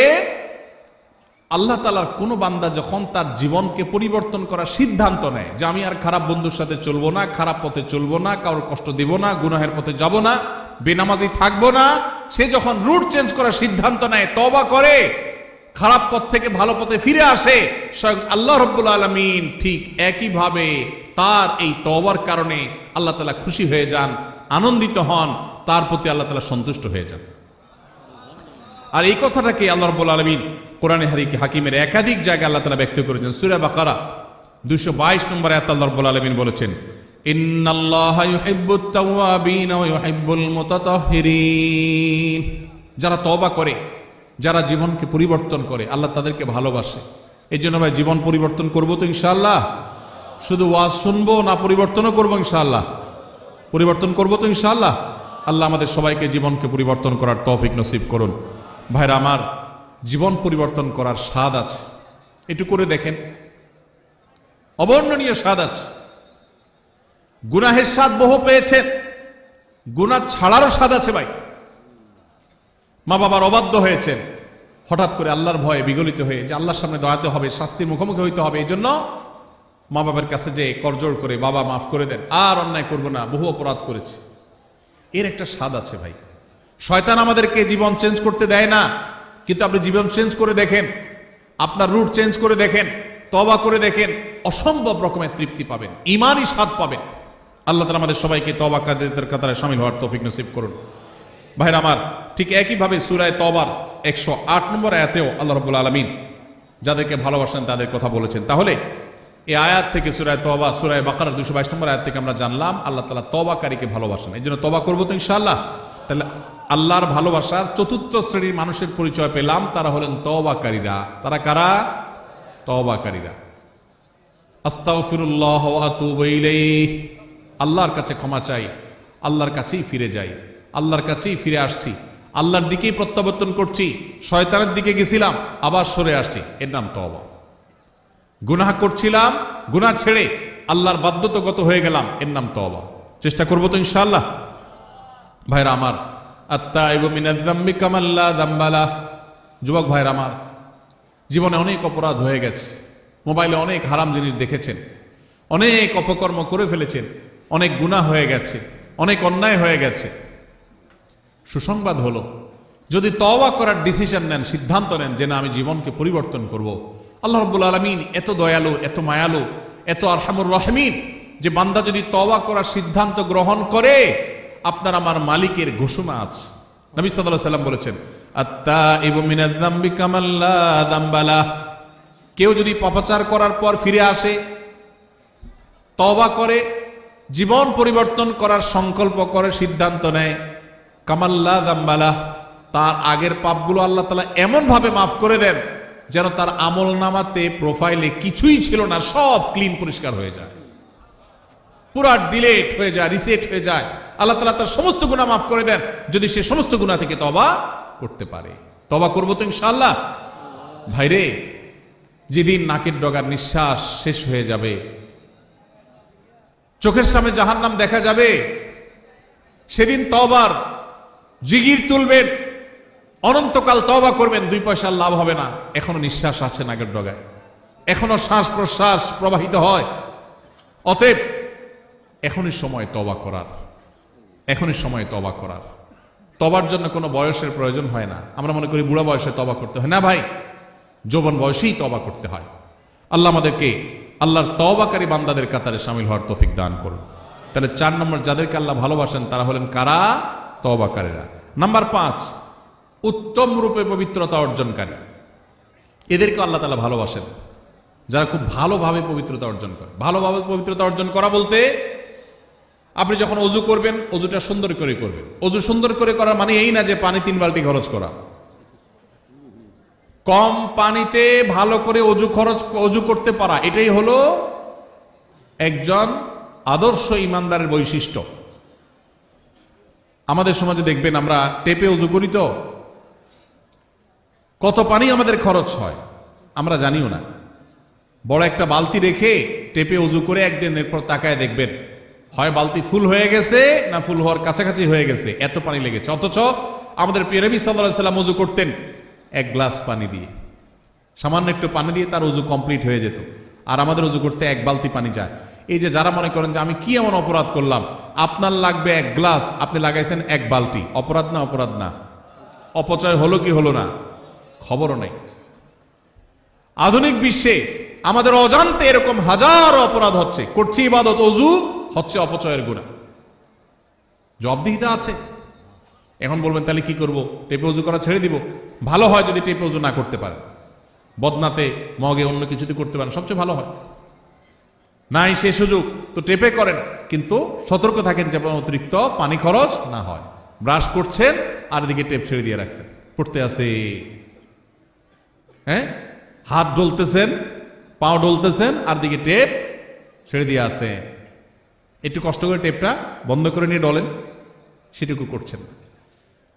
আল্লাহ তাআলার কোন বান্দা যখন তার জীবনকে পরিবর্তন করার সিদ্ধান্ত নেয় যে আমি আর খারাপ বন্ধুর সাথে চলবো না, খারাপ পথে চলবো না, কারোর কষ্ট দেব না, গুনাহের পথে যাব না, বেনামাজি থাকবো না, সে যখন রুট চেঞ্জ করার সিদ্ধান্ত নেয়, তওবা করে, খারাপ পথ থেকে ভালো পথে ফিরে আসে, স্বয়ং আল্লাহ রাব্বুল আলামিন ঠিক একইভাবে তার এই তওবার কারণে আল্লাহ তাআলা খুশি হয়ে যান, আনন্দিত হন, তার প্রতি আল্লাহ তাআলা সন্তুষ্ট হয়ে যান। আর এই কথাটাকে আল্লাহ রাব্বুল আলামিন কোরআনে হাকিমের একাধিক জায়গায় আল্লাহ তাআলা ব্যক্ত করেছেন। সূরা বাকারা 222 নম্বর আয়াতে আল্লাহ রাব্বুল আলামিন বলেছেন, ইন্নাল্লাহা ইউহিব্বুত তাওয়াবিন ওয়া ইউহিব্বুল মুতাতাহহিরিন। যারা তওবা করে, যারা জীবনকে পরিবর্তন করে, আল্লাহ তাদেরকে ভালোবাসে। এই জন্য ভাই জীবন পরিবর্তন করবো তো ইনশাআল্লাহ? শুধু ওয়াজ শুনবো না, পরিবর্তনও করবো ইনশাআল্লাহ? পরিবর্তন করবো তো ইনশাআল্লাহ? আল্লাহ আমাদের সবাইকে জীবনকে পরিবর্তন করার তৌফিক নসিব করুন। ভাইরা আমার, জীবন পরিবর্তন করার স্বাদ আছে, একটু করে দেখেন, অবর্ণনীয় স্বাদ আছে। গুনাহের স্বাদ বহু পেয়েছেন, গুনাহ ছাড়ারও স্বাদ আছে ভাই। মা বাবার অবাধ্য হয়েছেন, হঠাৎ করে আল্লাহর ভয়ে বিগলিত হয়ে যে আল্লাহর সামনে দাঁড়াতে হবে, শাস্তির মুখোমুখি হইতে হবে, এই জন্য মা বাবার কাছে যে করজোড় করে, বাবা মাফ করে দেন, আর অন্যায় করবো না, বহু অপরাধ করেছি, এর একটা স্বাদ আছে ভাই। শয়তান আমাদেরকে জীবন চেঞ্জ করতে দেয় না, কিন্তু আপনি জীবন চেঞ্জ করে দেখেন, আপনার রুট চেঞ্জ করে দেখেন, তওবা করে দেখেন, অসম্ভব রকমের তৃপ্তি পাবেন, ঈমানি স্বাদ পাবেন। আল্লাহ তাআলা আমাদের সবাইকে তওবা কাদের কাতারে শামিল হওয়ার তৌফিক নসিব করুন। ভাইরা আমার, ঠিক একইভাবে সূরা তওবার 108 নম্বর আয়াতেও আল্লাহ রাব্বুল আলামিন যাদেরকে ভালোবাসেন তাদের কথা বলেছেন। তাহলে এই আয়াত থেকে সূরা তওবা, সূরা বাকারার 222 নম্বর আয়াত থেকে আমরা জানলাম আল্লাহ তাআলা তওবাকারীকে ভালোবাসেন। এই জন্য তওবা করবো তো ইনশাআল্লাহ? তাহলে আল্লাহর ভালোবাসার চতুর্থ শ্রেণীর মানুষের পরিচয় পেলাম, তারা হলেন তওবাকারীরা। তারা কারা? তওবাকারীরা। আস্তাগফিরুল্লাহ ওয়া আতুবু ইলাইহি, আল্লাহর কাছে ক্ষমা চাই, আল্লাহর কাছেই ফিরে যাই, আল্লাহর কাছেই ফিরে আসছি, আল্লাহর দিকেই প্রত্যাবর্তন করছি, শয়তানের দিকে গেছিলাম আবার সরে আসছি, এর নাম তওবা। গুনাহ করছিলাম, গুনাহ ছেড়ে আল্লাহর বাধ্যতাগত হয়ে গেলাম, এর নাম তওবা। চেষ্টা করবো তো ইনশাআল্লাহ? ভাইরা আমার, আত্তাইবু মিনাজ যামবি কামান লা যামবা লাহ। যুবক ভাইরা আমার, জীবনে অনেক অপরাধ হয়ে গেছে, মোবাইলে অনেক হারাম জিনিস দেখেছেন, অনেক অপকর্ম করে ফেলেছেন, অনেক গুনাহ হয়ে গেছে, অনেক অন্যায় হয়ে গেছে। সুসংবাদ হলো, যদি তওবা করার ডিসিশন নেন, সিদ্ধান্ত নেন যে না আমি জীবনকে পরিবর্তন করব, আল্লাহ রাব্বুল আলামিন এত দয়ালু, এত মায়ালু, এত আরহামুর রাহিমিন যে বান্দা যদি তওবা করার সিদ্ধান্ত গ্রহণ করে, আপনার আমার মালিকের ঘোষণা আছে। নবী সাল্লাল্লাহু আলাইহি ওয়াসাল্লাম বলেছেন, আত্তাইবু মিনাজ যামবি কামান লা যামবা লাহ। কেউ যদি পাপাচার করার পর ফিরে আসে, তওবা করে, জীবন পরিবর্তন করার সংকল্প করে, সিদ্ধান্ত নেয়, কামান লা যামবা লাহ, তার আগের পাপগুলো আল্লাহ তাআলা এমন ভাবে মাফ করে দেন যেন তার আমল নামাতে, প্রোফাইলে কিছুই ছিল না, সব ক্লিন, পরিষ্কার হয়ে যায়, পুরা ডিলেট হয়ে যায়, রিসেট হয়ে যায়। আল্লাহ তাআলা তার সমস্ত গুনাহ মাফ করে দেন যদি সে সমস্ত গুনাহ থেকে তওবা করতে পারে। তওবা করবো তো ইনশাআল্লাহ? ভাইরে, যেদিন নাকের ডগার নিঃশ্বাস শেষ হয়ে যাবে, চোখের সামনে জাহান্নাম দেখা যাবে, সেদিন তওবার জিগির তুলবেন, অনন্তকাল তওবা করবেন, 2 পয়সার লাভ হবে না। এখনো নিঃশ্বাস আছে নাকের ডগায়, এখনো শ্বাস প্রশ্বাস প্রবাহিত হয়। অতএব এখনই সময় তওবা করার, এখনই সময় তওবা করার। তওবার জন্য কোনো বয়সের প্রয়োজন হয় না। আমরা মনে করি বুড়া বয়সে তওবা করতে হয় না, ভাই, যৌবন বয়সেই তওবা করতে হয়। আল্লাহ আমাদেরকে আল্লাহর তওবাকারী বান্দাদের কাতারে শামিল হওয়ার তৌফিক দান করুন। তাহলে 4 নম্বর, যাদেরকে আল্লাহ ভালোবাসেন তারা হলেন কারা? তওবাকারীরা। নাম্বার 5, উত্তম রূপে পবিত্রতা অর্জনকারী। এদেরকে আল্লাহ তাআলা ভালোবাসেন, যারা খুব ভালোভাবে পবিত্রতা অর্জন করে। ভালোভাবে পবিত্রতা অর্জন করা বলতে, আপনি যখন অজু করবেন, অজুটা সুন্দর করে করবেন। অজু সুন্দর করে করার মানে এই না যে পানি 3 বালতি খরচ করা। কম পানিতে ভালো করে অজু করতে পারা, এটাই হলো একজন আদর্শ ইমানদারের বৈশিষ্ট্য। আমাদের সমাজে দেখবেন আমরা টেপে অজু করি, তো কত পানি আমাদের খরচ হয় আমরা জানিও না। বড় একটা বালতি রেখে টেপে অজু করে একদিন এরপর তাকায় দেখবেন হয় বালতি ফুল হয়ে গেছে না ফুল হওয়ার কাছাকাছি হয়ে গেছে, এত পানি লেগেছে। অথচ আমাদের প্রিয় নবী সাল্লাল্লাহু আলাইহি ওয়াসাল্লাম অজু করতেন 1 গ্লাস পানি দিয়ে, সামান্য একটু পানি দিয়ে তার অজু কমপ্লিট হয়ে যেত। আর আমাদের অজু করতে 1 বালতি পানি যায়। এই যে যারা মনে করেন যে আমি কি এমন অপরাধ করলাম, আপনার লাগবে 1 গ্লাস, আপনি লাগাইছেন 1 বালতি, অপরাধ না? অপরাধ না? অপচয় হলো কি হলো না? খবরও নেই। আধুনিক বিশ্বে আমাদের অজান্তে এরকম হাজারো অপরাধ হচ্ছে, করছি ইবাদত, অজু হচ্ছে অপচয়ের গুনাহ। জবাবদিহিতা আছে। এখন বলবেন তাহলে কি করব? টেপে অজু করা ছেড়ে দিব? ভালো হয় যদি টেপে অজু না করতে পারেন, বদনাতে, মগে, অন্য কিছুতে করতে পারেন, সবচেয়ে ভালো হয়। নাই সে সুযোগ তো টেপে করেন, কিন্তু সতর্ক থাকেন যেন অতিরিক্ত পানি খরচ না হয়। ব্রাশ করছেন আর এদিকে টেপ ছেড়ে দিয়ে রাখছেন, পড়তে আছে, হ্যাঁ, হাত ডলতেছেন, পাও ডলতেছেন, আর দিকে টেপ ছেড়ে দিয়ে আছে। একটু কষ্ট করে টেপটা বন্ধ করে নিয়ে ডলেন, সেটুকু করছেন।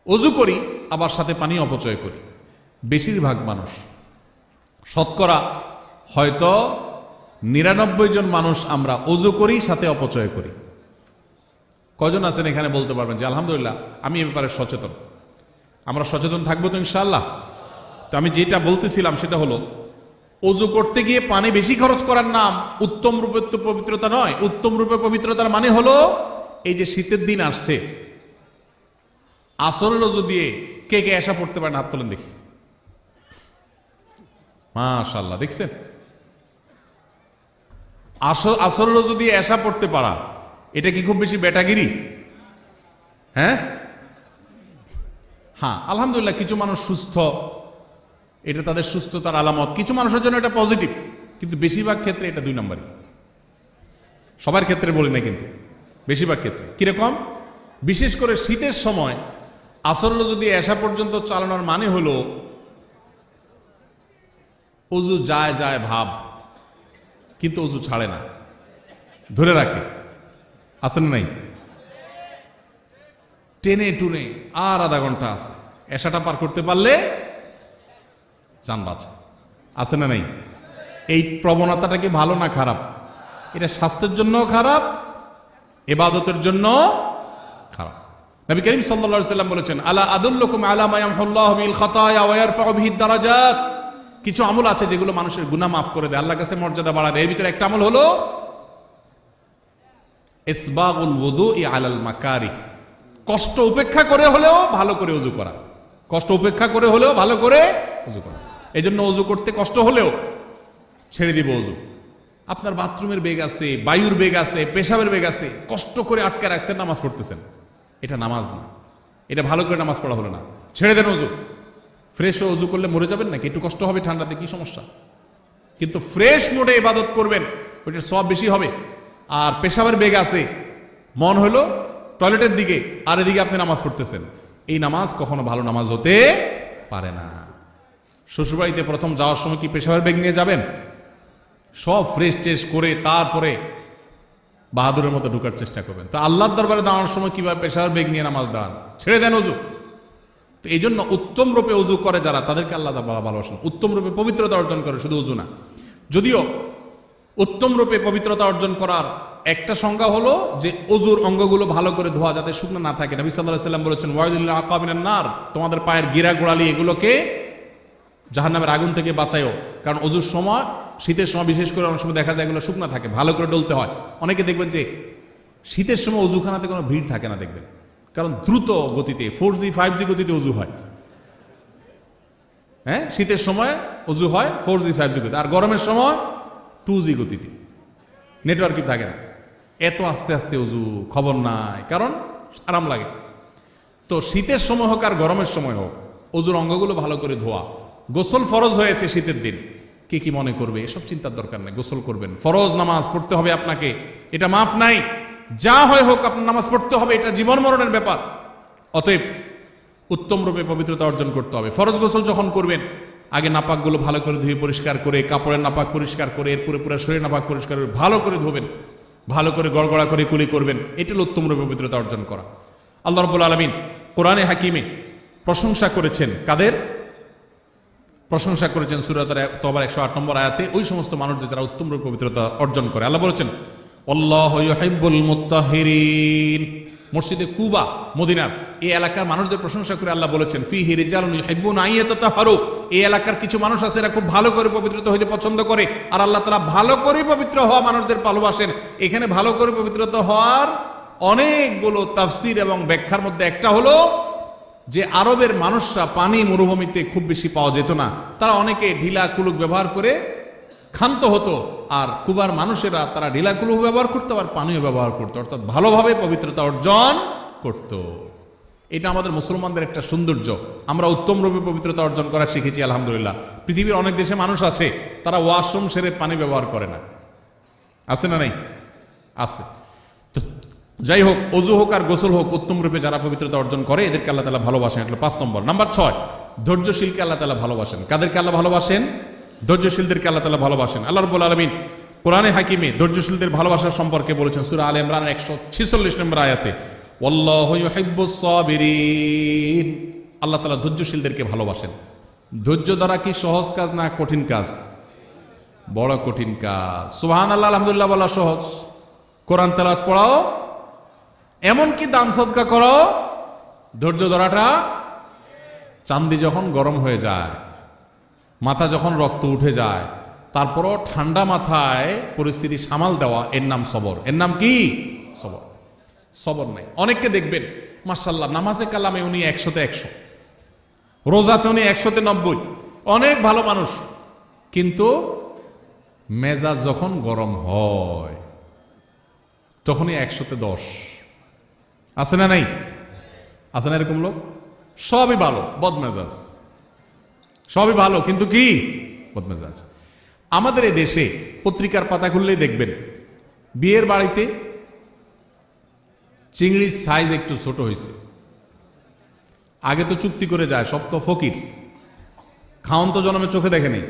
অজু করি আবার সাথে পানি অপচয় করি। বেশিরভাগ মানুষ, শতকরা হয়তো 99 জন মানুষ আমরা অজু করি সাথে অপচয় করি। কজন আছেন এখানে বলতে পারবেন যে আলহামদুলিল্লাহ আমি এ ব্যাপারে সচেতন? আমরা সচেতন থাকবো তো ইনশাআল্লাহ। তো আমি যেটা বলতেছিলাম সেটা হলো, অজু করতে গিয়ে পানি বেশি খরচ করার নাম উত্তম রূপে পবিত্রতা নয়। উত্তম রূপে পবিত্রতার মানে হলো, এই যে শীতের দিন আসছে, আসরের অজু দিয়ে কে কে এসা পড়তে পারেন? হাত তোলেন দেখি। মাশাআল্লাহ, দেখছেন? আসরের অজু দিয়ে এসা পড়তে পারা, এটা কি খুব বেশি বেটাগিরি? হ্যাঁ, আলহামদুলিল্লাহ কিছু মানুষ সুস্থ, এটা তাদের সুস্থতার আলামত। কিছু মানুষের জন্য এটা পজিটিভ, কিন্তু বেশিরভাগ ক্ষেত্রে এটা 2 নম্বরই। সবার ক্ষেত্রে বলি না, কিন্তু বেশিরভাগ ক্ষেত্রে। কিরকম? বিশেষ করে শীতের সময় আসরল যদি এসা পর্যন্ত চালানোর মানে হলো অজু যায় যায় ভাব, কিন্তু অজু ছাড়ে না, ধরে রাখে। আছে না নাই? টেনে টুনে আর আধা ঘন্টা আছে, এসাটা পার করতে পারলে জান বাঁচে। আছে না নাই? এই প্রবণতাটা কি ভালো না খারাপ? এটা স্বাস্থ্যের জন্য খারাপ, ইবাদতের জন্য খারাপ। নবী করিম সাল্লাল্লাহু আলাইহি ওয়াসাল্লাম বলেছেন, আলা আদুল্লুকুম আলা মা ইয়ামহুল্লাহু বিল খাতায়া ওয়া ইয়ারফাউ বিহি দারাজাত। কিছু আমল আছে যেগুলো মানুষের গুনাহ মাফ করে দেয়, আল্লাহর কাছে মর্যাদা বাড়ায় দেয়। এর ভিতরে একটা আমল হলো ইসবাগুল ওযুই আলাল মাকারিহ। কষ্ট উপেক্ষা করে হলেও ভালো করে ওযু করা। কষ্ট উপেক্ষা করে হলেও ভালো করে ওযু করা। এই জন্য ওযু করতে কষ্ট হলেও ছেড়ে দিব ওযু। আপনার বাথরুমের বেগ আছে, বায়ুর বেগ আছে, পেশাবের বেগ আছে, কষ্ট করে আটকে রাখছেন, নামাজ পড়তেছেন, এটা নামাজ না, এটা ভালো করে নামাজ পড়া হলো না। ছেড়ে দেন ওযু। ফ্রেশ ওযু করলে মরে যাবেন নাকি? একটু কষ্ট হবে ঠান্ডাতে, কি সমস্যা? কিন্তু ফ্রেশ মোডে ইবাদত করবেন, ওইটার সওয়াব বেশি হবে। আর পেশাবের বেগ আছে, মন হলো টয়লেটের দিকে, আর এদিকে আপনি নামাজ পড়তেছেন, এই নামাজ কখনো ভালো নামাজ হতে পারে না। শ্বশুরবাড়িতে প্রথম যাওয়ার সময় কি পেশাবের বেগ নিয়ে যাবেন? সব ফ্রেশ ট্রেশ করে তারপরে বাহাদুরের মতো ঢুকার চেষ্টা করবেন। তো আল্লাহর দরবারে দাঁড়ানোর সময় কিভাবে পেশাবের বেগ নিয়ে নামাজ দাঁড়ান? ছেড়ে দেন ওযু। তো এই জন্য উত্তম রূপে ওযু করে যারা, তাদেরকে আল্লাহ তাআলা ভালোবাসেন। উত্তম রূপে পবিত্রতা অর্জন করে, শুধু ওযু না। যদিও উত্তম রূপে পবিত্রতা অর্জন করার একটা সংজ্ঞা হলো যে অজুর অঙ্গগুলো ভালো করে ধোয়া যাতে শুকনো না থাকে। নবী সাল্লাল্লাহু আলাইহি ওয়াসাল্লাম বলেছেন ওয়াইদুল আকাবিনান নার, তোমাদের পায়ের গিরা গোড়ালি এগুলোকে জাহান্নামের আগুন থেকে বাঁচায়ও। কারণ অজুর সময়, শীতের সময় বিশেষ করে অনেক সময় দেখা যায় এগুলো শুকনো থাকে, ভালো করে ডলতে হয়। অনেকে দেখবেন যে শীতের সময় অজুখানাতে কোনো ভিড় থাকে না, দেখবেন, কারণ দ্রুত গতিতে 4G 5G গতিতে অজু হয়। হ্যাঁ, শীতের সময় অজু হয় 4G 5G গতিতে, আর গরমের সময় 2G গতিতে, নেটওয়ার্কই থাকে না। এত আস্তে আস্তে অজু, খবর নাই, কারণ আরাম লাগে। তো শীতের সময় হোক আর গরমের সময় হোক, অজুর অঙ্গগুলো ভালো করে ধোয়া। গোসল ফরজ হয়েছে শীতের দিন, কে কি মনে করবে এসব চিন্তার দরকার নেই, গোসল করবেন। ফরজ নামাজ পড়তে হবে আপনাকে, এটা মাফ নাই। যা হয় হোক আপনার নামাজ পড়তে হবে, এটা জীবন মরণের ব্যাপার। অতএব উত্তম রূপে পবিত্রতা অর্জন করতে হবে। ফরজ গোসল যখন করবেন, আগে নাপাকগুলো ভালো করে ধুয়ে পরিষ্কার করে, কাপড়ের নাপাক পরিষ্কার করে, এরপরে পুরো শরীর নাপাক পরিষ্কার করে ভালো করে ধোবেন, ভালো করে গড়গড়া করে কুলি করবেন। এটা হলো উত্তম রূপে পবিত্রতা অর্জন করা। আল্লাহ রাব্বুল আলামিন কোরআনে হাকিমে প্রশংসা করেছেন কাদের? প্রশংসা করেছেন সূরা তাওবার 108 নম্বর আয়াতে ওই সমস্ত মানুষদের যারা উত্তম রূপে পবিত্রতা অর্জন করে। আল্লাহ বলেছেন আল্লাহু ইউহিব্বুল মুত্তাহিরিন। মসজিদে কুবা, মদিনার এই এলাকার মানুষদের প্রশংসা করে আল্লাহ বলেছেন ফিহি রিজালুন ইউহিব্বুনা আইয়াতাতাহারু, এই এলাকার কিছু মানুষ আছে এরা খুব ভালো করে পবিত্রতা হইতে পছন্দ করে, আর আল্লাহ তাআলা ভালো করে পবিত্র হওয়া মানুষদের ভালোবাসেন। এখানে ভালো করে পবিত্রতা হওয়ার অনেকগুলো তাফসীর এবং ব্যাখ্যার মধ্যে একটা হলো যে আরবের মানুষরা পানি মরুভূমিতে খুব বেশি পাওয়া যেত না, তারা অনেকে ঢিলা কুলুক ব্যবহার করে ক্ষান্ত হতো, আর কুবার মানুষেরা তারা ঢিলা কুলুক ব্যবহার করতো আর পানিও ব্যবহার করতো, অর্থাৎ ভালোভাবে পবিত্রতা অর্জন করত। এটা আমাদের মুসলমানদের একটা সৌন্দর্য, আমরা উত্তম রূপে পবিত্রতা অর্জন করা শিখেছি আলহামদুলিল্লাহ। পৃথিবীর অনেক দেশে মানুষ আছে তারা ওয়াশরুম সেরে পানি ব্যবহার করে না, আছে না নাই? আছে। যাই হোক, অজু হোক আর গোসল হোক, উত্তম রূপে যারা পবিত্রতা অর্জন করে এদেরকে আল্লাহ তাআলা ভালোবাসেন। এটা 5 নম্বর। নাম্বার 6, ধৈর্যশীলকে আল্লাহ তাআলা ভালোবাসেন। কাদেরকে আল্লাহ ভালোবাসেন? ধৈর্যশীলদেরকে আল্লাহ তাআলা ভালোবাসেন। আল্লাহ রাব্বুল আলামিন কোরআনে হাকিমে ধৈর্যশীলদের ভালোবাসার সম্পর্কে বলেছেন সূরা আলে ইমরান 146 নম্বর আয়াতে ওয়াল্লাহু ইউহিব্বুস সাবিরিন। আল্লাহ তাআলা ধৈর্যশীলদেরকে ভালোবাসেন। ধৈর্য ধরা কি সহজ কাজ না কঠিন কাজ? বড় কঠিন কাজ। সুবহানাল্লাহ, আলহামদুলিল্লাহ বলা সহজ, কোরআন তেলাওয়াত পড়াও, এমনকি দান সদকা করো, ধৈর্য ধরাটা চান্দি যখন গরম হয়ে যায়, মাথা যখন রক্ত উঠে যায়, তারপরও ঠান্ডা মাথায় পরিস্থিতি সামাল দেওয়া, এর নাম সবর। এর নাম কি? সবর। সবর নাই। অনেককে দেখবেন মাশাআল্লাহ নামাজে কালামে উনি 100-তে 100, রোজাতে উনি 100-তে 90, অনেক ভালো মানুষ, কিন্তু মেজাজ যখন গরম হয় তখনই 100-তে 10। আছে না নাই? আছে না এরকম লোক? সবই ভালো, বদমেজাজ, সবই ভালো, কিন্তু কি? বদমেজাজ। আমাদের এই দেশে পত্রিকার পাতা খুললেই দেখবেন বিয়ের বাড়িতে চিংড়ির সাইজ একটু ছোট হয়েছে। আগে তো চুক্তি করে যায়, সব তো ফকির, খাওন তো জন্মে চোখে দেখে নেই,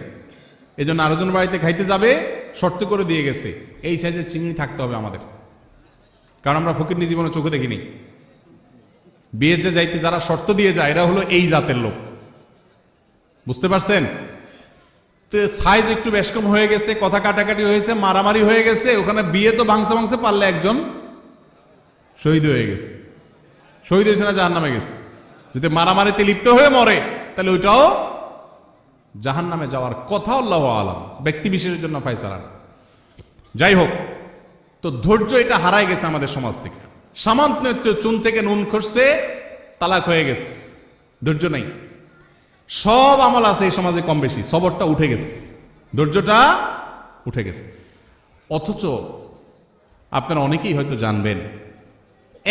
এই জন্য আরেকজন বাড়িতে খাইতে যাবে, শর্ত করে দিয়ে গেছে এই সাইজের চিংড়ি থাকতে হবে আমাদের, কারণ আমরা ফকির নিজ জীবনে চোখে দেখিনি। বিয়ে যে যাইতে যারা শর্ত দিয়ে যায় এরা হলো এই জাতের লোক, বুঝতে পারছেন? তো সাইজ একটু বেশ কম হয়ে গেছে, কথা কাটাকাটি হয়েছে, মারামারি হয়ে গেছে, ওখানে বিয়ে তো ভাঙছে পারলে একজন শহীদ হয়ে গেছে। শহীদ হয়েছে না জাহান্নামে গেছে? যদি মারামারিতে লিপ্ত হয়ে মরে তাহলে ওইটাও জাহান্নামে যাওয়ার কথা, আল্লাহু আলাম, ব্যক্তি বিশেষের জন্য ফায়সালা না। যাই হোক, তো ধৈর্য এটা হারাই গেছে আমাদের সমাজ থেকে। সামান্য চুন থেকে নুন খসছে, তালাক হয়ে গেছে, ধৈর্য নাই। সব আমল আছে এই সমাজে কম বেশি, সবরটা উঠে গেছে, ধৈর্যটা উঠে গেছে। অথচ আপনারা অনেকেই হয়তো জানবেন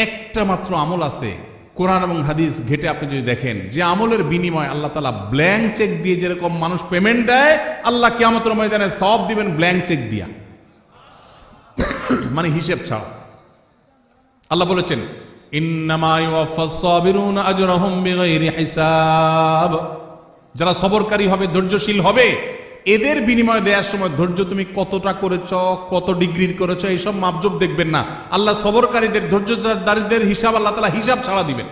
একটা মাত্র আমল আছে কোরআন এবং হাদিস ঘেটে আপনি যদি দেখেন, যে আমলের বিনিময় আল্লাহ তাআলা ব্ল্যাঙ্ক চেক দিয়ে যেরকম মানুষ পেমেন্ট দেয়, আল্লাহ কিয়ামতের ময়দানে সব দিবেন ব্ল্যাঙ্ক চেক দিয়া, মানে হিসেব ছাড়া। আল্লাহ বলেছেন ইন্নামা ইউওয়াফাস সাবিরুনা আজরাহুম বিগাইরি হিসাব। যারা সবরকারী হবে, ধৈর্যশীল হবে, এদের বিনিময় দেওয়ার সময় ধৈর্য তুমি কতটা করেছ, কত ডিগ্রির করেছ, এইসব মাপজোপ দেখবেন না। আল্লাহ সবরকারীদের, ধৈর্যদারীদের হিসাব আল্লাহ তাআলা হিসাব ছাড়া দিবেন।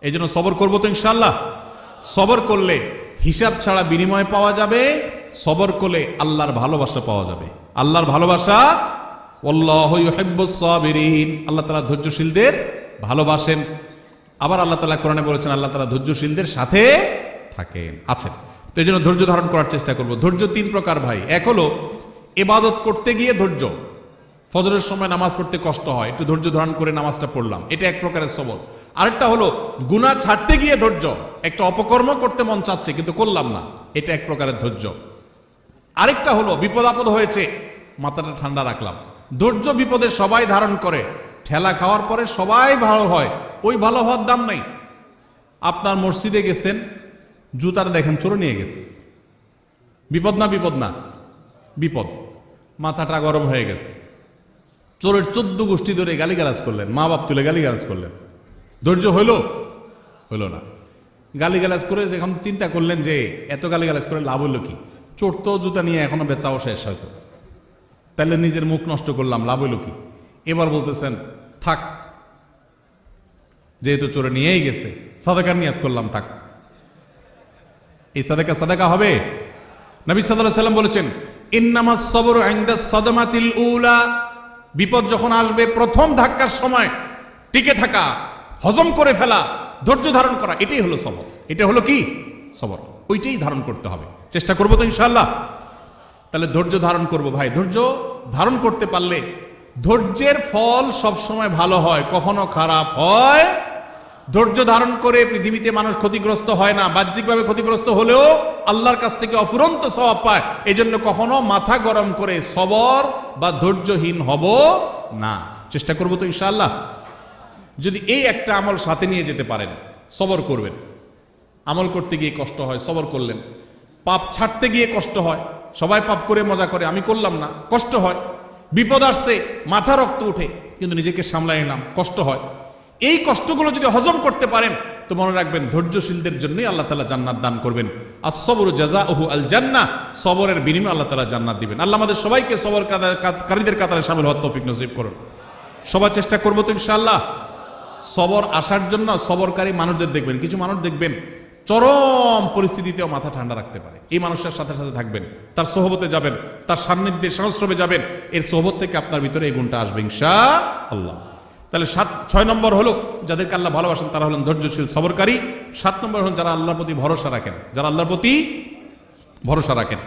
এই জন্য সবর করবো তো ইনশাআল্লাহ। সবর করলে হিসাব ছাড়া বিনিময় পাওয়া যাবে, সবর করলে আল্লাহর ভালোবাসা পাওয়া যাবে। আল্লাহর ভালোবাসা ওয়াল্লাহু ইউহিব্বুস সাবিরিন, আল্লাহ তাআলা ধৈর্যশীলদের ভালোবাসেন। আবার আল্লাহ তাআলা কোরআনে বলেছেন আল্লাহ তাআলা ধৈর্যশীলদের সাথে থাকেন, আছেন। তো এই জন্য ধৈর্য ধারণ করার চেষ্টা করব। ধৈর্য তিন প্রকার ভাই। এক হলো ইবাদত করতে গিয়ে ধৈর্য, ফজরের সময় নামাজ পড়তে কষ্ট হয়, একটু ধৈর্য ধারণ করে নামাজটা পড়লাম, এটা এক প্রকারের সবর। আরেকটা হলো গুনাহ ছাড়তে গিয়ে ধৈর্য, একটা অপকর্ম করতে মন চাচ্ছে কিন্তু করলাম না, এটা এক প্রকারের ধৈর্য। আরেকটা হলো বিপদ আপদ হয়েছে, মাথাটা ঠান্ডা রাখলাম। ধৈর্য বিপদে সবাই ধারণ করে, ঠেলা খাওয়ার পরে সবাই ভালো হয়, ওই ভালো হওয়ার দাম নাই। আপনার মসজিদে গেছেন, জুতার দেখেন চোর নিয়ে গেছে, বিপদ না? বিপদ না? বিপদ। মাথাটা গরম হয়ে গেছে, চোরের 14 গোষ্ঠী ধরে গালিগালাজ করলেন, মা বাপ তুলে গালিগালাজ করলেন, ধৈর্য হইল? হইল না। গালিগালাজ করে যখন চিন্তা করলেন যে এত গালিগালাজ করে লাভ হইল কি, চোর তো জুতা নিয়ে এখনো বেচাও শেষ হয়তো, তাহলে নিজের মুখ নষ্ট করলাম, লাভ হইল কি? এবার বলতেছেন থাক, যেহেতু চোরে নিয়েই গেছে, সাদাকার নিয়াত করলাম, থাক। এই সাদাকা হবে? নবী সাল্লাল্লাহু আলাইহি ওয়াসাল্লাম বলেছেন ইন্নামাস সাবরু ইনদা সাদমাতিল উলা, বিপদ যখন আসবে প্রথম ধাক্কার সময় টিকে থাকা, হজম করে ফেলা, ধৈর্য ধারণ করা, এটাই হলো সবর। এটা হলো কি? সবর। ওইটাই ধারণ করতে হবে, চেষ্টা করবো তো ইনশাআল্লাহ। তাহলে ধৈর্য ধারণ করব ভাই। ধৈর্য ধারণ করতে পারলে ধৈর্যের ফল সবসময় ভালো হয়, কখনো খারাপ হয়। ধৈর্য ধারণ করে পৃথিবীতে মানুষ ক্ষতিগ্রস্ত হয় না, বাহ্যিকভাবে ক্ষতিগ্রস্ত হলেও আল্লাহর কাছ থেকে অফুরন্ত সওয়াব পায়। এই জন্য কখনো মাথা গরম করে সবর বা ধৈর্যহীন হব না, চেষ্টা করবো তো ইনশাআল্লাহ। যদি এই একটা আমল সাথে নিয়ে যেতে পারেন, সবর করবেন। আমল করতে গিয়ে কষ্ট হয়, সবর করলেন। পাপ ছাড়তে গিয়ে কষ্ট হয়, সবাই পাপ করে মজা করে, আমি করলাম না, কষ্ট হয়। বিপদ আসছে, মাথা রক্ত উঠে, কিন্তু নিজেকে সামলাই নিলাম, কষ্ট হয়। এই কষ্টগুলো যদি হজম করতে পারেন তো মনে রাখবেন ধৈর্যশীলদের জন্যই আল্লাহ তাআলা জান্নাত দান করবেন। আস-সবরু জাযাউহু আল জান্নাহ, সবরের বিনিময়ে আল্লাহ তাআলা জান্নাত দিবেন। আল্লাহ আমাদের সবাইকে সবরকারীদের কাতারে শামিল হওয়ার তৌফিক নসিব করুন। সবাই চেষ্টা করবো তো ইনশাআল্লাহ। সবর আসার জন্য সবরকারী মানুষদের দেখবেন, কিছু মানুষ দেখবেন চরম পরিস্থিতিতেও মাথা ঠান্ডা রাখতে পারে। এই মানুষের সাথে সাথে থাকবেন, তার সোহবতে যাবেন, তার সান্নিধ্যে সংস্রবে যাবেন, এর সোহবত থেকে আপনার ভিতরে এই গুণটা আসবে ইনশাআল্লাহ। তাহলে 6 নম্বর হলো যাদেরকে আল্লাহ ভালোবাসেন তারা হলেন ধৈর্যশীল সবরকারী। 7 নম্বর হলেন যারা আল্লাহর প্রতি ভরসা রাখেন, যারা আল্লাহর প্রতি ভরসা রাখেন।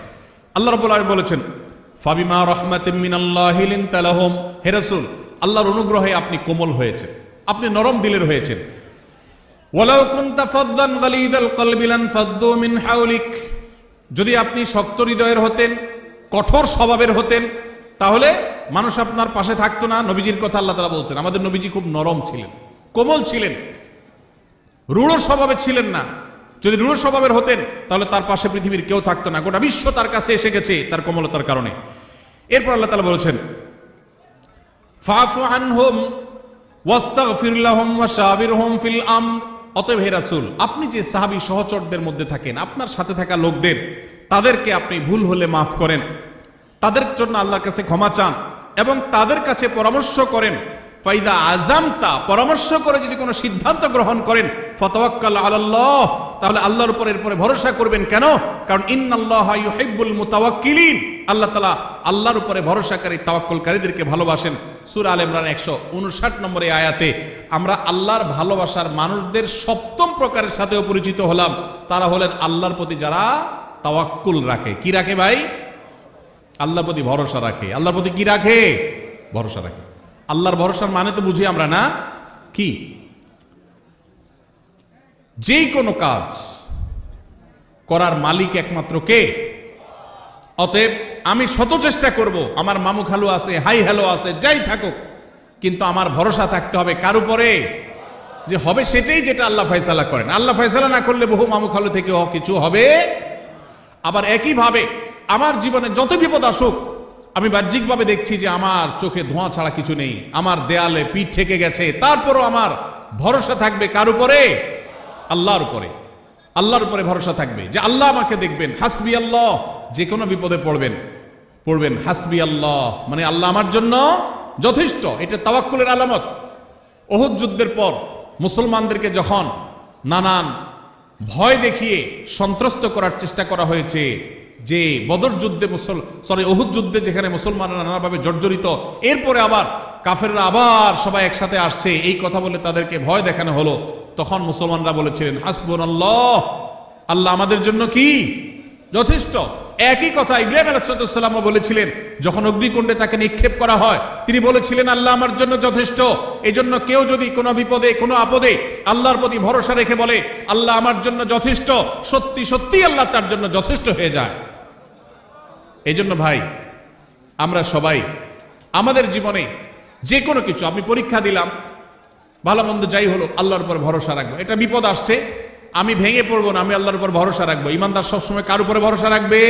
আল্লাহ রাব্বুল আলামিন বলেছেন ফাবিমা রাহমাতিম মিনাল্লাহি লিনতা লাহুম, হে রাসূল আল্লাহর অনুগ্রহে আপনি কোমল হয়েছেন, আপনি নরম দিলের হয়েছেন। ওয়ালাউ কুনতা ফাদ্দান গালিদাল কলবি লানফাদ্দু মিন হাওলিক, যদি আপনি শক্ত হৃদয়ের হতেন, কঠোর স্বভাবের হতেন, তাহলে মানুষ আপনার পাশে থাকতো না। নবীজির কথা আল্লাহ তাআলা বলছেন, আমাদের নবীজি খুব নরম ছিলেন, কোমল ছিলেন, রূঢ় স্বভাবের ছিলেন না। যদি রূঢ় স্বভাবের হতেন তাহলে তার পাশে পৃথিবীর কেউ থাকতো না, গোটা বিশ্ব তার কাছে এসে গেছে তার কোমলতার কারণে। এরপর আল্লাহ তাআলা বলেছেন ফাফু আনহুম ওয়াস্তাগফির লাহুম ওয়াশাবিরহুম ফিল আমর, অতএব হে রাসূল আপনি যে সাহাবী সহচরদের মধ্যে থাকেন, আপনার সাথে থাকা লোকদের, তাদেরকে আপনি ভুল হলে মাফ করেন, তাদের জন্য আল্লাহর কাছে ক্ষমা চান এবং তাদের কাছে পরামর্শ করেন। ফাইদা আযামতা, পরামর্শ করে যদি কোনো সিদ্ধান্ত গ্রহণ করেন, ফাতাওয়াক্কাল আলাল্লাহ, তাহলে আল্লাহর উপর এরপরে ভরসা করবেন। কেন? কারণ ইন্নাল্লাহা ইউহিব্বুল মুতাওয়াক্কিলিন, আল্লাহ তাআলা আল্লাহর উপরে ভরসাকারী তাওয়াক্কুলকারীদেরকে ভালোবাসেন। সূরা আলে ইমরান 159 নম্বরে আয়াতে আমরা আল্লাহর ভালোবাসার মানুষদের 7ম প্রকারের সাথেও পরিচিত হলাম। তারা হলেন আল্লাহর প্রতি যারা তাওয়াক্কুল রাখে। কি রাখে ভাই? আল্লাহর প্রতি ভরসা রাখে। আল্লাহর প্রতি কি রাখে? ভরসা রাখে। আল্লাহর ভরসার মানে তো বুঝি আমরা না, কি? যেই কোনো কাজ করার মালিক একমাত্র কে? অতএব আমি শত চেষ্টা করব, আমার মামু খালু আছে, হাই হ্যালো আছে, যাই থাকুক, কিন্তু আমার ভরসা থাকতে হবে কার উপরে? যে হবে সেটাই যেটা আল্লাহ ফয়সালা করেন। আল্লাহ ফয়সালা না করলে বহু মামু খালু থেকে কিছু হবে। আবার একইভাবে আমার জীবনে যত বিপদ আসুক, আমি বাহ্যিকভাবে দেখছি যে আমার চোখে ধোঁয়া ছাড়া কিছু নেই, আমার দেয়ালে পিঠ ঠেকে গেছে, তারপরও আমার ভরসা থাকবে কার উপরে? আল্লাহর উপরে। আল্লাহর উপরে ভরসা থাকবে যে আল্লাহ আমাকে দেখবেন। হাসবি আল্লাহ, যে কোনো বিপদে পড়বেন হাসবি আল্লাহ, মানে আল্লাহ আমার জন্য যথেষ্ট। এটা তাওয়াক্কুলের আলামত। উহুদ যুদ্ধের পর মুসলমানদেরকে যখন নানান ভয় দেখিয়ে সন্ত্রস্ত করার চেষ্টা করা হয়েছে, যে বদর যুদ্ধে উহুদ যুদ্ধে যেখানে মুসলমানরা নানাভাবে জর্জরিত, এরপরে আবার কাফেররা আবার সবাই একসাথে আসছে, এই কথা বলে তাদেরকে ভয় দেখানো হলো। তখন মুসলমানরা বলেছিলেন হাসবুনাল্লাহ, আল্লাহ আমাদের জন্য কি যথেষ্ট। একই কথা ইব্রাহিম আলাইহিস সালামও বলেছিলেন, যখন অগ্নিকুণ্ডে তাকে নিক্ষেপ করা হয় তিনি বলেছিলেন আল্লাহ আমার জন্য যথেষ্ট। এজন্য কেউ যদি কোনো বিপদে কোনো আপদে আল্লাহর প্রতি ভরসা রেখে বলে আল্লাহ আমার জন্য যথেষ্ট, সত্যি সত্যি আল্লাহ তার জন্য যথেষ্ট হয়ে যায়। এজন্য ভাই আমরা সবাই আমাদের জীবনে যে কোনো কিছু, আমি পরীক্ষা দিলাম, ভালো মন্দ যাই হলো, আল্লাহর উপর ভরসা রাখবো। এটা বিপদ আসছে, আমি ভেঙে পড়বো না, আমি আল্লাহর উপর ভরসা রাখবো। ইমানদার সবসময় কার উপরে ভরসা রাখবে?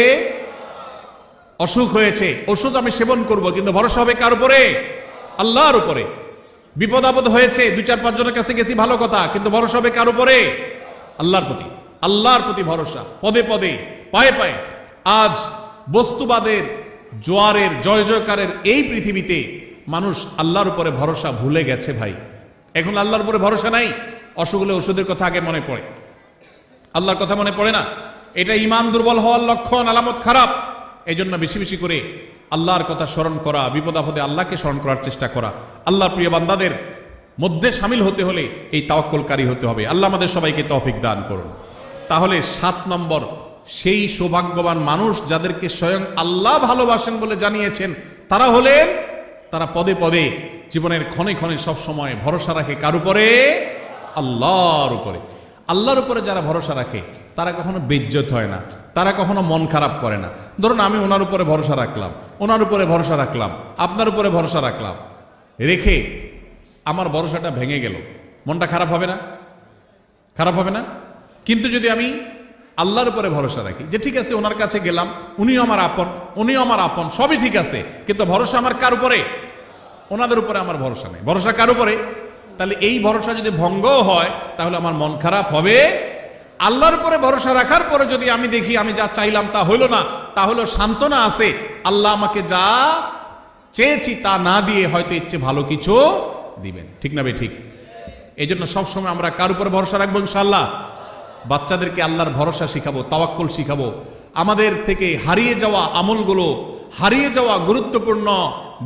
অসুখ হয়েছে, ওষুধ আমি সেবন করব, কিন্তু ভরসা হবে কার উপরে? আল্লাহর উপরে। বিপদ আপদ হয়েছে, 2-4-5 জনের কাছে গেছি, ভালো কথা, কিন্তু ভরসা হবে কার উপরে? আল্লাহর প্রতি। আল্লাহর প্রতি ভরসা, পদে পদে পায়ে পায়ে। আজ বস্তুবাদের জোয়ারের জয় জয়কারের এই পৃথিবীতে মানুষ আল্লাহর উপরে ভরসা ভুলে গেছে ভাই। এখন আল্লাহর উপরে ভরসা নাই, অসুখ হলে ওষুধের কথা আগে মনে পড়ে, আল্লাহর কথা মনে পড়ে না। এটা ঈমান দুর্বল হওয়ার লক্ষণ, আলামত খারাপ। এই জন্য বেশি বেশি করে আল্লাহর কথা স্মরণ করা, বিপদ আপদে আল্লাহকে স্মরণ করার চেষ্টা করা। আল্লাহর প্রিয় বান্দাদের মধ্যে শামিল হতে হলে এই তাওয়াক্কুলকারী হতে হবে। আল্লাহ আমাদের সবাইকে তৌফিক দান করুন। তাহলে 7 নম্বর, সেই সৌভাগ্যবান মানুষ যাদেরকে স্বয়ং আল্লাহ ভালোবাসেন বলে জানিয়েছেন, তারা হলেন, তারা পদে পদে জীবনের ক্ষণে ক্ষণে সব সময় ভরসা রাখে কার উপরে? আল্লাহর উপরে। আল্লাহর উপরে যারা ভরসা রাখে তারা কখনো বেইজ্জত হয় না, তারা কখনো মন খারাপ করে না। ধরুন আমি ওনার উপরে ভরসা রাখলাম, ওনার উপরে ভরসা রাখলাম, আপনার উপরে ভরসা রাখলাম, রেখে আমার ভরসাটা ভেঙে গেল, মনটা খারাপ হবে না? খারাপ হবে না? কিন্তু যদি আমি আল্লাহর উপরে ভরসা রাখি, যে ঠিক আছে ওনার কাছে গেলাম, উনিও আমার আপন, উনিও আমার আপন, সবই ঠিক আছে, কিন্তু ভরসা আমার কার উপরে? ওনাদের উপরে আমার ভরসা নেই, ভরসা কার উপরে? তাহলে এই ভরসা যদি ভঙ্গ হয় তাহলে আমার মন খারাপ হবে। আল্লাহর উপরে ভরসা রাখার পরে যদি আমি দেখি আমি যা চাইলাম তা হইল না, তাহলে সান্ত্বনা আছে, আল্লাহ আমাকে যা চেয়েছি তা না দিয়ে হয়তো ইচ্ছে ভালো কিছু দিবেন। ঠিক না ভাই? ঠিক। এই জন্য সবসময় আমরা কার উপরে ভরসা রাখবো? ইনশাআল্লাহ। বাচ্চাদেরকে আল্লাহর ভরসা শিখাবো, তাওয়াক্কুল শিখাবো। আমাদের থেকে হারিয়ে যাওয়া আমলগুলো, হারিয়ে যাওয়া গুরুত্বপূর্ণ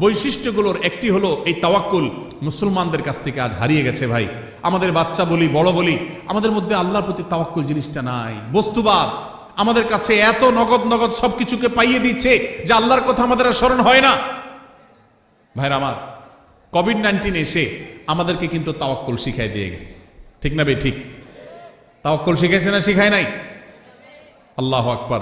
বৈশিষ্ট্যগুলোর একটি হলো এই তাওয়াক্কুল। মুসলমানদের কাছ থেকে আজ হারিয়ে গেছে ভাই। আমাদের বাচ্চা বলি, বড় বলি, আমাদের মধ্যে আল্লাহর প্রতি তাওয়াক্কুল জিনিসটা নাই। বস্তুবাদ আমাদের কাছে এত নগদ নগদ সবকিছুকে পাইয়ে দিচ্ছে যে আল্লাহর কথা আমাদের আর স্মরণ হয় না। ভাইরা আমার, কোভিড-19 এসে আমাদেরকে কিন্তু তাওয়াক্কুল শিখাই দিয়ে গেছে। ঠিক না ভাই? ঠিক। তাওয়াক্কুল শিখাইছে না শিখায় নাই? আল্লাহু আকবার।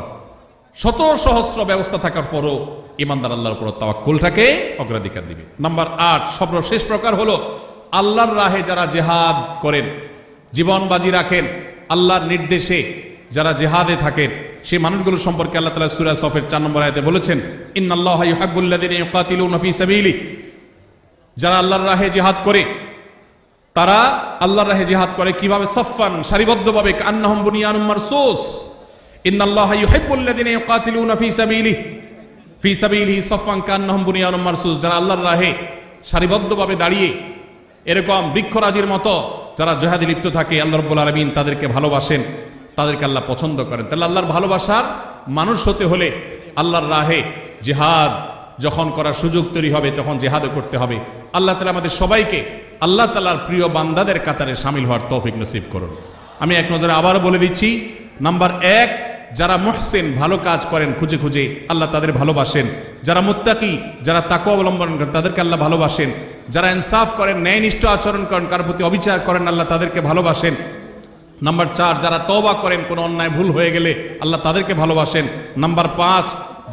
শত সহস্র ব্যবস্থা থাকার পরও ইমানদার আল্লাহর উপর তাওয়াক্কুলটাকে অগ্রাধিকার দিবে। নাম্বার 8, সর্বশেষ প্রকার হলো আল্লাহর রাহে যারা জিহাদ করেন, জীবন বাজি রাখেন, আল্লাহর নির্দেশে যারা জিহাদে থাকেন, সেই মানুষগুলো সম্পর্কে আল্লাহ তাআলা সূরা সফের 4 নম্বর আয়াতে বলেছেন, ইন্নাল্লাহা ইউহিব্বুল্লাযিনা ইউকাতিলুনা ফী সাবিলি। যারা আল্লাহর রাহে জিহাদ করে, তারা আল্লাহর রাহে জিহাদ করে কিভাবে? সফফান, সারিবদ্ধভাবে, কান্নাহুম বুনিয়ানুম মারসুস। ইন্নাল্লাহা ইউহিব্বুল্লাযিনা ইউকাতিলুনা ফী সাবিলিহি সফফান কান্নাহুম বুনিয়ানুম মারসুস। যারা আল্লাহর রাহে সারিবদ্ধভাবে দাঁড়িয়ে এরকম বৃক্ষরাজির মতো যারা জিহাদে লিপ্ত থাকে, আল্লাহ রাব্বুল আলামিন তাদেরকে ভালোবাসেন, তাদেরকে আল্লাহ পছন্দ করেন। তাহলে আল্লাহর ভালোবাসার মানুষ হতে হলে আল্লাহর রাহে জিহাদ যখন করার সুযোগ তৈরি হবে তখন জিহাদও করতে হবে। আল্লাহ তাআলা আমাদের সবাইকে আল্লাহ তাআলার প্রিয় বান্দাদের কাতারে শামিল হওয়ার তৌফিক নসিব করুন। আমি এক নজরে আবারও বলে দিচ্ছি, নাম্বার 1, যারা মুহসিন, ভালো কাজ করেন খুঁজে খুঁজে, আল্লাহ তাদের ভালোবাসেন। যারা মুত্তাকি, যারা তাকওয়া অবলম্বন করেন, তাদেরকে আল্লাহ ভালোবাসেন। যারা ইনসাফ করেন, ন্যায়নিষ্ঠ আচরণ করেন, কারোর প্রতি অবিচার করেন, আল্লাহ তাদেরকে ভালোবাসেন। নাম্বার 4, যারা তওবা করেন, কোনো অন্যায় ভুল হয়ে গেলে আল্লাহ তাদেরকে ভালোবাসেন। নাম্বার 5,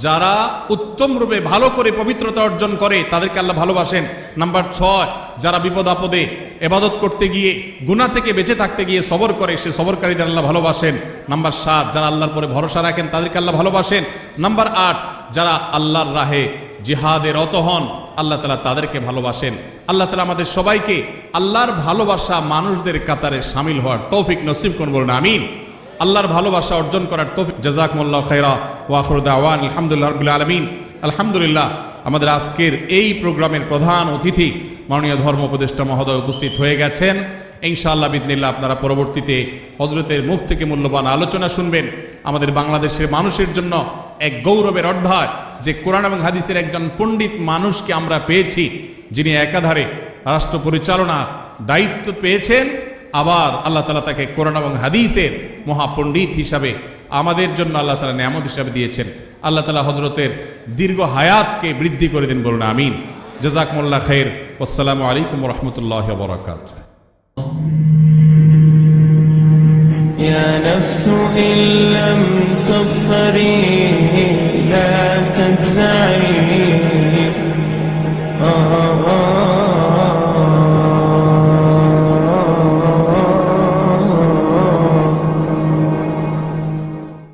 যারা উত্তম রূপে ভালো করে পবিত্রতা অর্জন করে, তাদেরকে আল্লাহ ভালোবাসেন। নাম্বার 6, যারা বিপদ আপদে ইবাদত করতে গিয়ে, গুনাহ থেকে বেঁচে থাকতে গিয়ে সবর করে, সে সবরকারীদের আল্লাহ ভালোবাসেন। নাম্বার 7, যারা আল্লাহর পরে ভরসা রাখেন, তাদেরকে আল্লাহ ভালোবাসেন। নাম্বার 8, যারা আল্লাহর রাহে জিহাদে রত হন, আল্লাহ তাআলা তাদেরকে ভালোবাসেন। আল্লাহ তাআলা আমাদের সবাইকে আল্লাহর ভালোবাসা মানুষদের কাতারে শামিল হওয়ার তৌফিক নসিব করুন, বলুন আমিন। আল্লাহর ভালোবাসা অর্জন করার তৌফিক। জাযাকুমুল্লাহু খাইরা ওয়া আখিরু দাওয়ানা আলহামদুলিল্লাহি রাব্বিল আলামিন। আলহামদুলিল্লাহ, আমাদের আজকের এই প্রোগ্রামের প্রধান অতিথি মাননীয় ধর্ম উপদেষ্টা মহোদয় উপস্থিত হয়ে গেছেন। ইনশাআল্লাহ বিইذনিল্লাহ আপনারা পরবর্তীতে হযরতের মুখ থেকে মূল্যবান আলোচনা শুনবেন। আমাদের বাংলাদেশের মানুষের জন্য এক গৌরবের অধ্যায় যে কোরআন এবং হাদিসের একজন পণ্ডিত মানুষকে আমরা পেয়েছি, যিনি একাধারে রাষ্ট্র পরিচালনা দায়িত্ব পেয়েছেন, আবার আল্লাহ তাআলা তাকে কোরআন এবং হাদিসের মহাপণ্ডিত হিসাবে আমাদের জন্য আল্লাহ তাআলা নিয়ামত হিসাবে দিয়েছেন। আল্লাহ তাআলা হযরতের দীর্ঘ হায়াতকে বৃদ্ধি করে দিন, বলুন আমিন। জাযাকুমুল্লাহ খাইর। আসসালামু আলাইকুম ওয়া রাহমাতুল্লাহি ওয়া বারাকাতুহু। يا نفس إن لم تظفري لا تجزعي